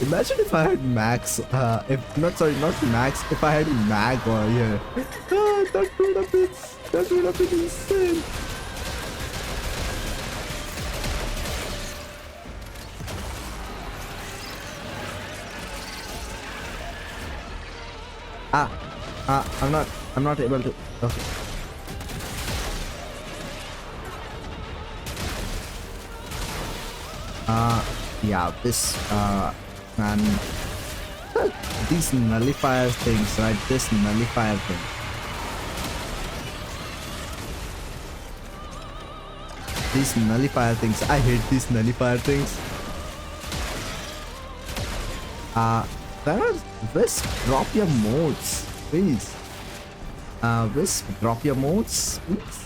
Imagine if I had max, if not max, if I had mag or yeah. That would have been insane. I'm not able to. Okay. Yeah, this man, these nullifier things, right? This nullifier thing. These nullifier things. I hate these nullifier things. Wisp, drop your modes, please. Wisp, drop your modes, please.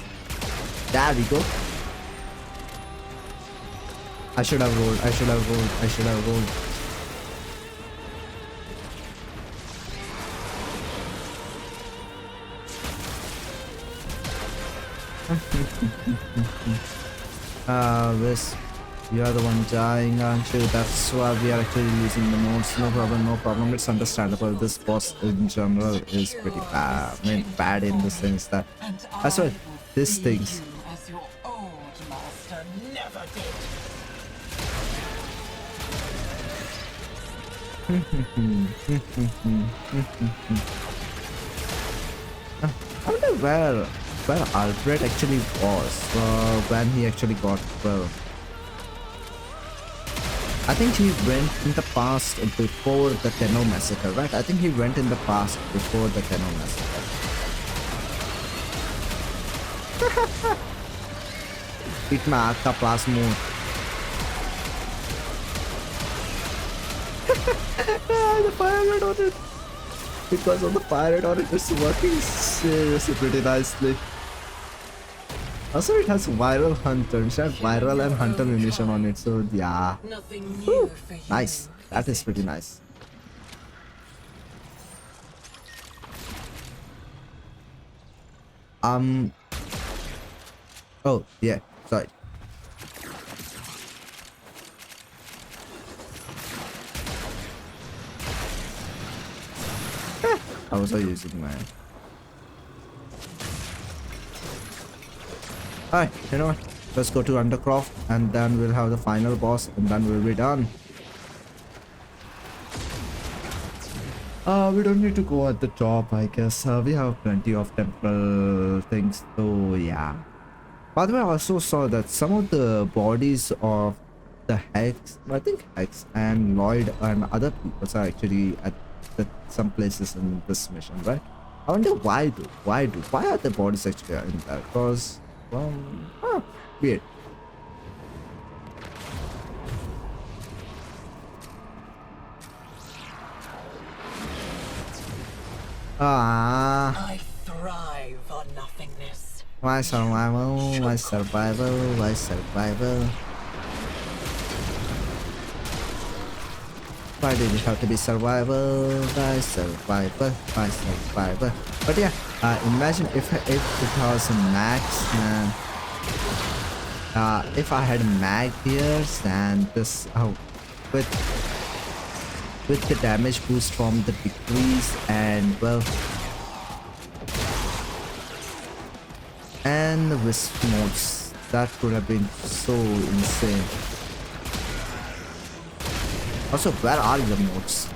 There we go. I should have rolled. Wisp, you are the one dying, aren't you? That's why we are actually losing the modes. No problem. It's understandable. This boss in general is pretty bad. I mean, bad in the sense that that's why these things. as your old master never did. I wonder where Albert actually was when he actually got well. I think he went in the past before the Tenno massacre, right? I think he went in the past before the Tenno massacre. इतना आग का plasma. The fire red on it. Because of the fire red on it, it's working seriously pretty nicely. Also, it has viral hunter. It has viral and hunter munition on it, so yeah. Nothing new for you. Nice. That is pretty nice. Oh yeah. Sorry. I was using mine. Alright, you know what? Let's go to Undercroft and then we'll have the final boss and then we'll be done. We don't need to go at the top, I guess. We have plenty of temple things, so yeah. By the way, I also saw that some of the bodies of the Hex, I think Hex and Lloyd and other people are actually at some places in this mission, right? I wonder why why are the bodies actually in there? Because, well, weird. I thrive on nothingness. Why survival? Why did it have to be survival? Why survival? But yeah, imagine if it was a max, and if I had mag here, and this with the damage boost from the decrease and well, and the wisp modes, that would have been so insane. Also, where are your modes?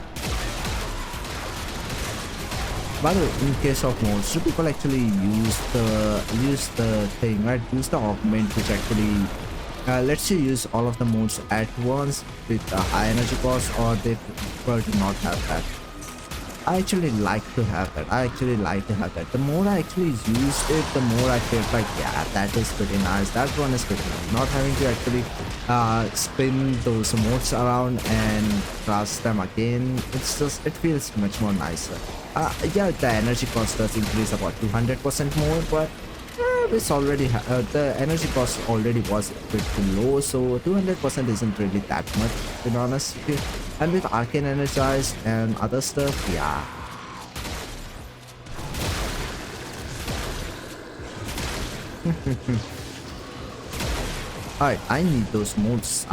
By the way, in case of modes, do people actually use the thing, right? Use the augment, which actually lets you use all of the modes at once with a high energy cost, or they prefer to not have that. I actually like to have that. The more I actually used it, the more I felt like, yeah, that is pretty nice. That one is pretty nice. Not having to actually spin those modes around and cast them again. It feels much more nicer. Yeah, the energy cost does increase about 200% more, but this already the energy cost already was a bit too low, so 200% isn't really that much, to be honest with you. And with arcane energized and other stuff, yeah. Alright, I need those modes.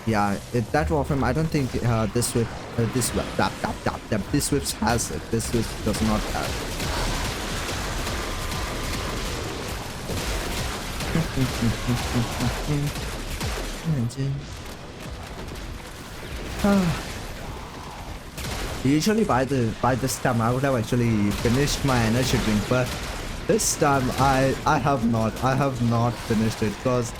Yeah, that Warframe, I don't think this whip has it. This whip does not have it. Usually by this time I would have actually finished my energy drink, but this time I have not finished it, because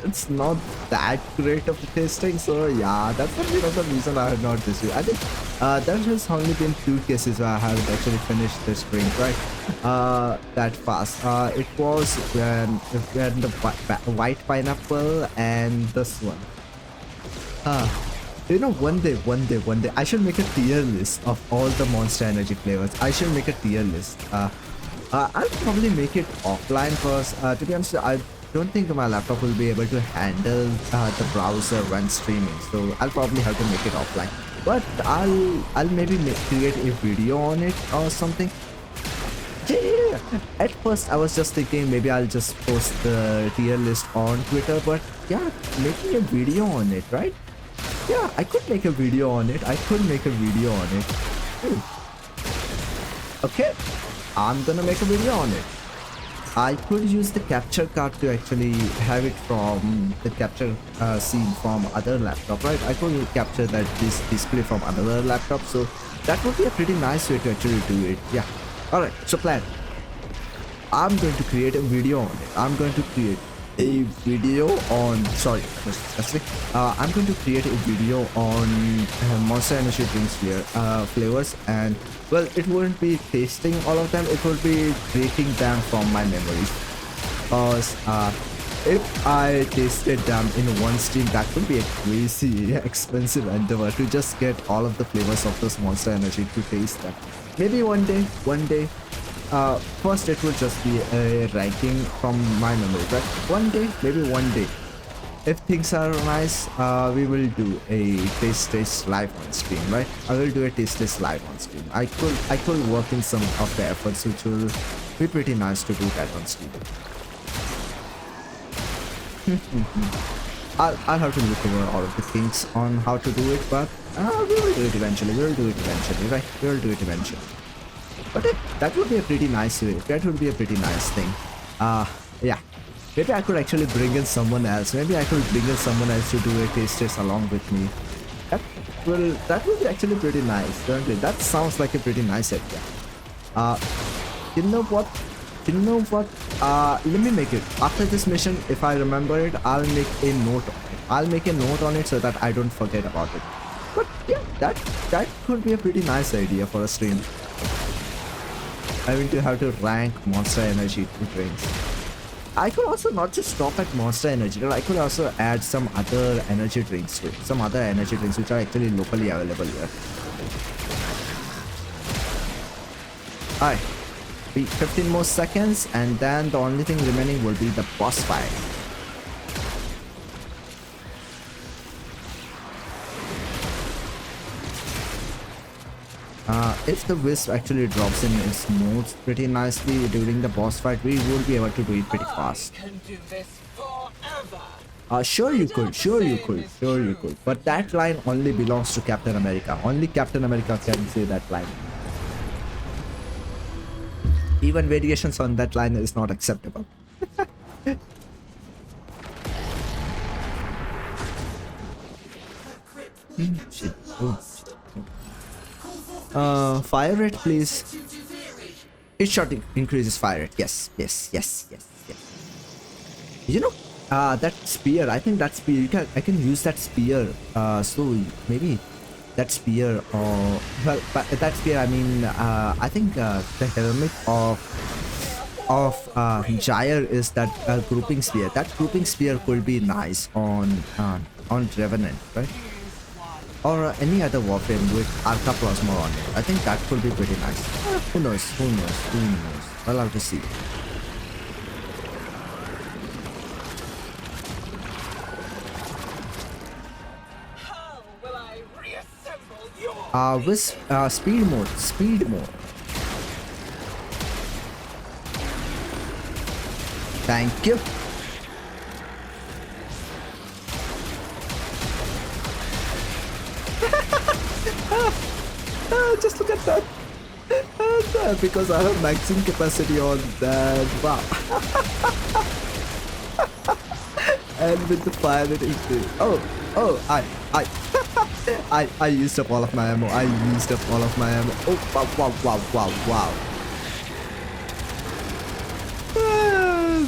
it's not that great of a tasting. So yeah, that's the reason I have not this year. I think there has only been 2 cases where I haven't actually finished this drink, right? That fast. It was when the white pineapple and this one. You know, one day, I should make a tier list of all the Monster Energy flavors. I should make a tier list. I'll probably make it offline, because to be honest, I don't think my laptop will be able to handle the browser when streaming. So I'll probably have to make it offline. But I'll maybe create a video on it or something. Yeah. At first, I was just thinking maybe I'll just post the tier list on Twitter. But yeah, making a video on it, right? Yeah, I could make a video on it. Okay. I'm gonna make a video on it. I could use the capture card to actually have it from the capture scene from other laptop, right? I could capture that this display from another laptop, so that would be a pretty nice way to actually do it. Yeah. Alright, so plan. I'm going to create a video on it. I'm going to create a video on Monster Energy drinks flavors, and well, it wouldn't be tasting all of them, it would be creating them from my memories. Because if I tasted them in one stream, that would be a crazy expensive endeavor to just get all of the flavors of those Monster Energy to taste them. Maybe one day. First it would just be a ranking from my memory, right? Maybe one day, if things are nice, we will do a taste test live on stream, right? I will do a taste test live on stream. I could work in some of the efforts, which will be pretty nice to do that on stream. I'll have to look over all of the kinks on how to do it, but we will do it eventually. Right? We will do it eventually. But that would be a pretty nice way. That would be a pretty nice thing. Yeah. Maybe I could actually bring in someone else. Maybe I could bring in someone else to do a taste test along with me. That would be actually pretty nice, don't it? That sounds like a pretty nice idea. You know what? Let me make it. After this mission, if I remember it, I'll make a note on it. So that I don't forget about it. But yeah, that could be a pretty nice idea for a stream. Having to have to rank Monster Energy drinks. I could also not just stop at Monster Energy, but I could also add some other energy drinks to it. Some other energy drinks which are actually locally available here. Alright. 15 more seconds, and then the only thing remaining will be the boss fight. If the Wisp actually drops in its modes pretty nicely during the boss fight, we will be able to do it pretty fast. Can do this forever. Sure you could. But that line only belongs to Captain America. Only Captain America can say that line. Even variations on that line is not acceptable. Shit. Oh. Fire rate, please. Hit shot increases fire rate. Yes, yes, yes, yes, yes. You know, that spear. I think that spear. I can use that spear. So maybe that spear, or well, but that spear. I mean, I think the helmet of Gyre is that grouping spear. That grouping spear could be nice on Revenant, right? Or any other Warframe with Arca Plasma on it. I think that could be pretty nice. Who knows? Who knows? Who knows? I'll have to see. How will I reassemble your With speed mode. Speed mode. Thank you. Just look at that. Because I have maximum capacity on that. Wow. And with the fire that increase. I used up all of my ammo. Oh, wow.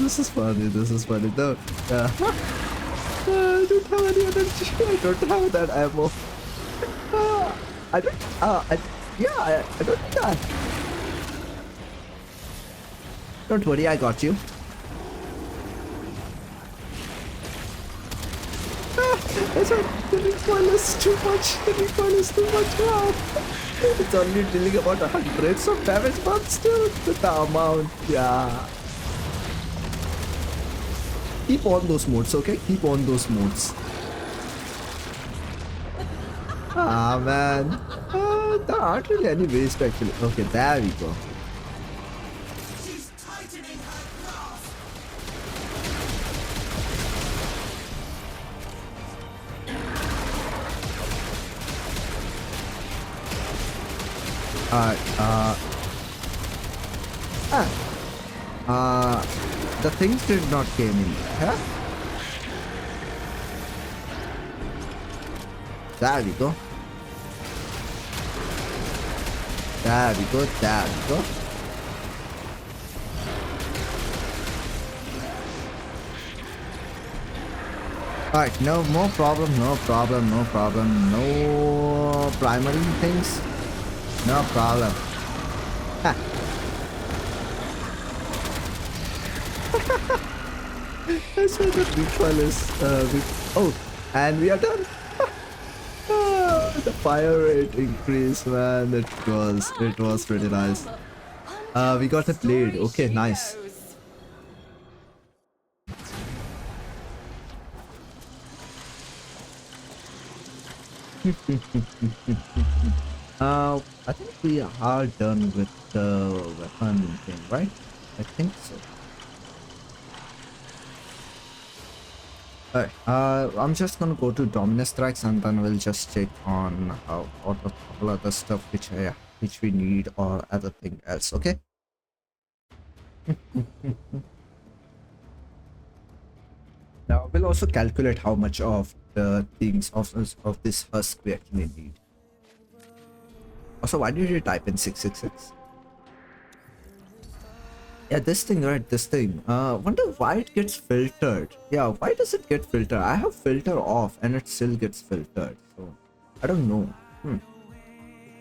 This is funny. No, I don't have any energy. I don't have that ammo. I don't think that. Don't worry, I got you. The recoil is too much. Wow. It's only dealing about hundreds of damage, but still, the amount, yeah. Keep on those modes, okay? Keep on those modes. Ah, man. There aren't really any ways to actually. Okay, there we go. She's tightening her grasp. The things did not came in. Huh? There we go. Alright, no problem. No primary things. No problem. Ha. I swear that recoil is oh, and we are done. The fire rate increase, man. It was pretty nice. We got a blade. Okay, nice. I think we are done with the weapon thing, right? I think so. Alright, I'm just gonna go to Dominus Strikes and then we'll just check on all the couple other stuff which we need or other thing else, okay? Now we'll also calculate how much of the things of this husk we actually need. Also, why did you type in 666? Yeah, this thing, right? This thing. Wonder why it gets filtered. Yeah, why does it get filtered? I have filter off and it still gets filtered. So, I don't know.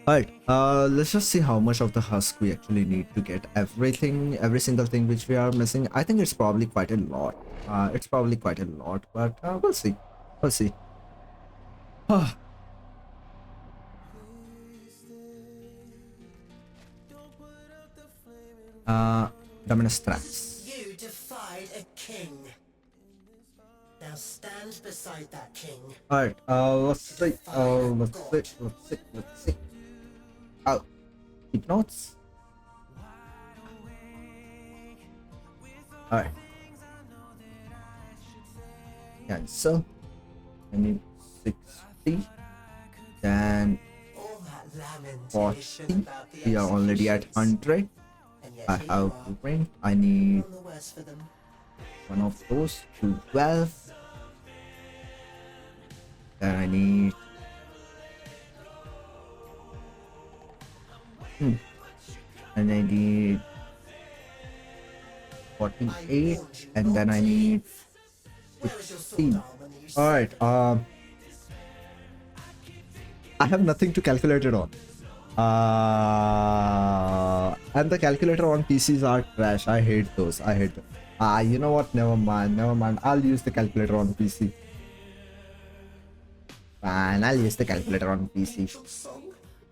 Alright, let's just see how much of the husk we actually need to get every single thing which we are missing. I think it's probably quite a lot. But we'll see. Dominus Traps. You defied a king. Now stand beside that king. Alright, let's see. Oh, keep notes. Alright. Yeah, so I need 60. Then All that 40. lamentation about the We are already at 100. and yet I here have you are, brain. I need none the worse for them. one of those to 12. Then I need and I need 48, and then I need 16. All right. I have nothing to calculate it on. And the calculator on PCs are trash. I hate those. I hate them. You know what? Never mind. Never mind. I'll use the calculator on PC. Fine, I'll use the calculator on PC.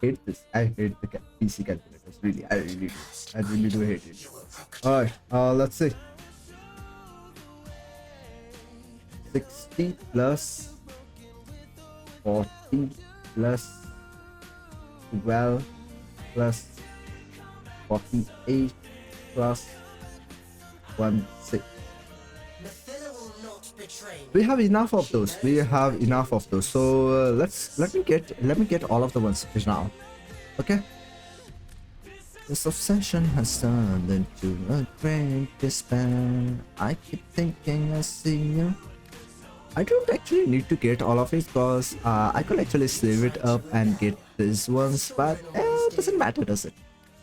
Hate this. I hate the PC calculators. Really, I really do. I really do hate it. Alright, let's see. 60 plus 40 plus 12 plus 48 plus 16. We have enough of those. We have enough of those. So let me get all of the ones now. Okay. This obsession has turned into a great despair. I keep thinking I see you. I don't actually need to get all of it because I could actually save it up and get these ones, but it doesn't matter, does it?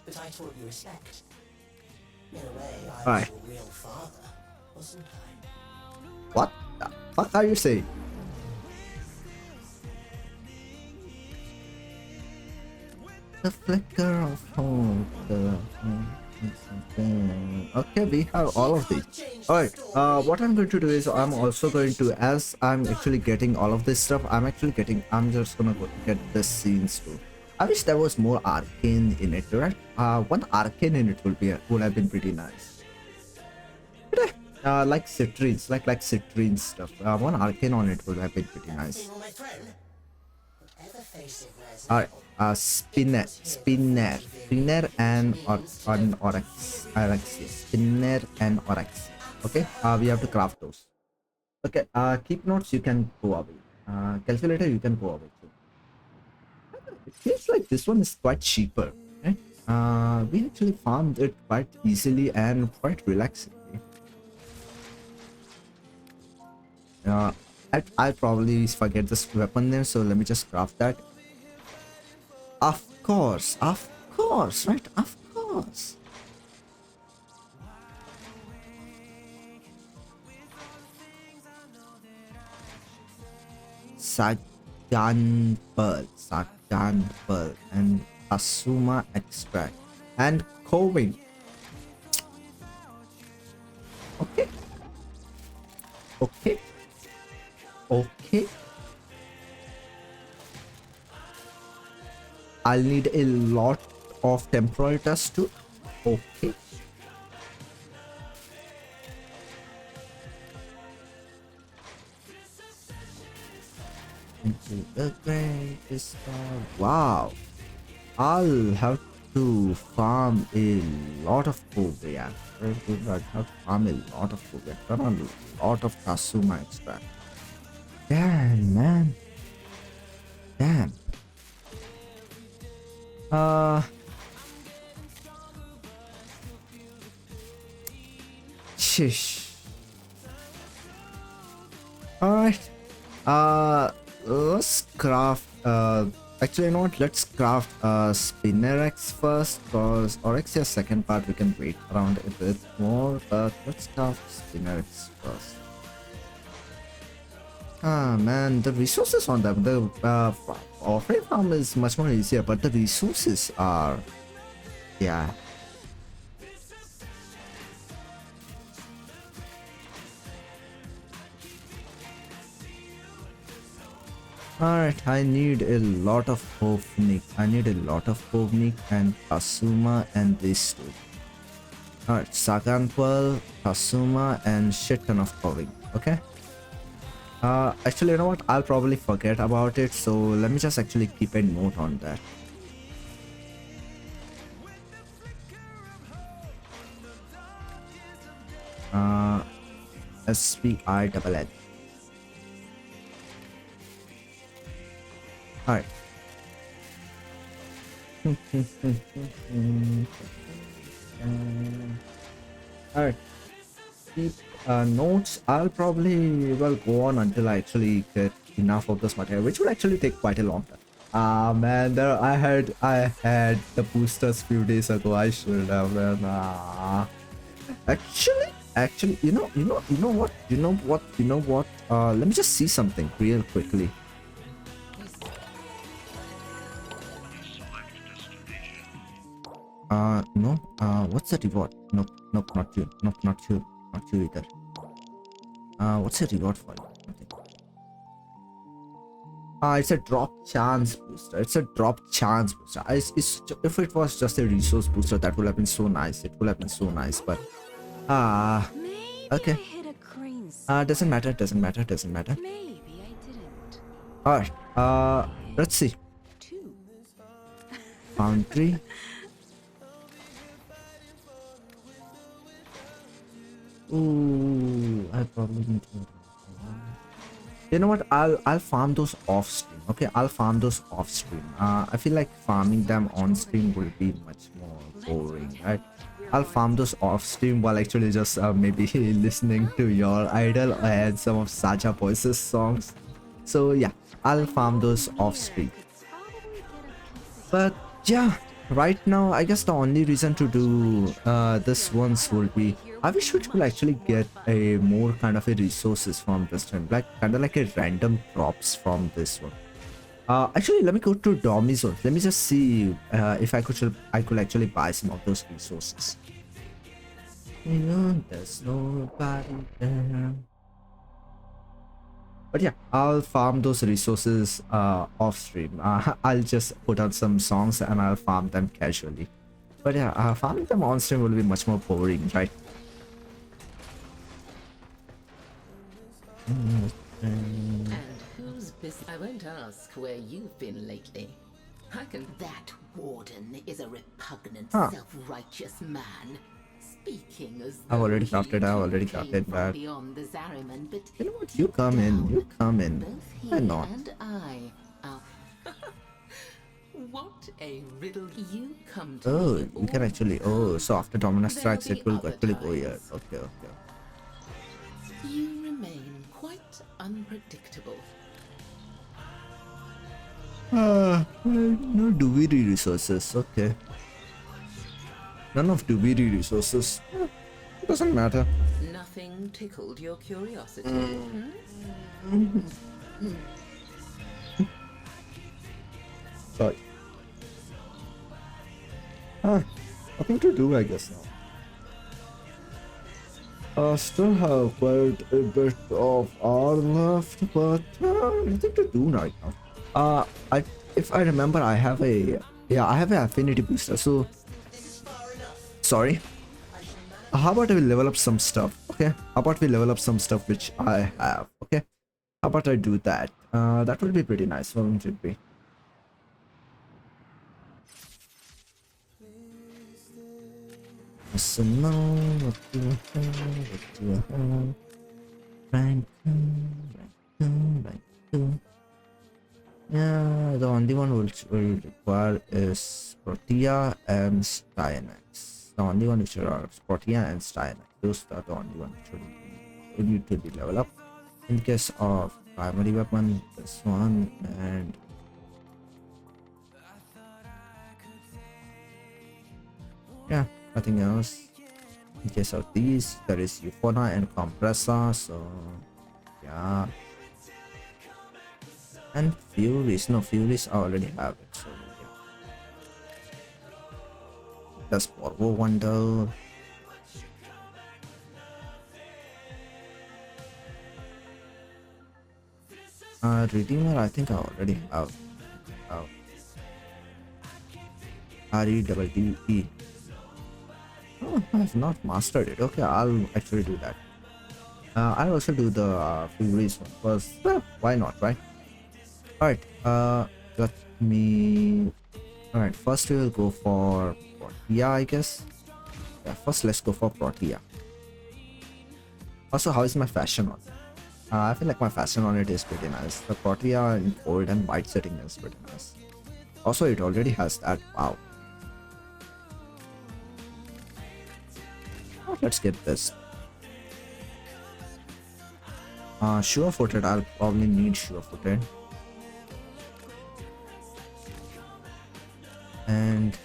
But I taught you respect. In a way, I Alright. was your real father, wasn't I? What the fuck are you saying? The flicker of hope. Okay, we have all of these. Alright, what I'm going to do is I'm also going to, as I'm actually getting all of this stuff, I'm just gonna get the scenes too. I wish there was more arcane in it, right? One arcane in it would have been pretty nice. But, like citrines, like citrine stuff. One arcane on it would have been pretty nice. Alright, spinner and Orexia. Spinner and Orexia. Okay, we have to craft those. Okay, keep notes, you can go away. Calculator, you can go away too. It feels like this one is quite cheaper, right? We actually farmed it quite easily and quite relaxingly. I'll probably forget this weapon there, so let me just craft that. Of course, right? Of course. Sagan Pearl, and Asuma Extract, and Coving. Okay. I'll need a lot of temporal dust too. Okay. Into the greatest star. Wow. I'll have to farm a lot of food. Yeah. I'll have to farm a lot of food. Run a lot of Kasuma extract. Damn, man. Damn. Shish. Alright. Let's craft actually, you know what, let's craft Spinnerex first, because Orexia's second part we can wait around a bit more, but let's craft Spinnerex first. Ah man, the resources on them, the Warframe farm is much more easier, but the resources are, yeah. Alright, I need a lot of Hovnik. And Kasuma and these two. Alright, Sagan Pearl, Kasuma, and shit ton of covering. Okay. Actually, you know what? I'll probably forget about it, so let me just actually keep a note on that. SPINN. Alright. Alright. Keep notes. I'll probably go on until I actually get enough of this material, which will actually take quite a long time. Ah man, I had the boosters few days ago. I should have done. Actually, Actually, you know what? Let me just see something real quickly. No. What's the reward? Nope, nope, not you. Nope, not you. Not you either. What's the reward for you? Nothing. It's a drop chance booster. It's a drop chance booster. If it was just a resource booster, that would have been so nice. It would have been so nice, but Maybe okay. I hit a green Doesn't matter. Doesn't matter. Doesn't matter. Maybe I didn't. All right. Let's see. 2. Foundry. Ooh, I probably need to. You know what? I'll farm those off stream. Okay, I'll farm those off stream. I feel like farming them on stream will be much more boring, right? I'll farm those off stream while actually just maybe listening to your idol and some of Saja Voices songs. So yeah, I'll farm those off stream. But yeah, right now I guess the only reason to do this ones will be I wish we could actually get a more kind of a resources from this time, like kind of like a random drops from this one. Actually, let me go to Dormy Zone. Let me just see if I could actually buy some of those resources. You know, there's nobody there. But yeah, I'll farm those resources off stream. I'll just put on some songs and I'll farm them casually. But yeah, farming them on stream will be much more boring, right? And who's busy? I won't ask where you've been lately. I can. That warden is a repugnant, self-righteous man. Speaking as I've though already he crafted. I've already came crafted from that. beyond the Zariman, but You know what? You come in. You come in. both he Why not? and I are. What a riddle you come to. Oh, me you can all actually. the Oh, time. so after Dominus There'll strikes, be it will other actually go here. times. Okay, okay. You remain quite unpredictable. No Duviri resources. Okay. None of Duviri resources. Doesn't matter. Nothing tickled your curiosity. Sorry. Nothing to do, I guess now. Still have quite a bit of R left, but nothing to do right now. If I remember, I have an affinity booster. So, sorry. How about we level up some stuff? Okay. How about we level up some stuff which I have? Okay. How about I do that? That would be pretty nice, wouldn't it be? So now, what do I have? Rank 2. Yeah, the only one which will require is Protea and Styanax. The only one which are Protea and Styanax. Those are the only one which will need to be leveled up. In case of primary weapon, this one, and yeah, nothing else. In case of these, there is Euphona and Compressor, so yeah. And Furies, no, Furies I already have it, so yeah. That's Porvo Wonder. Redeemer, I think I already have. REDDE. Oh, I have not mastered it. Okay, I'll actually do that. I'll also do the Furies one first. Why not, right? Alright, let me... Alright, first we will go for Protea, I guess. Yeah, first let's go for Protea. Also, how is my fashion on it? I feel like my fashion on it is pretty nice. The Protea in gold and white setting is pretty nice. Also, it already has that. Wow. Let's get this. Sure-footed. I'll probably need sure-footed. And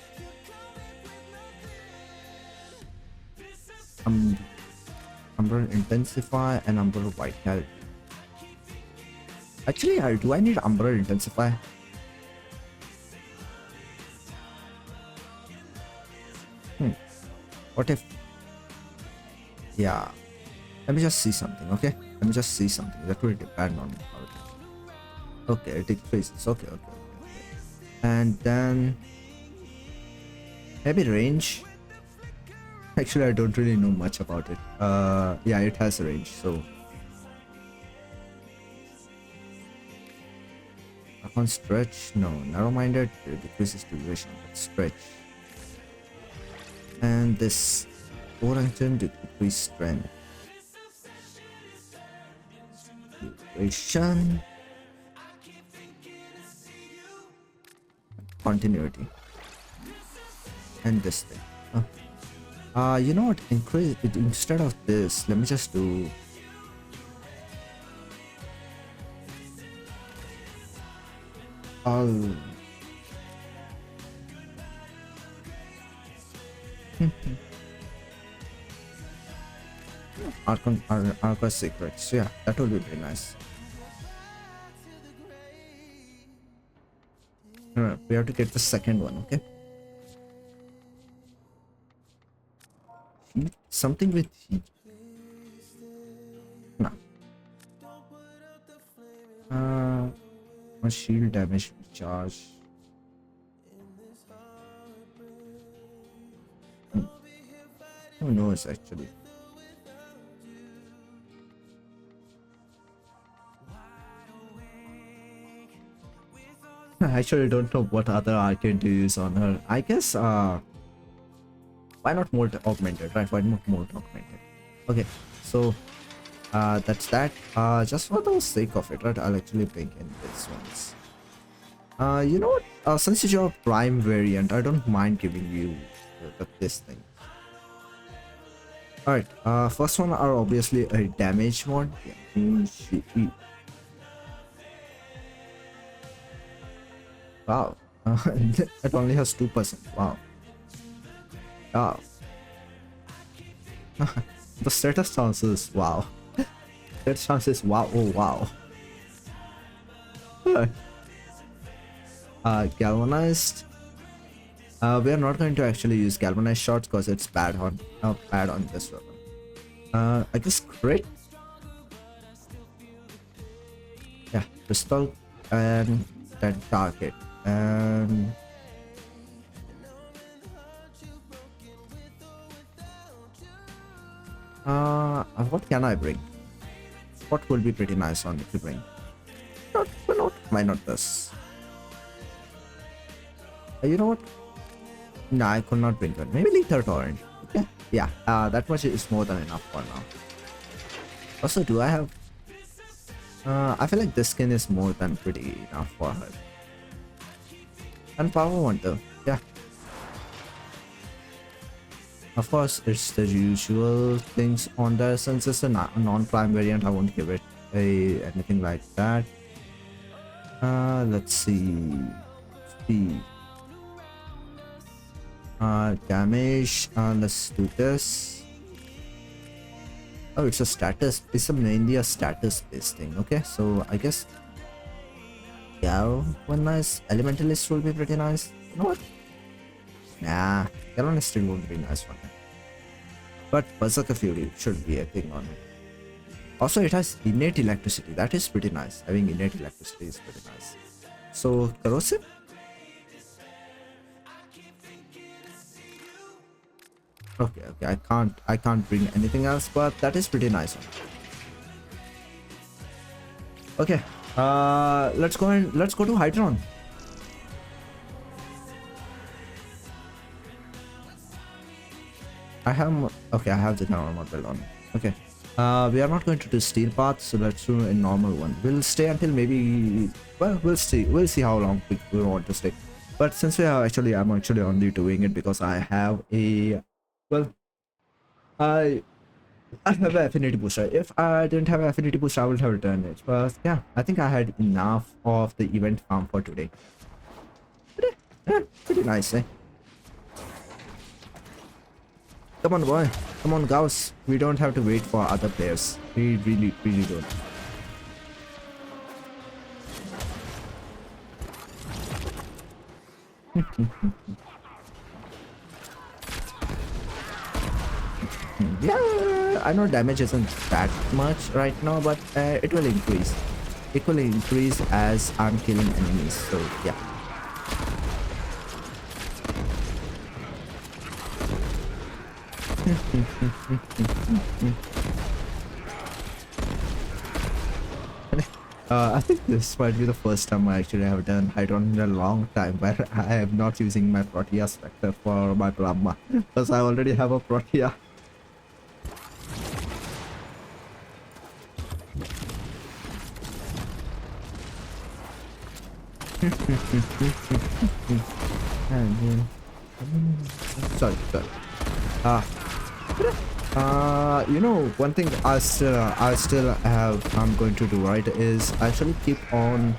Umbrella Intensify and Umbrella Vitality. Actually, do I need Umbrella Intensify? What if... Yeah. Let me just see something, okay? Let me just see something. That will depend on how it is. Okay, it increases. Okay. And then... maybe range? Actually, I don't really know much about it. Yeah, it has a range, so... on stretch? No. Narrow-minded decreases duration, but stretch. And this Orangton decrease strength. Duration. Continuity. And this thing. You know what? Increase it instead of this. Let me just do. Arca secrets. Yeah, that will be very nice. Alright, we have to get the second one, okay? Heat? Something with heat. No. Shield damage recharge. Who knows actually? I actually don't know what other arcane to use on her. I guess why not Molt Augmented, right? Why not Molt Augmented? Okay, so that's that. Just for the sake of it, right? I'll actually bring in this ones. You know what? Since you're a prime variant, I don't mind giving you this thing. Alright, first one are obviously a damage mod. Yeah. Wow. It only has 2%. Wow. Wow. The status chances, wow. Status chances, wow. Oh, wow. Galvanized. We are not going to actually use galvanized shots because it's bad on this weapon. I guess crit. Yeah, pistol and then target and what can I bring? What will be pretty nice on to bring? Why not this? You know what? No, I could not bring one. Maybe Lethal Torrent. Okay. Yeah, that much is more than enough for now. Also, do I have... I feel like this skin is more than pretty enough for her. And Power One though. Yeah. Of course, it's the usual things on there. Since it's a non-prime variant, I won't give it anything like that. Let's see. Damage. Let's do this. Oh, it's a status. It's mainly a status-based thing. Okay, so I guess one nice elementalist will be pretty nice. You know what? Nah, galvanized still won't be nice for me. But Berserker Fury should be a thing on it. Also, it has innate electricity. That is pretty nice. Having innate electricity is pretty nice. So, corrosive. Okay, I can't bring anything else, but that is pretty nice. Okay, let's go to Hydron. I have the normal build on. Okay, we are not going to do steel path, so let's do a normal one. We'll stay until maybe, well, we'll see how long we want to stay. But since I'm actually only doing it because I have a, well, I have an affinity booster. If I didn't have an affinity booster, I would have returned it. But yeah, I think I had enough of the event farm for today. Pretty nice, eh? Come on, boy. Come on, Gauss. We don't have to wait for other players. We really, really don't. Yeah, I know damage isn't that much right now, but it will increase. It will increase as I'm killing enemies. So yeah. I think this might be the first time I actually have done Hydron in a long time where I am not using my Protea Spectre for my Plasma because I already have a Protea. Sorry. You know, one thing I'm going to do, right, is actually keep on,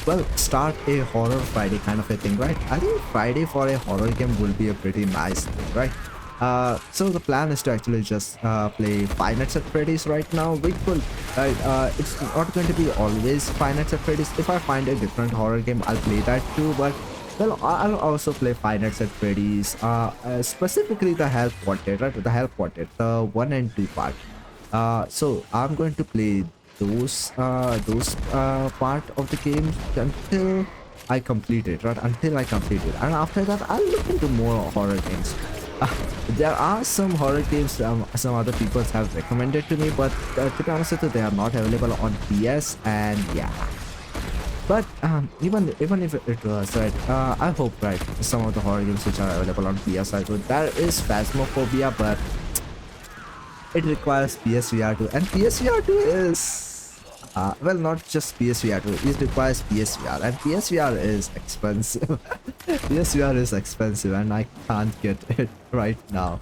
well, start a horror Friday kind of a thing, right? I think Friday for a horror game will be a pretty nice thing, right? So the plan is to actually just play Five Nights at Freddy's right now, which will, it's not going to be always Five Nights at Freddy's. If I find a different horror game, I'll play that too, but well, I'll also play Five Nights at Freddy's, specifically the Help Wanted, right? The Help Wanted, the 1 and 2 part. So I'm going to play those part of the game until I complete it, right? Until I complete it, and after that, I'll look into more horror games. There are some horror games some other people have recommended to me, but to be honest with you, they are not available on PS, and yeah. But even if it was, right, I hope, right, some of the horror games which are available on PS are good. There is Phasmophobia, but it requires PSVR 2, and PSVR 2 is well, not just PSVR 2, it requires PSVR, and PSVR is expensive. PSVR is expensive, and I can't get it right now.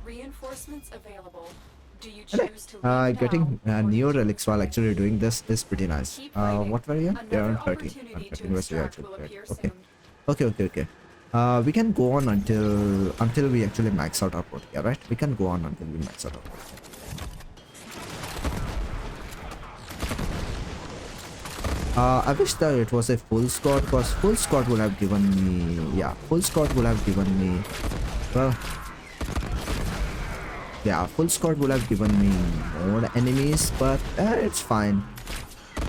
Reinforcements available. Do you choose to leave Getting Neo relics while actually doing this is pretty nice. Keep fighting. What were you? They are on 13. Opportunity to 13 was extract actually will correct. appear Okay. We can go on until we actually max out our Protea, right? We can go on until we max out our Protea. I wish that it was a full squad, because full squad would have given me, full squad would have given me, well, full squad would have given me more enemies, but it's fine.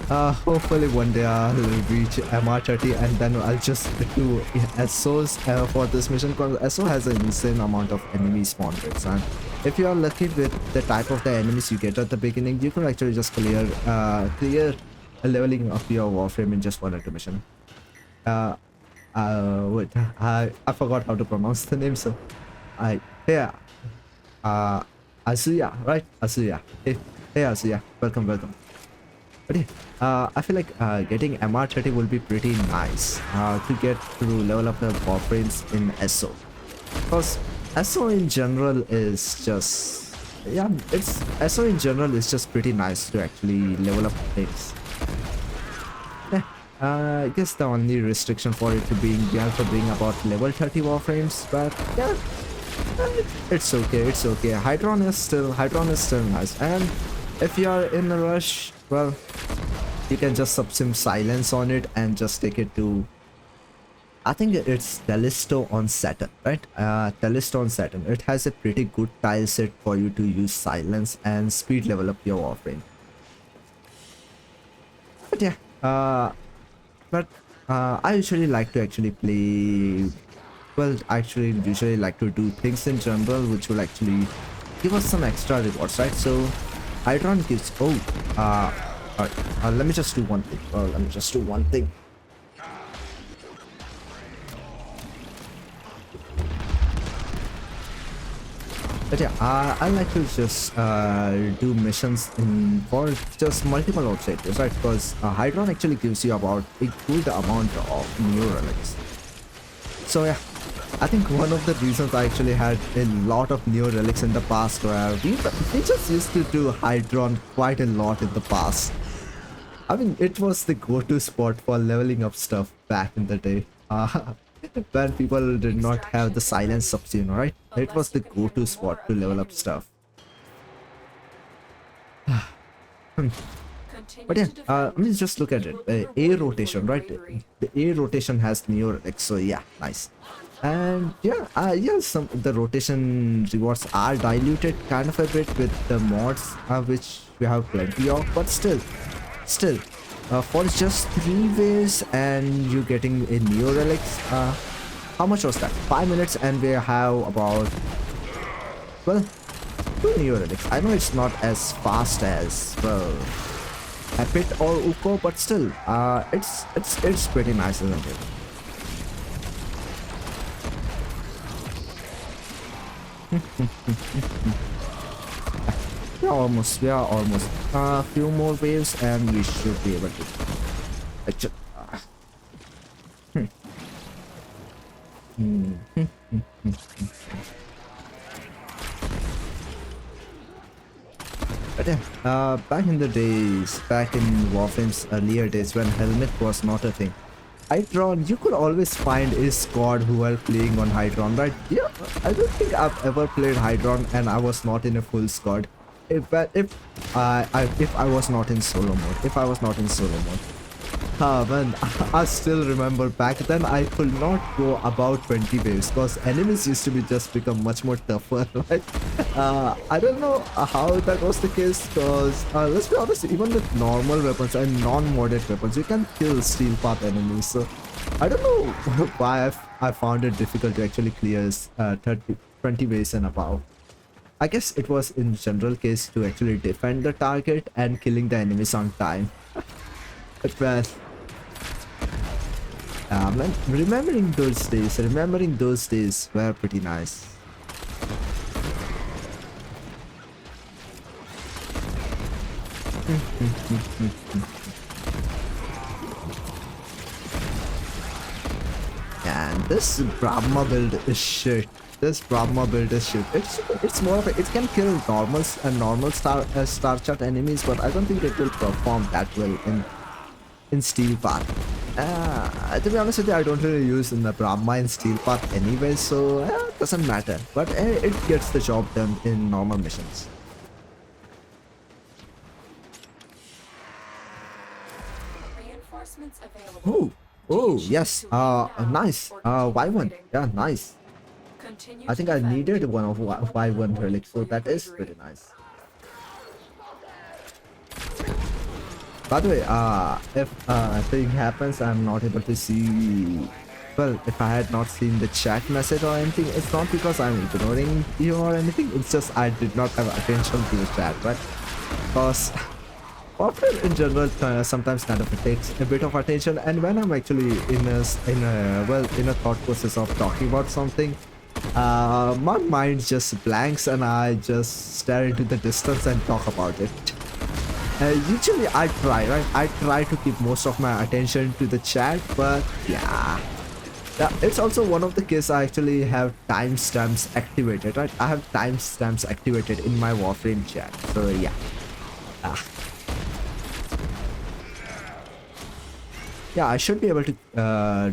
Hopefully one day I'll reach MR30 and then I'll just do SOs for this mission, because SO has an insane amount of enemy spawn rates, and if you are lucky with the type of the enemies you get at the beginning, you can actually just clear leveling up your Warframe in just one or two mission. Wait, I forgot how to pronounce the name, so Heya, Kazuha, right? Kazuha. Hey Kazuha, welcome. But yeah, I feel like getting MR30 will be pretty nice to get through level up the Warframes in SO, because SO in general is just, SO in general is just pretty nice to actually level up things. I guess the only restriction for it to being about level 30 Warframes, but yeah, it's okay. Hydron is still nice, and if you are in a rush, well, you can just subsim silence on it and just take it to, I think it's Tellisto on Saturn, right? Tellisto on Saturn. It has a pretty good tile set for you to use silence and speed level up your Warframe. But yeah, I usually like to actually play, well, usually like to do things in general which will actually give us some extra rewards, right? So Hydron gives, alright, let me just do one thing. But yeah, I like to just do missions for just multiple objectives, right? Because Hydron actually gives you about a good amount of new relics. So yeah, I think one of the reasons I actually had a lot of new relics in the past were we just used to do Hydron quite a lot in the past. I mean, it was the go-to spot for leveling up stuff back in the day. When people did not have the silence subs, right? It was the go-to spot to level up stuff. But yeah, I mean, just look at it. A rotation, right? The A rotation has Neo relic, so yeah, nice. And yeah, some the rotation rewards are diluted kind of a bit with the mods, which we have plenty of. But still, for just 3 waves and you getting a Neo relics, how much was that? 5 minutes, and we have about, well, 2 Neo relics. I know it's not as fast as, well, Epic or Uko, but still, it's pretty nice, isn't it? We are almost. A few more waves and we should be able to. But yeah, back in the days, back in Warframe's earlier days when helmet was not a thing, Hydron, you could always find a squad who were playing on Hydron, right? Yeah, I don't think I've ever played Hydron and I was not in a full squad. If I was not in solo mode, man, I still remember back then I could not go about 20 waves because enemies used to be just become much more tougher, right? I don't know how that was the case because let's be honest, even with normal weapons and non-modded weapons, you can kill steel path enemies. So I don't know why I found it difficult to actually clear 20 waves and above. I guess it was in general case to actually defend the target and killing the enemies on time. But man, man, remembering those days were pretty nice. And this Brahma build is shit. It's more of a, it can kill normals and normal star chart enemies, but I don't think it will perform that well in Steel Path. To be honest with you, I don't really use in the Brahma in Steel Path anyway, so it doesn't matter. But it gets the job done in normal missions. Reinforcements available. Oh yes. Nice. Y1. Yeah, nice. I think I needed one of Y1 relic, so that is pretty nice. By the way, if thing happens, I'm not able to see. Well, if I had not seen the chat message or anything, it's not because I'm ignoring you or anything. It's just I did not have attention to the chat, right? Because Warframe in general sometimes kind of takes a bit of attention, and when I'm actually in a thought process of talking about something, my mind just blanks and I just stare into the distance and talk about it. Usually I try to keep most of my attention to the chat, but yeah, it's also one of the cases I actually have timestamps activated, right? I have timestamps activated in my Warframe chat, so yeah. Yeah, I should be able to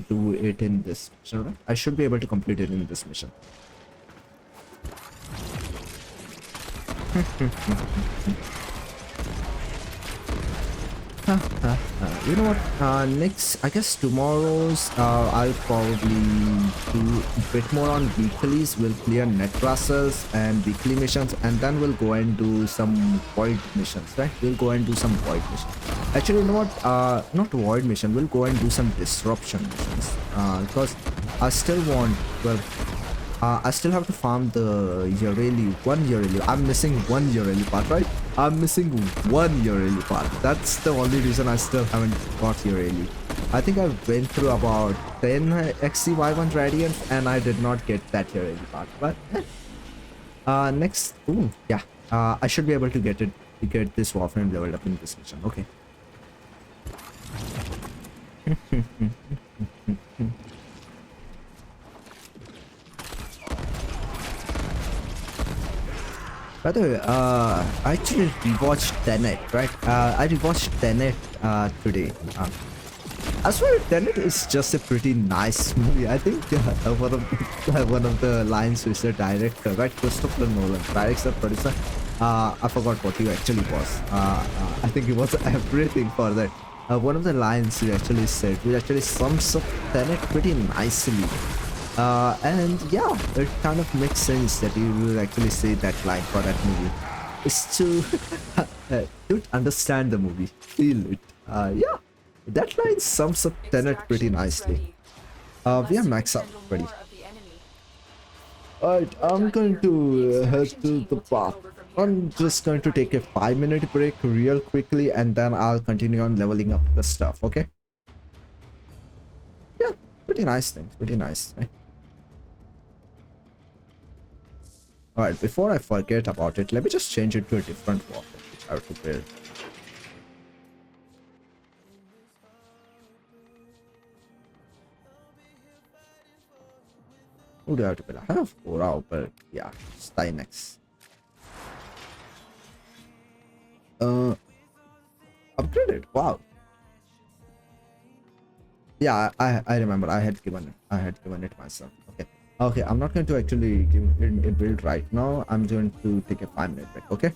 do it in this mission, right? I should be able to complete it in this mission. You know what? Next, I guess tomorrow's I'll probably do a bit more on weeklies. We'll clear net classes and weekly missions, and then we'll go and do some void missions, right? We'll go and do some void missions. Actually, you know what? Not void mission. We'll go and do some disruption missions. Because I still want, well, I still have to farm the one Yoreli. I'm missing one Yoreli part, right? I'm missing one Yoreli part. That's the only reason I still haven't got Yoreli. I think I went through about 10 XCY1 Radiant and I did not get that Yoreli part. But next, yeah, I should be able to get this Warframe leveled up in this mission. Okay. By the way, I actually rewatched Tenet, right? I rewatched Tenet today. I swear Tenet is just a pretty nice movie. I think one of the lines which the director, right, Christopher Nolan, director, producer, I forgot what he actually was. I think it was everything for that. One of the lines he actually said, which actually sums up Tenet pretty nicely. And yeah, it kind of makes sense that you will actually say that line for that movie. It's to don't understand the movie, feel it. Yeah, that line sums up Tenet pretty nicely. We are max out ready. Alright, I'm going to head to the bath. I'm just going to take a 5-minute break real quickly and then I'll continue on leveling up the stuff, okay? Yeah, pretty nice things, pretty nice, right? Alright, before I forget about it, let me just change it to a different Warframe which I have to build. Who do I have to build? I have 4 out, but yeah, stay next. Upgraded, wow. Yeah, I remember I had given it myself. Okay, I'm not going to actually give it a build right now. I'm going to take a 5-minute break, okay?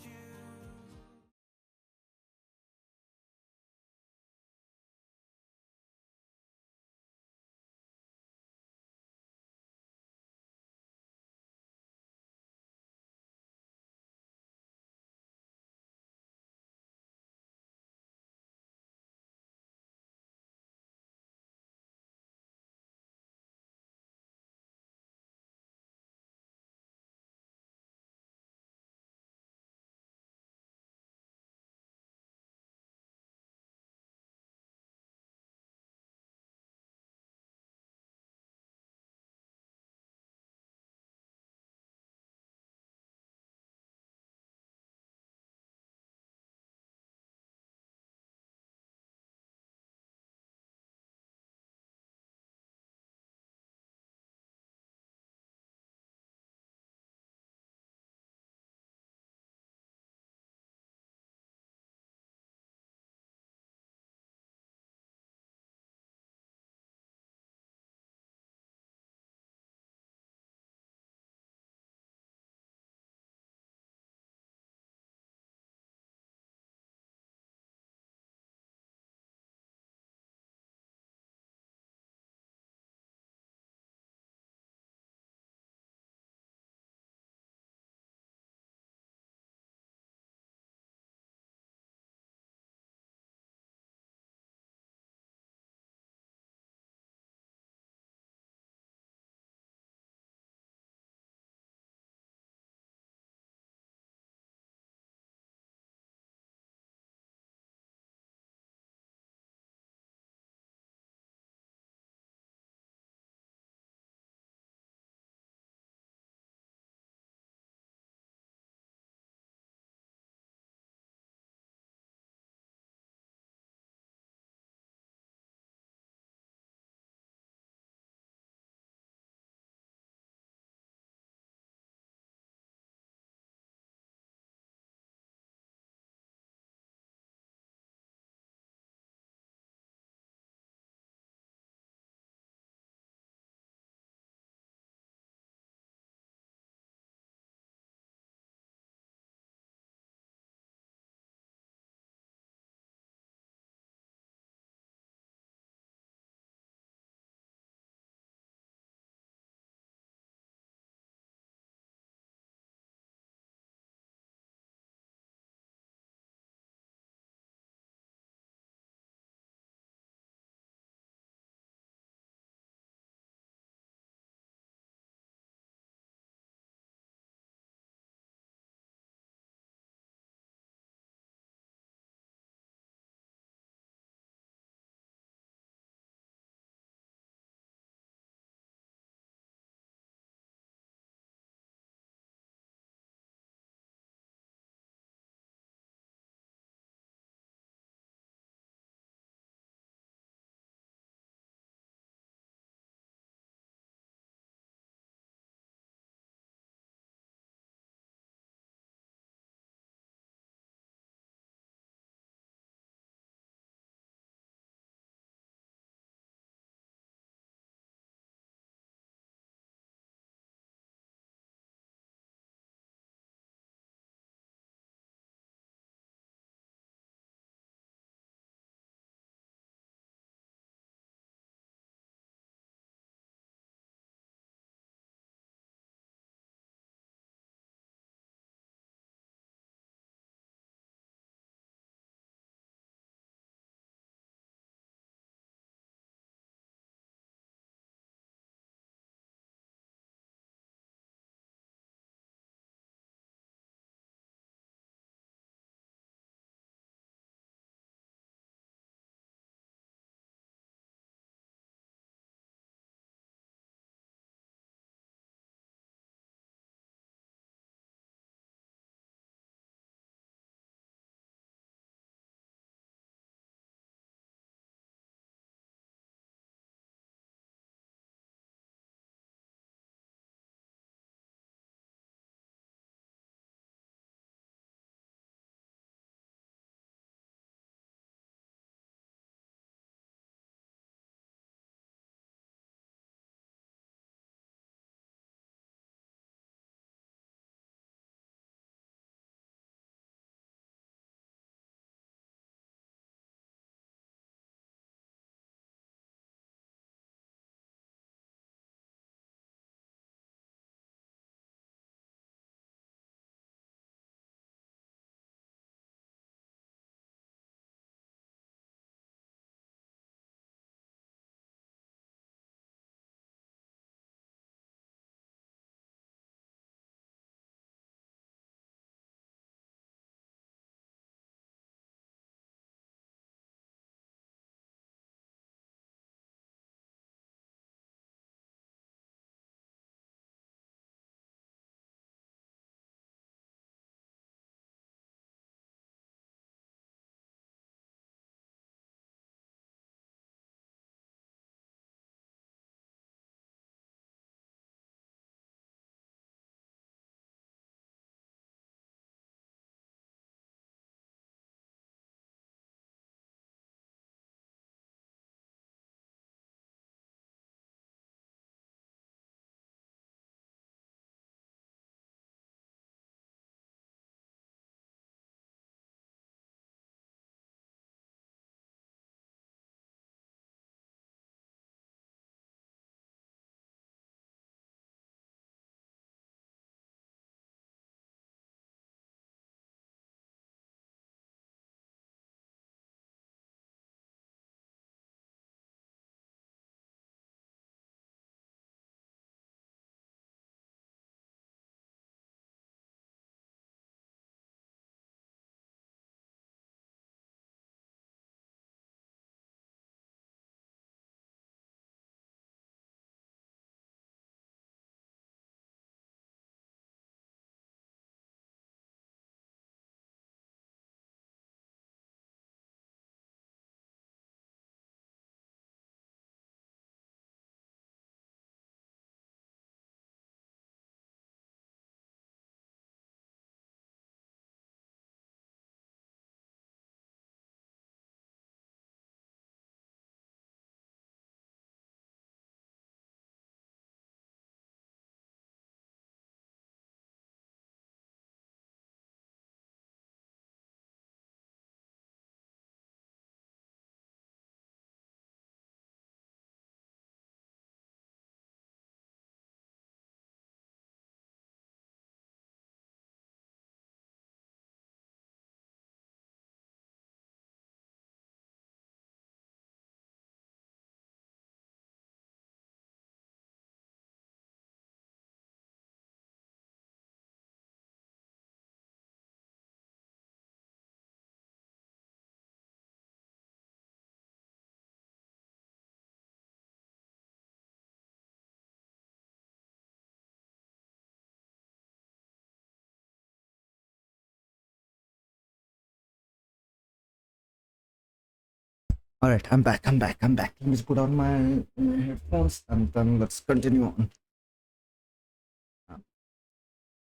All right, I'm back. Let me just put on my headphones and then let's continue on.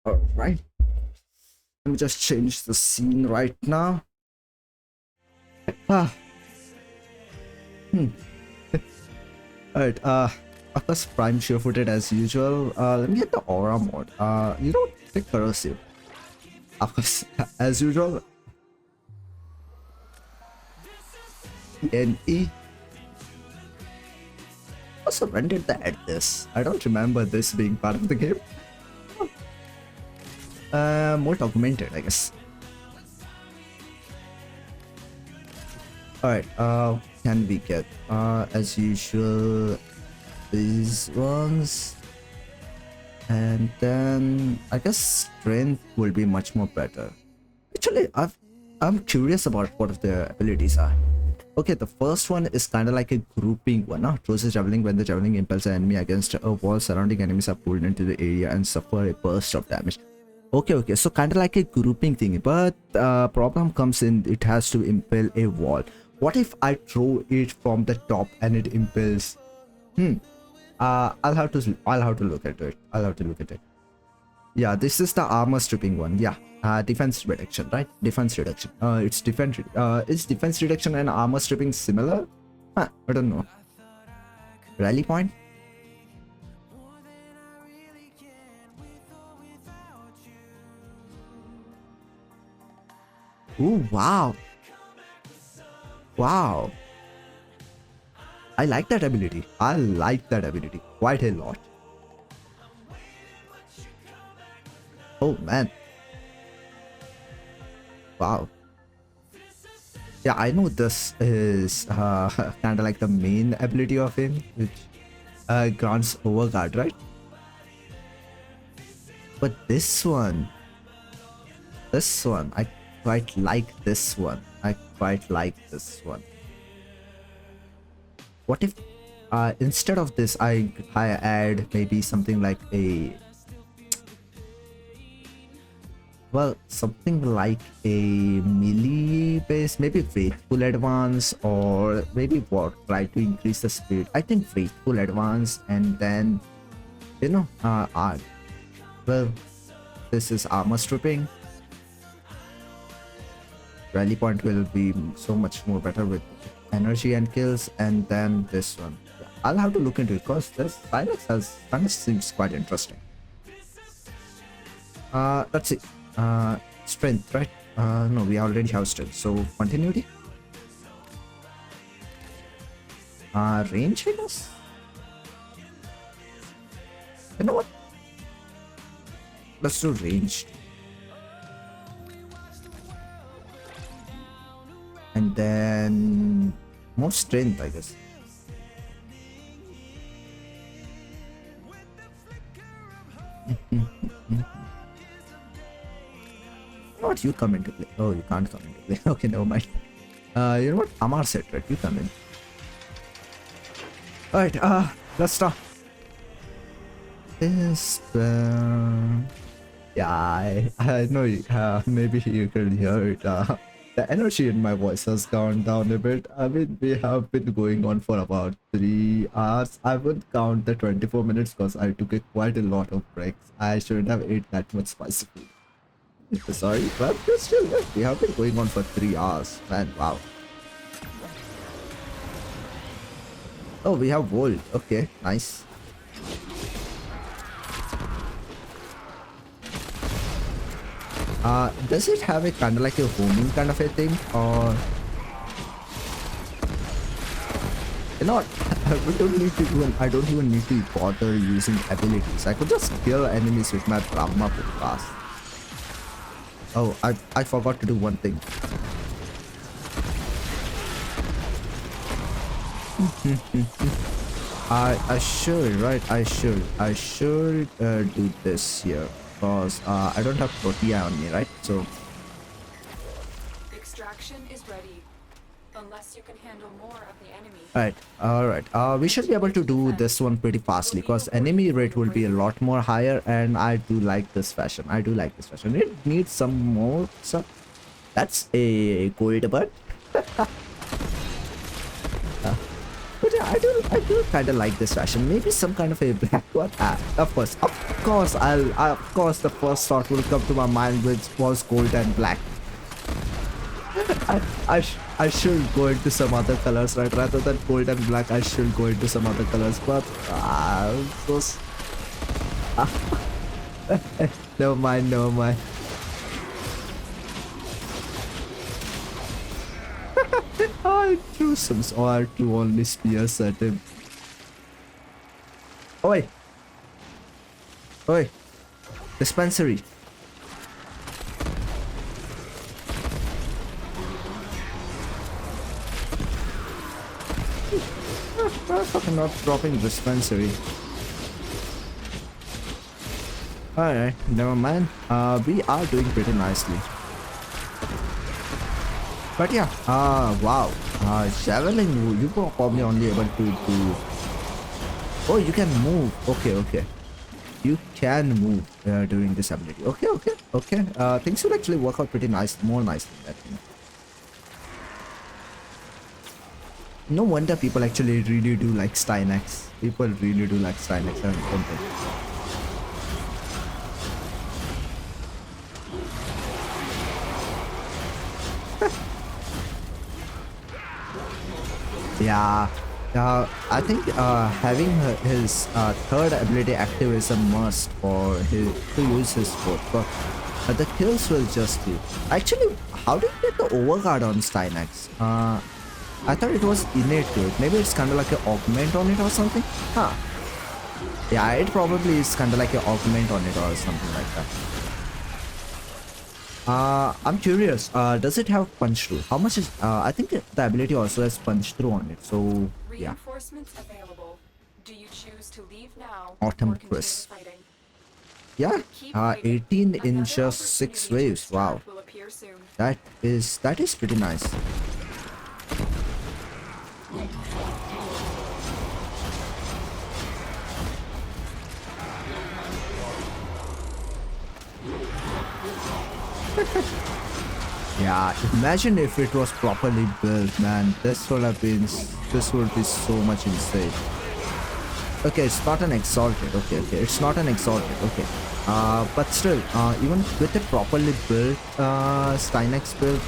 All right. Let me just change the scene right now. Ah. Alright, of course, Prime sure-footed as usual. Let me get the aura mode. You don't take corrosive. Of course, as usual. NE. Also, when did they add this? I don't remember this being part of the game. More documented, I guess. Alright, can we get as usual these ones, and then I guess strength will be much more better. Actually, I'm curious about what their abilities are. Okay, the first one is kind of like a grouping one. Closes javelin. When the javelin impels an enemy against a wall, surrounding enemies are pulled into the area and suffer a burst of damage. Okay, so kind of like a grouping thing, but problem comes in, it has to impel a wall. What if I throw it from the top and it impels? I'll have to look at it. Yeah, this is the armor stripping one. Yeah, defense reduction, right? Defense reduction. It's defense. Is defense reduction and armor stripping similar? I don't know. Rally point. Ooh, wow. Wow. I like that ability. Quite a lot. Oh man. Wow. Yeah, I know this is kind of like the main ability of him, which grants overguard, right? But this one, I quite like this one. What if instead of this I add maybe something like a melee base, maybe faithful advance, or maybe what, try to increase the speed. I think faithful advance, and then this is armor stripping. Rally point will be so much more better with energy and kills, and then this one. Yeah, I'll have to look into it because this Silex seems quite interesting. Let's see. Strength, right? No, we already have strength. So continuity. Range, I guess. You know what? Let's do ranged. And then more strength, I guess. What, you come into play? Oh, you can't come into play. Okay, never mind. You know what? Amar said, right? You come in. Alright, let's start. This, yeah, I know. Maybe you could hear it. The energy in my voice has gone down a bit. I mean, we have been going on for about 3 hours. I wouldn't count the 24 minutes because I took quite a lot of breaks. I shouldn't have ate that much spicy food. Sorry, but still, we have been going on for 3 hours. Man, wow. Oh, we have Volt. Okay, nice. Does it have a kind of like a homing kind of a thing, or you know what? I don't even need to bother using abilities. I could just kill enemies with my Brahma pretty fast. Oh, I forgot to do one thing. I should, right? I should do this here. Because I don't have tortilla on me, right? So extraction is ready, unless you can handle more of the enemy. Alright, we should be able to do this one pretty fastly because enemy rate will be a lot more higher, and I do like this fashion. It needs some more stuff. That's a gold bird. I do kind of like this fashion. Maybe some kind of a black one. Of course, of course, the first thought will come to my mind, which was gold and black. I should go into some other colors, right? Rather than gold and black, I should go into some other colors. But never mind, never mind. I threw some R2 only spears at him. Oi! Oi! Dispensary! I'm fucking not dropping dispensary. Alright, never mind. We are doing pretty nicely. But yeah, wow. Javelin, you were probably only able to do... Oh, you can move. Okay, okay. You can move during this ability. Okay, okay, okay. Things will actually work out pretty nice, more nicely than that, you know. No wonder people actually really do like Stynex. People really do like Stynex, don't they? Yeah, I think having his third ability active is a must for him to use his fourth, but the kills will just be... Actually, how did you get the overguard on Stynex? I thought it was innate to it. Maybe it's kind of like an augment on it or something? Huh. Yeah, it probably is kind of like an augment on it or something like that. I'm curious, does it have punch through? How much is... I think the ability also has punch through on it, so yeah. Reinforcements available. Do you choose to leave now Autumn or continue Chris. fighting? Yeah, Keep fighting. 18 in Another just 6 opportunity to waves, wow. expand will appear soon. That is pretty nice. Yeah, imagine if it was properly built, man. This would be so much insane. Okay, it's not an exalted. Okay, it's not an exalted. Okay, but still, even with a properly built Stynex build,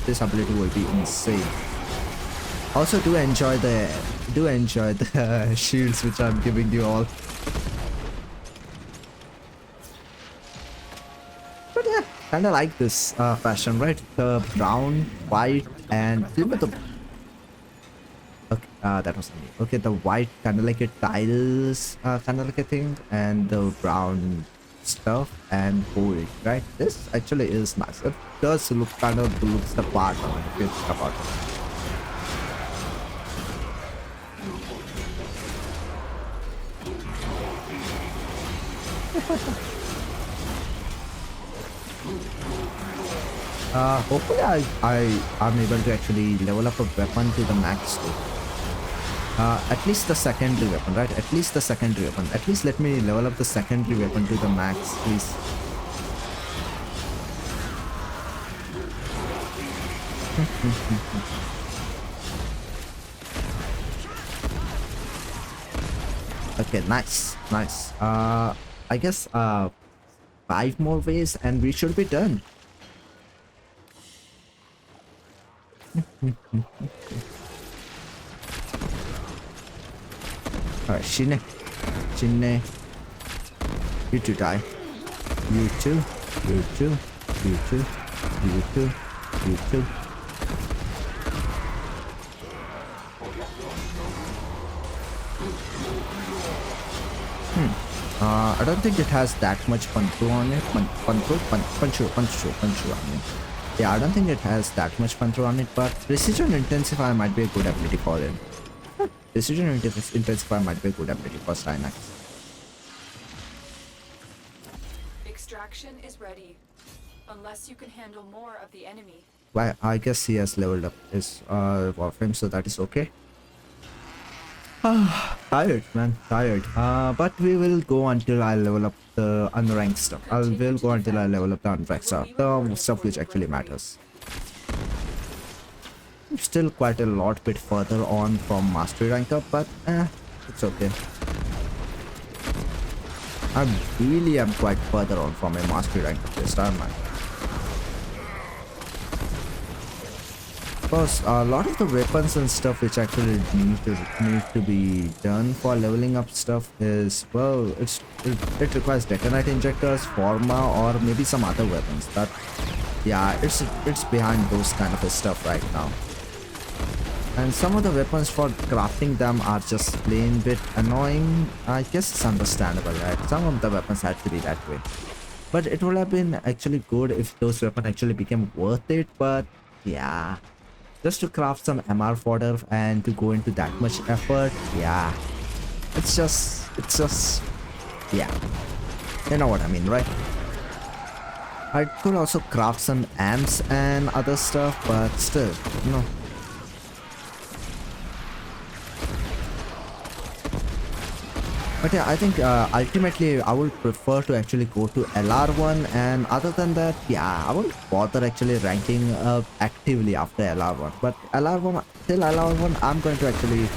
this ability will be insane. Also, do enjoy the shields which I'm giving you all. But yeah, kind of like this fashion, right? The brown, white, and with the... Okay, that was me. Okay, the white kind of like a tiles, kind of like a thing, and the brown stuff and gold, right? This actually is nice. It does look kind of looks the part of it. If you think about it. Hopefully I'm able to actually level up a weapon to the max too. At least the secondary weapon, right? At least the secondary weapon. At least let me level up the secondary weapon to the max, please. Okay, nice. I guess 5 more waves and we should be done. Alright, Shinne, you two die. You two. I don't think it has that much punch on it. Punch through, I mean. Yeah, I don't think it has that much punch on it, but Precision Intensify might be a good ability for it. Precision Intensify might be a good ability for Stynex. Extraction is ready. Unless you can handle more of the enemy. Well, I guess he has leveled up his Warframe, so that is okay. Tired, man, tired. But we will go until I level up the unranked stuff. Will go until I level up the unranked stuff, the stuff which actually matters. I'm still quite a lot bit further on from mastery rank up, but it's okay. I really am quite further on from a mastery rank up this time, man. Because a lot of the weapons and stuff which actually need to be done for leveling up stuff is, well, it requires detonite injectors, forma, or maybe some other weapons. That, yeah, it's behind those kind of stuff right now. And some of the weapons for crafting them are just plain bit annoying. I guess it's understandable, right? Some of the weapons had to be that way. But it would have been actually good if those weapons actually became worth it. But yeah, just to craft some MR fodder and to go into that much effort, yeah, it's just, yeah, you know what I mean, right? I could also craft some amps and other stuff, but still, you know. But yeah, I think ultimately I would prefer to actually go to LR1, and other than that, yeah, I won't bother actually ranking up actively after LR1. But LR1, till LR1, I'm going to actually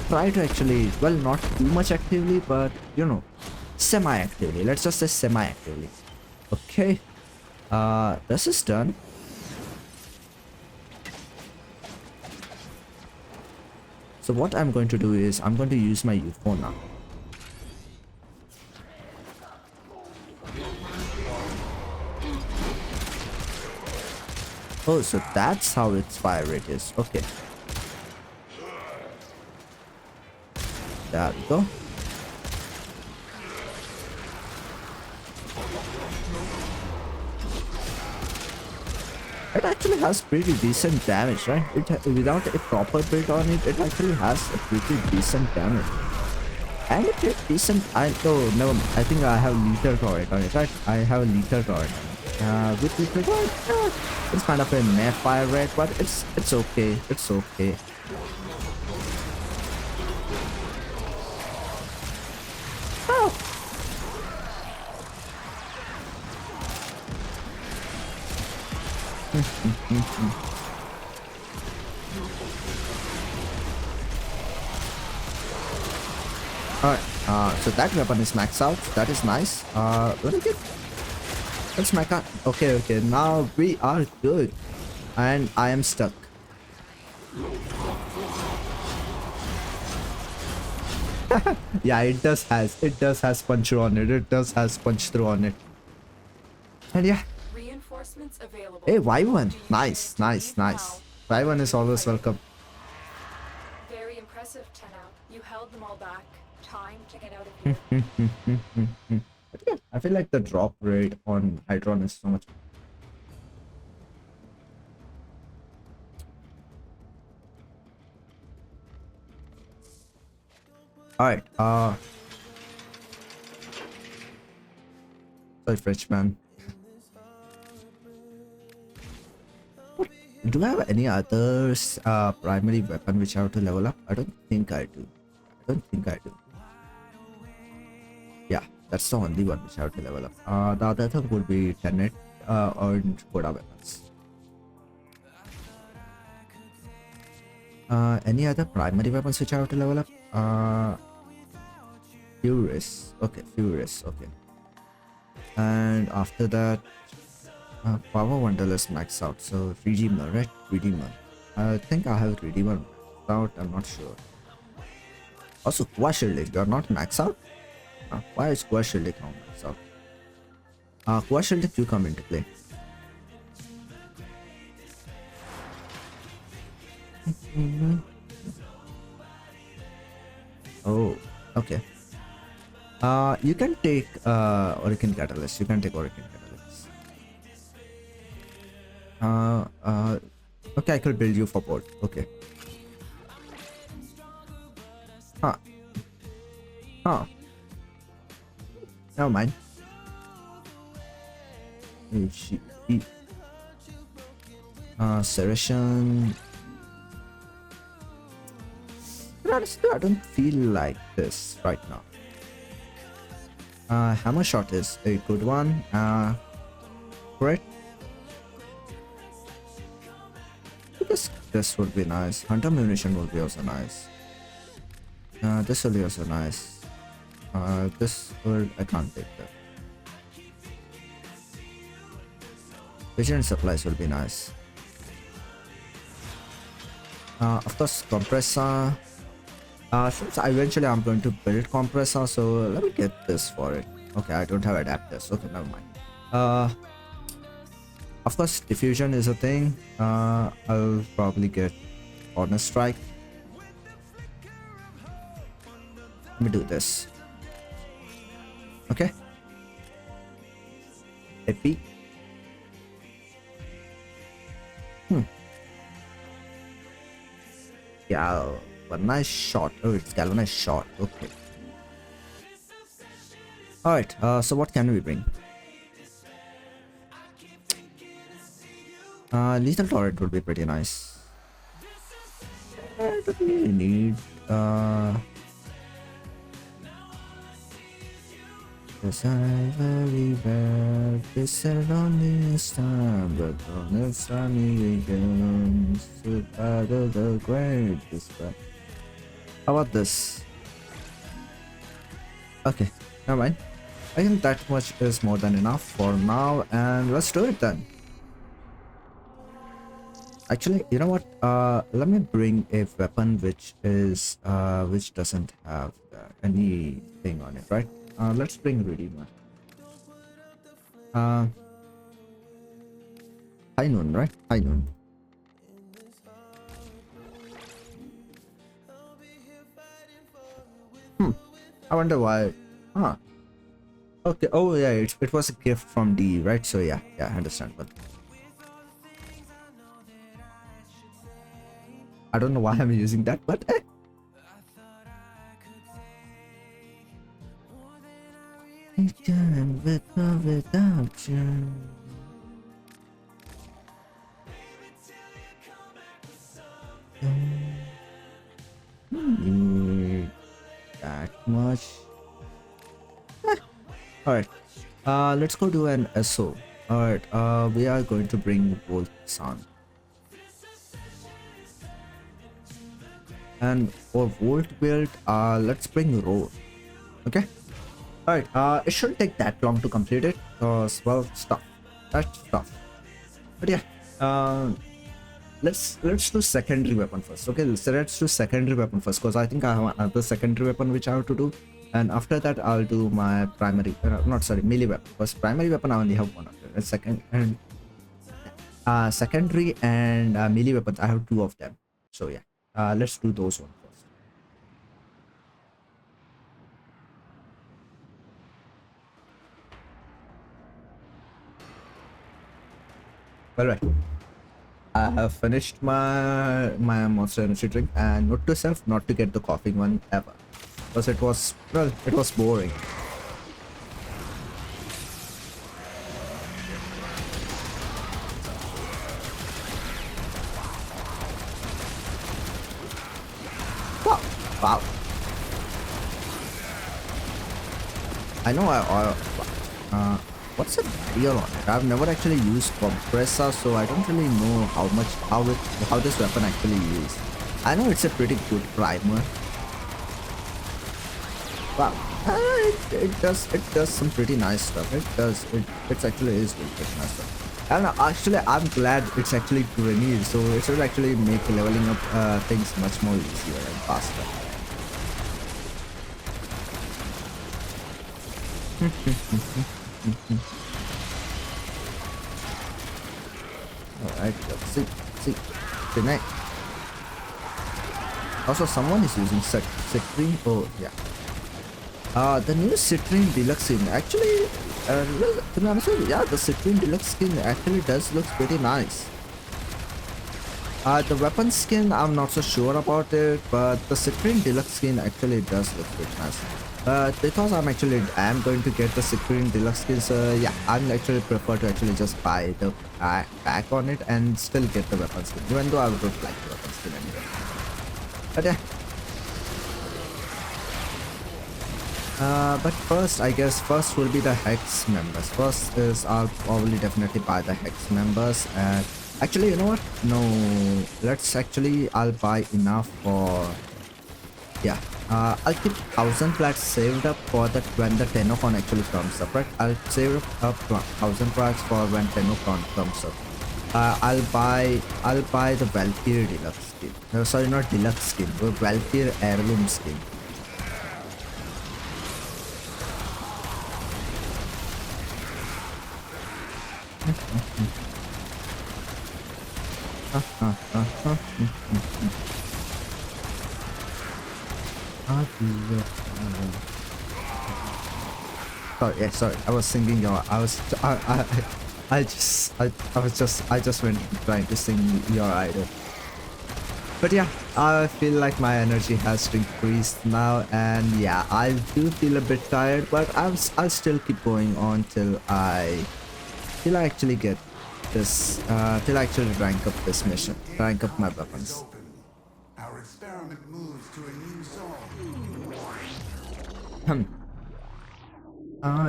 try to actually, well, not too much actively, but you know, semi-actively. Let's just say semi-actively. Okay, this is done. So what I'm going to do is I'm going to use my UFO now. Oh, so that's how its fire rate is. Okay. There we go. It actually has pretty decent damage, right? Without a proper build on it, it actually has a pretty decent damage. And it hit decent. Oh, no, I think I have lethal turret on it, right? I have a lethal turret on it. With lethal turret, it's kind of a meh fire rate, but it's okay. It's okay. Oh. Alright, so that weapon is maxed out. That is nice. Really good. Let's make out. Okay, now we are good. And I am stuck. Yeah, it does has punch through on it. It does has punch through on it. And yeah. Reinforcements available. Hey, Y1. Nice. Y1 is always welcome. Very impressive, Tenno. You held them all back. Time to get out of here. But yeah, I feel like the drop rate on Hydron is so much. Alright, sorry, Frenchman. Do I have any others primary weapon which I have to level up? I don't think I do. Yeah, that's the only one which I have to level up. The other thing would be Tenet and Koda weapons. Any other primary weapons which I have to level up? Furious. Okay. And after that, Power Wanderlust max out. So Redeemer, right? Redeemer. I think I have Redeemer maxed out. I'm not sure. Also, Qua Shielding, you're not max out? Why is Qua Shielding not max out? Qua Shielding, you come into play. Oh, okay. You can take Orichin Catalyst. Okay, I could build you for both. Okay. Never mind. Serration. Honestly, I don't feel like this right now. Hammer shot is a good one. Crit. this would be nice. Hunter munition would be also nice. This will be also nice. This would, I can't take that. Vision supplies will be nice. Of course, compressor. Since eventually I'm going to build compressor, so let me get this for it. Okay, I don't have adapters. Okay, never mind. Of course, diffusion is a thing. I'll probably get honor strike. Let me do this. Okay. AP. Yeah, a nice shot. Oh, it's galvanized shot. Okay. Alright, so what can we bring? Lethal turret would be pretty nice. I don't really need yes, I very bad. They said only this time, but on this time he begins to battle the greatest. How about this? Okay, never mind. I think that much is more than enough for now, and let's do it then. Actually, you know what? Let me bring a weapon which is which doesn't have anything on it, right? Let's bring Redeemer. High noon, right? High noon. I wonder why. Huh. Okay. Oh yeah, it was a gift from D, right? So yeah, understandable. I don't know why I'm using that, but I can't live without you. Need that much. Alright. Let's go do an SO. Alright, we are going to bring both on. And for Volt build, let's bring Roar. Okay. Alright, it shouldn't take that long to complete it, because, well, stuff. That's stuff. But yeah, let's do secondary weapon first. Okay, so let's do secondary weapon first, because I think I have another secondary weapon which I have to do. And after that, I'll do my primary, melee weapon. Because primary weapon, I only have one of them. And secondary and melee weapons, I have two of them. So yeah, let's do those one first. Alright, I have finished my monster energy drink, and note to self not to get the coughing one ever, because it was boring. Wow. I know what's the deal on it? I've never actually used compressor, so I don't really know how this weapon actually is. I know it's a pretty good primer. Wow, it does some pretty nice stuff. It actually is really pretty nice stuff. And actually, I'm glad it's actually grenade, so it should actually make leveling up things much more easier and faster. Alright, let's see. Tonight. Also, someone is using Citrine. Oh, yeah. The new Citrine Deluxe skin. Actually, to be honest with you, yeah, the Citrine Deluxe skin actually does look pretty nice. The weapon skin, I'm not so sure about it, but the Citrine Deluxe skin actually does look pretty nice. Because I'm going to get the Citrine Deluxe skin, so yeah, I'm actually prefer to actually just buy the pack on it and still get the weapon skin, even though I would like the weapon skin anyway. But yeah. But first, I guess, first will be the Hex members. First is I'll probably definitely buy the Hex members, and Actually, you know what? No, let's actually, I'll buy enough for, yeah. I'll keep 1,000 plats saved up for that when the Tenocon actually comes up, right? I'll save up 1,000 plats for when Tenocon comes up. I'll buy the Valkyrie deluxe skin. No, sorry, not deluxe skin. The Valkyrie heirloom skin. Sorry, yeah, sorry. I was singing your. I just went trying to sing your idol. But yeah, I feel like my energy has increased now, and yeah, I do feel a bit tired, but I'll still keep going on till I actually get this, till I actually rank up this mission, rank up my weapons. Our experiment moves to a new zone.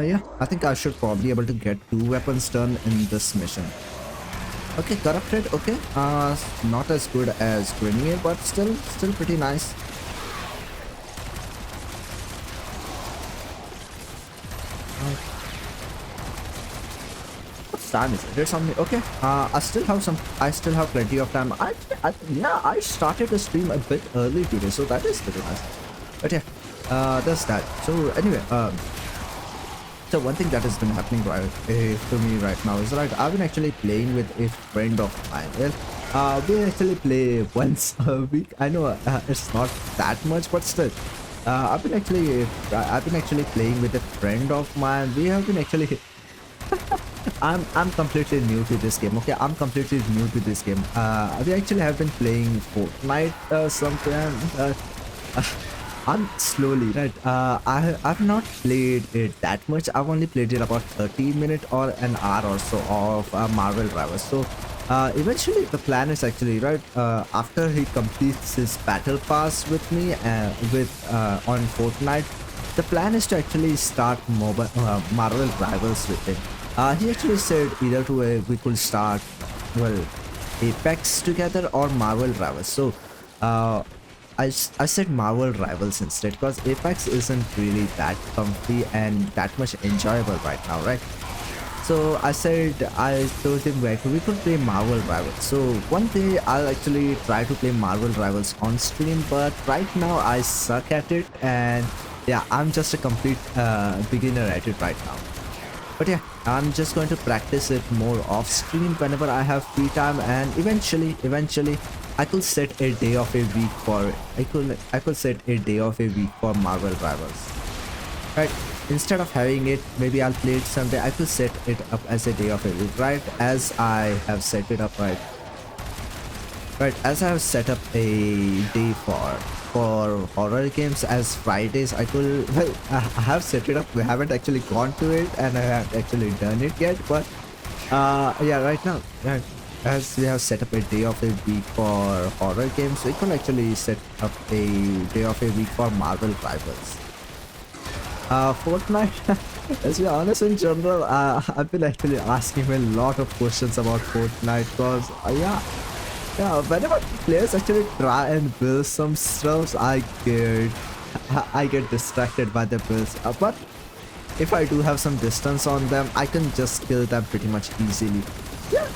Yeah, I think I should probably able to get 2 weapons done in this mission. Okay, corrupted, okay. Not as good as Grenadier, but still pretty nice. What time is it? There's something. Okay. I still have plenty of time. Yeah, I started the stream a bit early today, so that is pretty nice. But yeah, that's that. So anyway, so one thing that has been happening to me right now is that I've been actually playing with a friend of mine. Well, we actually play once a week. I know it's not that much, but still, I've been actually playing with a friend of mine. We have been actually. I'm completely new to this game. Okay, I'm completely new to this game. We actually have been playing Fortnite sometime. I'm slowly, right? I've not played it that much. I've only played it about 30 minutes or an hour or so of Marvel Rivals. So eventually the plan is actually, right, after he completes his battle pass with me on Fortnite, the plan is to actually start Marvel Rivals with him. He actually said either we could start, well, Apex together or Marvel Rivals. So I said Marvel Rivals instead, because Apex isn't really that comfy and that much enjoyable right now, right? So I told him we could play Marvel Rivals. So one day I'll actually try to play Marvel Rivals on stream, but right now I suck at it, and yeah, I'm just a complete beginner at it right now. But yeah, I'm just going to practice it more off stream whenever I have free time, and eventually I could set a day of a week for I could set a day of a week for Marvel Rivals. Right? Instead of having it, maybe I'll play it someday. I could set it up as a day of a week, right? As I have set it up, right? As I have set up a day for horror games as Fridays, I have set it up. We haven't actually gone to it, and I haven't actually done it yet. But yeah, right now, right, as we have set up a day of a week for horror games, we can actually set up a day of a week for Marvel Rivals. Fortnite, let's be honest, in general, I've been actually asking him a lot of questions about Fortnite, because yeah, whenever players actually try and build some stuff, I get distracted by the builds. But if I do have some distance on them, I can just kill them pretty much easily. Yeah,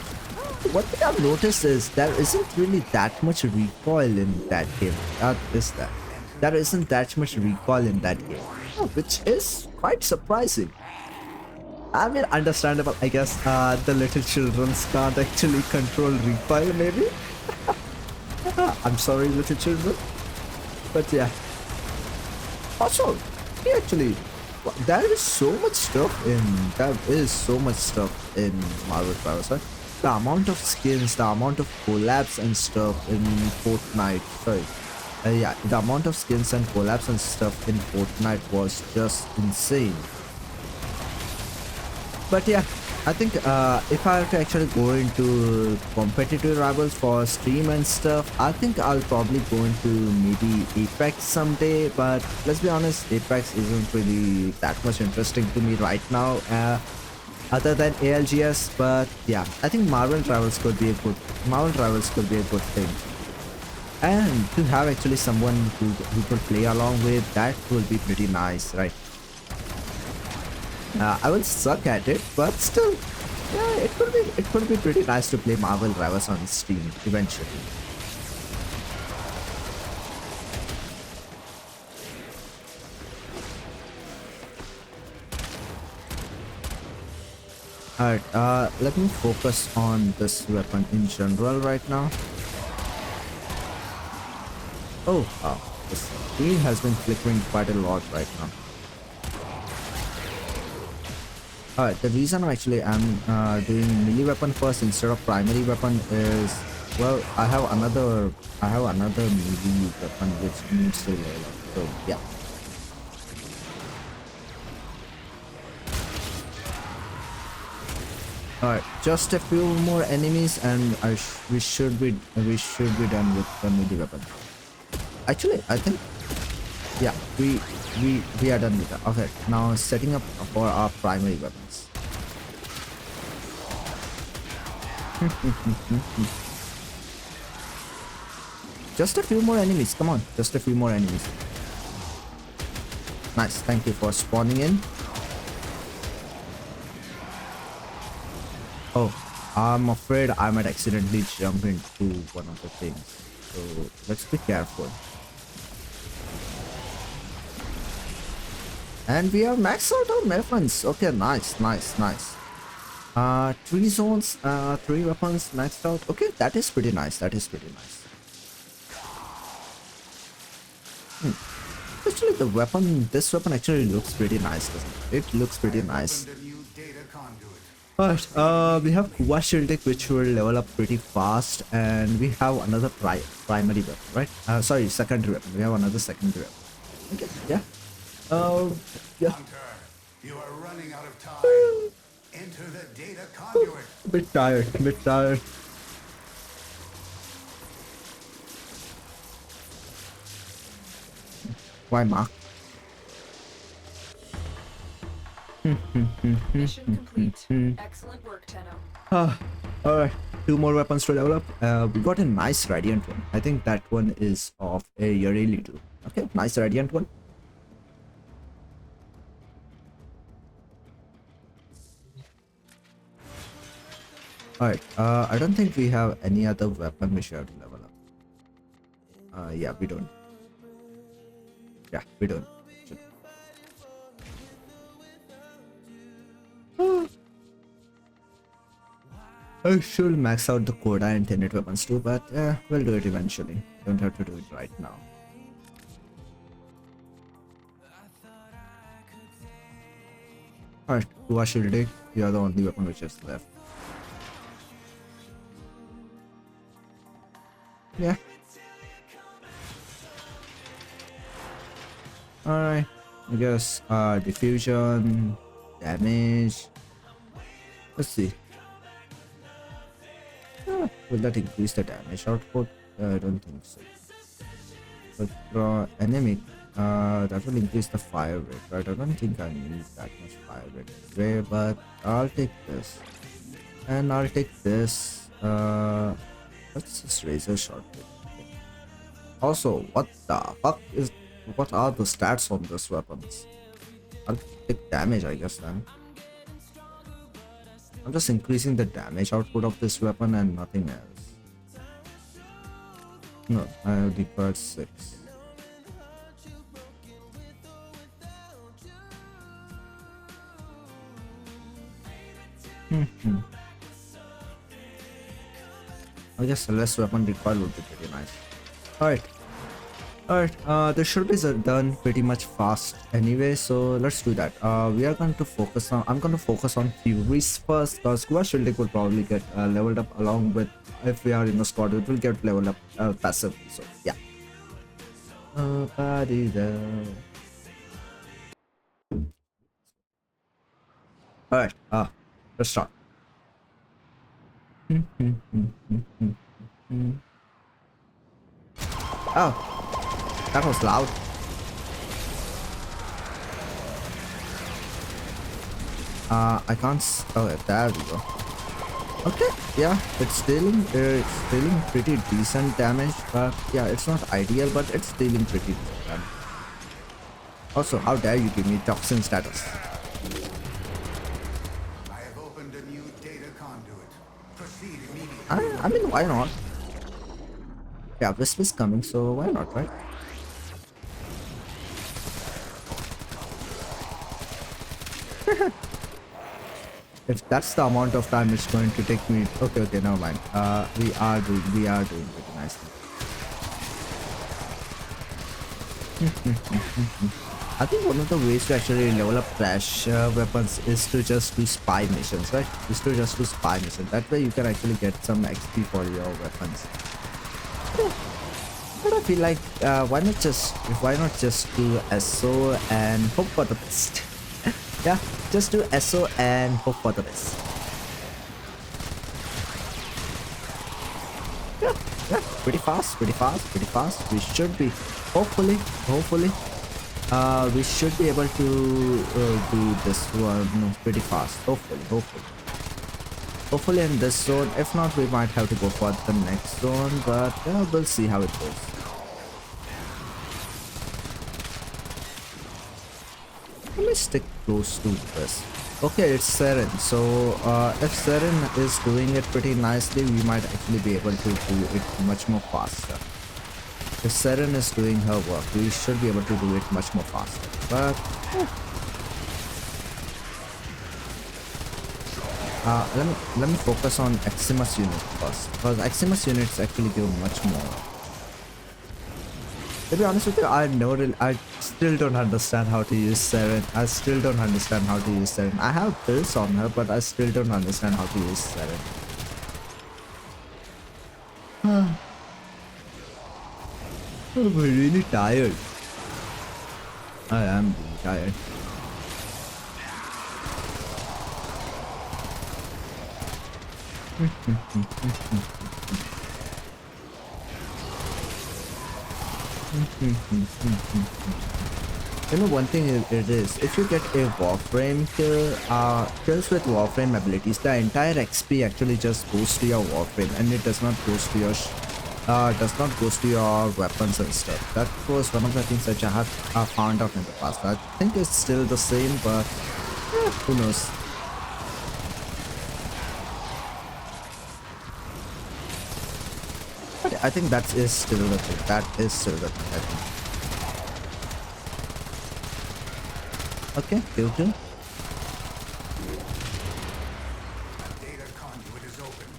one thing I've noticed is there isn't really that much recoil in that game. There isn't that much recoil in that game, which is quite surprising. I mean, understandable, I guess. The little children can't actually control recoil, maybe. I'm sorry, little children, but yeah. Also, there is so much stuff in Marvel Rivals, right? The amount of skins, the amount of collabs and stuff in Fortnite. Yeah, the amount of skins and collabs and stuff in Fortnite was just insane. But yeah, I think if I have to actually go into competitive rivals for stream and stuff, I think I'll probably go into maybe Apex someday. But let's be honest, Apex isn't really that much interesting to me right now. other than ALGS, but yeah, I think Marvel Travels could be a good thing. And to have actually someone who could play along with, that will be pretty nice, right? I will suck at it, but still, yeah, it could be pretty nice to play Marvel Rivals on Steam eventually. Alright, let me focus on this weapon in general right now. Oh, wow, the screen has been flickering quite a lot right now. Alright, the reason actually I'm doing melee weapon first instead of primary weapon is, well, I have another melee weapon which needs to level up. So yeah. Alright, just a few more enemies and we should be done with the melee weapon. Actually, I think, yeah, we are done with that. Okay, now setting up for our primary weapons. Just a few more enemies, come on, just a few more enemies. Nice, thank you for spawning in. Oh, I'm afraid I might accidentally jump into one of the things, so let's be careful. And we are maxed out on weapons. Okay, nice. 3 zones, 3 weapons maxed out. Okay, that is pretty nice. Actually, this weapon actually looks pretty nice, doesn't it? It looks pretty nice. But we have Kuwa Shieldek, which will level up pretty fast, and we have another primary weapon, right? Sorry, secondary weapon. We have another secondary weapon. Okay, yeah. Yeah. Hunter, you are running out of time. Enter the data conduit. A bit tired. Why, Mark? Mission complete. Excellent work, Tenno. Alright, 2 more weapons to level up. We got a nice Radiant one. I think that one is of a Yareli too. Okay, nice Radiant one. Alright, I don't think we have any other weapon we should have to level up. Yeah, we don't. I should max out the Koda and Tenet weapons too, but we'll do it eventually. Don't have to do it right now. Alright, Kuwa Shieldek, you are the only weapon which is left. Yeah. Alright, I guess diffusion, damage. Let's see. Will that increase the damage output? I don't think so. But enemy, that will increase the fire rate, right? I don't think I need that much fire rate anyway, but I'll take this. And I'll take this. Let's just razor shot it. Also, what are the stats on this weapons? I'll take damage, I guess then. I'm just increasing the damage output of this weapon and nothing else. No, I have declared 6. I guess less weapon recoil would be pretty nice. Alright, this should be done pretty much fast anyway, so let's do that. I'm going to focus on Furies first, because Kuwa Shieldek will probably get leveled up along with, if we are in a squad, it will get leveled up passively, so yeah. Alright, let's start. Oh. That was loud. I can't. Oh, there we go. Okay, yeah, it's dealing pretty decent damage, but yeah, it's not ideal, but it's dealing pretty decent damage. Also, how dare you give me toxin status? I have opened a new data conduit. Proceed immediately. I mean, why not? Yeah, Wisp is coming, so why not, right? If that's the amount of time it's going to take me, okay, never mind. We are doing pretty nicely. I think one of the ways to actually level up trash weapons is to just do spy missions, right? Is to just do spy missions. That way you can actually get some XP for your weapons. But I feel like why not just do SO and hope for the best. Yeah, just do SO and hope for the best. Yeah, pretty fast. We should be, hopefully, we should be able to do this one pretty fast. Hopefully in this zone. If not, we might have to go for the next zone, but yeah, we'll see how it goes. Let me stick close to this. Okay, it's Seren. So if Seren is doing it pretty nicely, we might actually be able to do it much more faster. If Seren is doing her work, we should be able to do it much more faster. But let me focus on Eximus unit first, because Eximus units actually do much more. To be honest with you, I still don't understand how to use Seren. I have builds on her, but I still don't understand how to use Seren. I'm really tired. I am really tired. You know, one thing it is, if you get a Warframe kill, kills with Warframe abilities, the entire XP actually just goes to your Warframe, and it does not goes to your weapons and stuff. That was one of the things that I have found out in the past. I think it's still the same, but who knows. But I think that is still the thing. I think. Okay, kill two. Data conduit is open.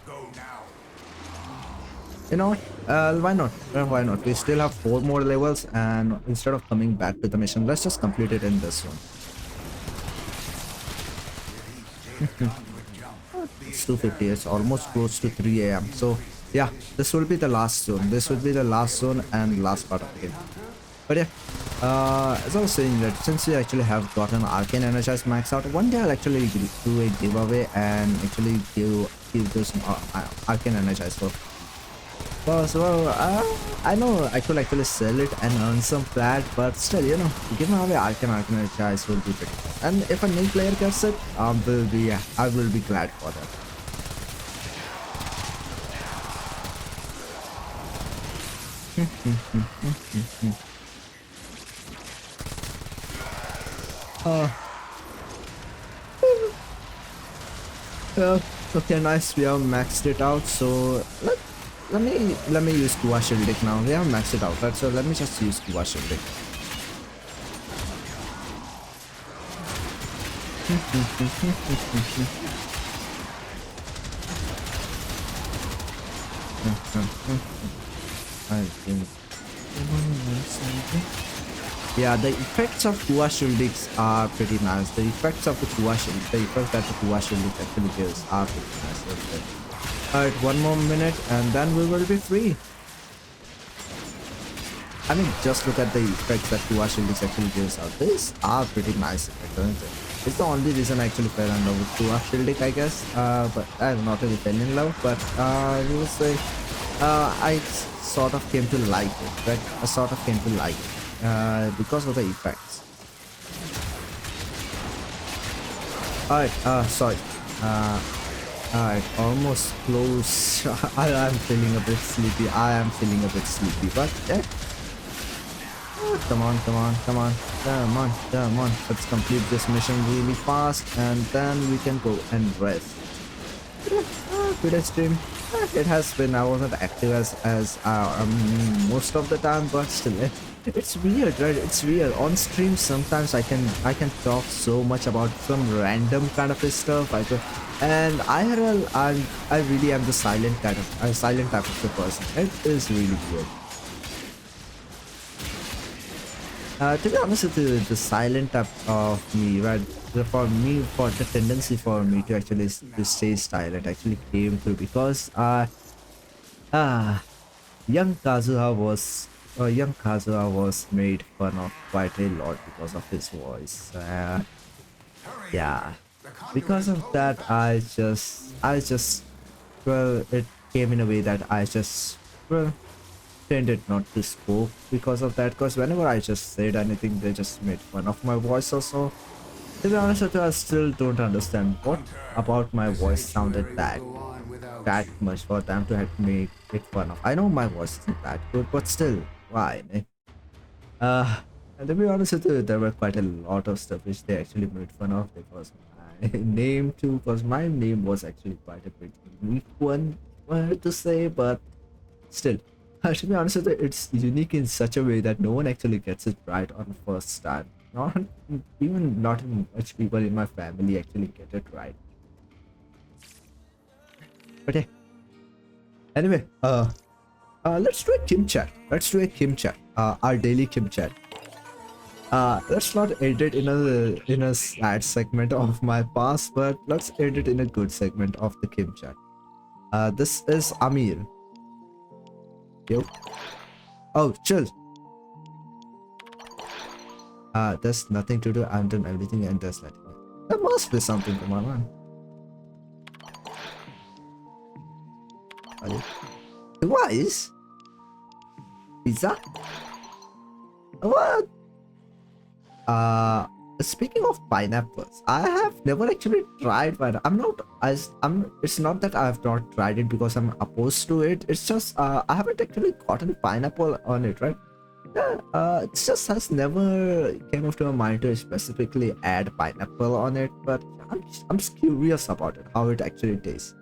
Go now. You know what? Why not? Why not? We still have 4 more levels, and instead of coming back to the mission, let's just complete it in this one. It's 2:50. It's almost close to 3 AM. So yeah, this will be the last zone. This will be the last zone and last part of the game. But yeah, as I was saying, that since we actually have gotten Arcane Energize max out, one day I'll actually do a giveaway and actually give those Arcane Energize for. Well, I know I could actually sell it and earn some plat, but still, you know, giving away Arcane Energize will be pretty fun. And if a new player gets it, I will be glad for that. Okay, nice. We have maxed it out. So let me use Kuwa Shielding now. We have maxed it out, right? So let me just use Kuwa Shielding. I think. Yeah, the effects of Kuwa Shieldings are pretty nice. The effects that the Kuwa Shielding actually gives are pretty nice. Okay. Alright, 1 more minute and then we will be free. I mean, just look at the effects that Kuwa Shieldings actually gives out. These are pretty nice effects, aren't they? It's the only reason I actually fell in love with Kuwa Shielding, I guess. But I have not really fell in love, but you will say I sort of came to like it, right? I sort of came to like it because of the effects. Alright, sorry. Alright, almost close. I'm feeling a bit sleepy. I am feeling a bit sleepy, but come on, come on, come on, come on, come on. Let's complete this mission really fast and then we can go and rest. Good stream. It has been. I wasn't active as most of the time, but still, it's weird, right? It's weird. On stream, sometimes I can talk so much about some random kind of stuff. And IRL, I really am the silent type of the person. It is really weird. To be honest with you, the silent type of me, right? For the tendency for me to actually to stay silent actually came through because young Kazuha was made fun of quite a lot because of his voice. Yeah, because of that, I just well, it came in a way that I just tended not to spoke because of that. Because whenever I just said anything, they just made fun of my voice or so. To be honest with you, I still don't understand what about my voice sounded that much for them to have to make it fun of. I know my voice isn't that good, but still, why? And to be honest with you, there were quite a lot of stuff which they actually made fun of because my name too, because my name was actually quite a bit unique one to say, but still. To be honest with you, it's unique in such a way that no one actually gets it right on the first time. Not even much people in my family actually get it right. But hey, anyway, let's do a Kim chat. Let's do a Kim chat. Our daily Kim chat. Let's not end it in a sad segment of my past, but let's end it in a good segment of the Kim chat. This is Amir. Yo. Oh, chill. There's nothing to do. I've done everything and there's nothing. There must be something going on. Device? Pizza? What? Speaking of pineapples, I have never actually tried pineapple. It's not that I have not tried it because I'm opposed to it. It's just I haven't actually gotten pineapple on it, right? Yeah, it just has never came up to my mind to specifically add pineapple on it, but I'm just curious about it, how it actually tastes.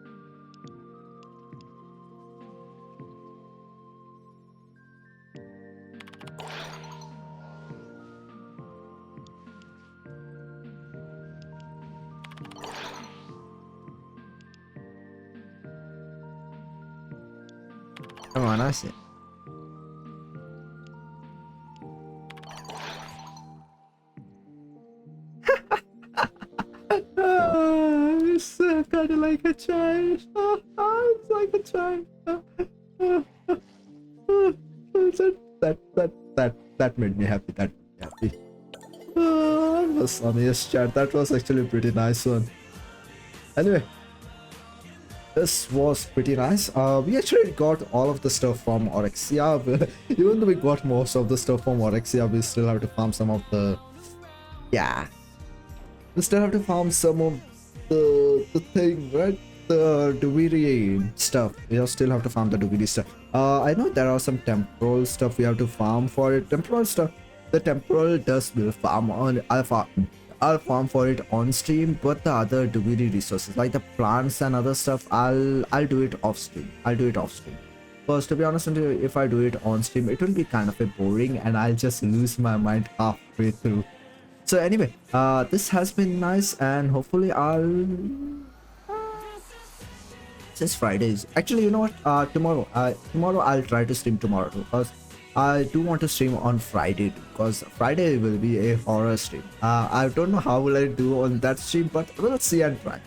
Come on, I see. It's kind of like a child. It's like a child. That made me happy. That made me happy. The sunniest chat. That was actually a pretty nice one. Anyway, this was pretty nice. We actually got all of the stuff from Orexia. Even though we got most of the stuff from Orexia, we still have to farm some of the... Yeah. We still have to farm some of the thing, right? The Duviri stuff. We still have to farm the Duviri stuff. I know there are some temporal stuff we have to farm for it. Temporal stuff. The temporal dust will farm on Alpha. I'll farm for it on stream, but the other Duviri resources like the plants and other stuff, I'll do it off stream. Because to be honest with you, if I do it on stream, it will be kind of a boring and I'll just lose my mind halfway through. So anyway, this has been nice and hopefully since Fridays. Actually, you know what? Tomorrow I'll try to stream tomorrow too, because I do want to stream on Friday too, because Friday will be a horror stream. I don't know how will I do on that stream, but we'll see and try.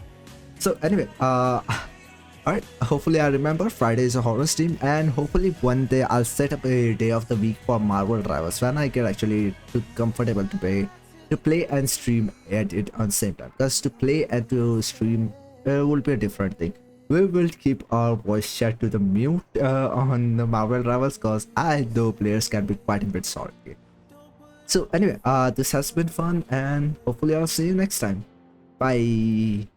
So anyway, alright, hopefully I remember Friday is a horror stream, and hopefully one day I'll set up a day of the week for Marvel Rivals when I get actually too comfortable to play and stream at it on the same time. Because to play and to stream will be a different thing. We will keep our voice chat to the mute on the Marvel Rivals, because I know players can be quite a bit salty. So anyway, this has been fun and hopefully I'll see you next time. Bye.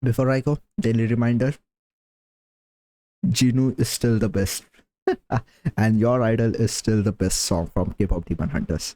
Before I go, daily reminder, Jinu is still the best. And Your Idol is still the best song from K-pop Demon Hunters.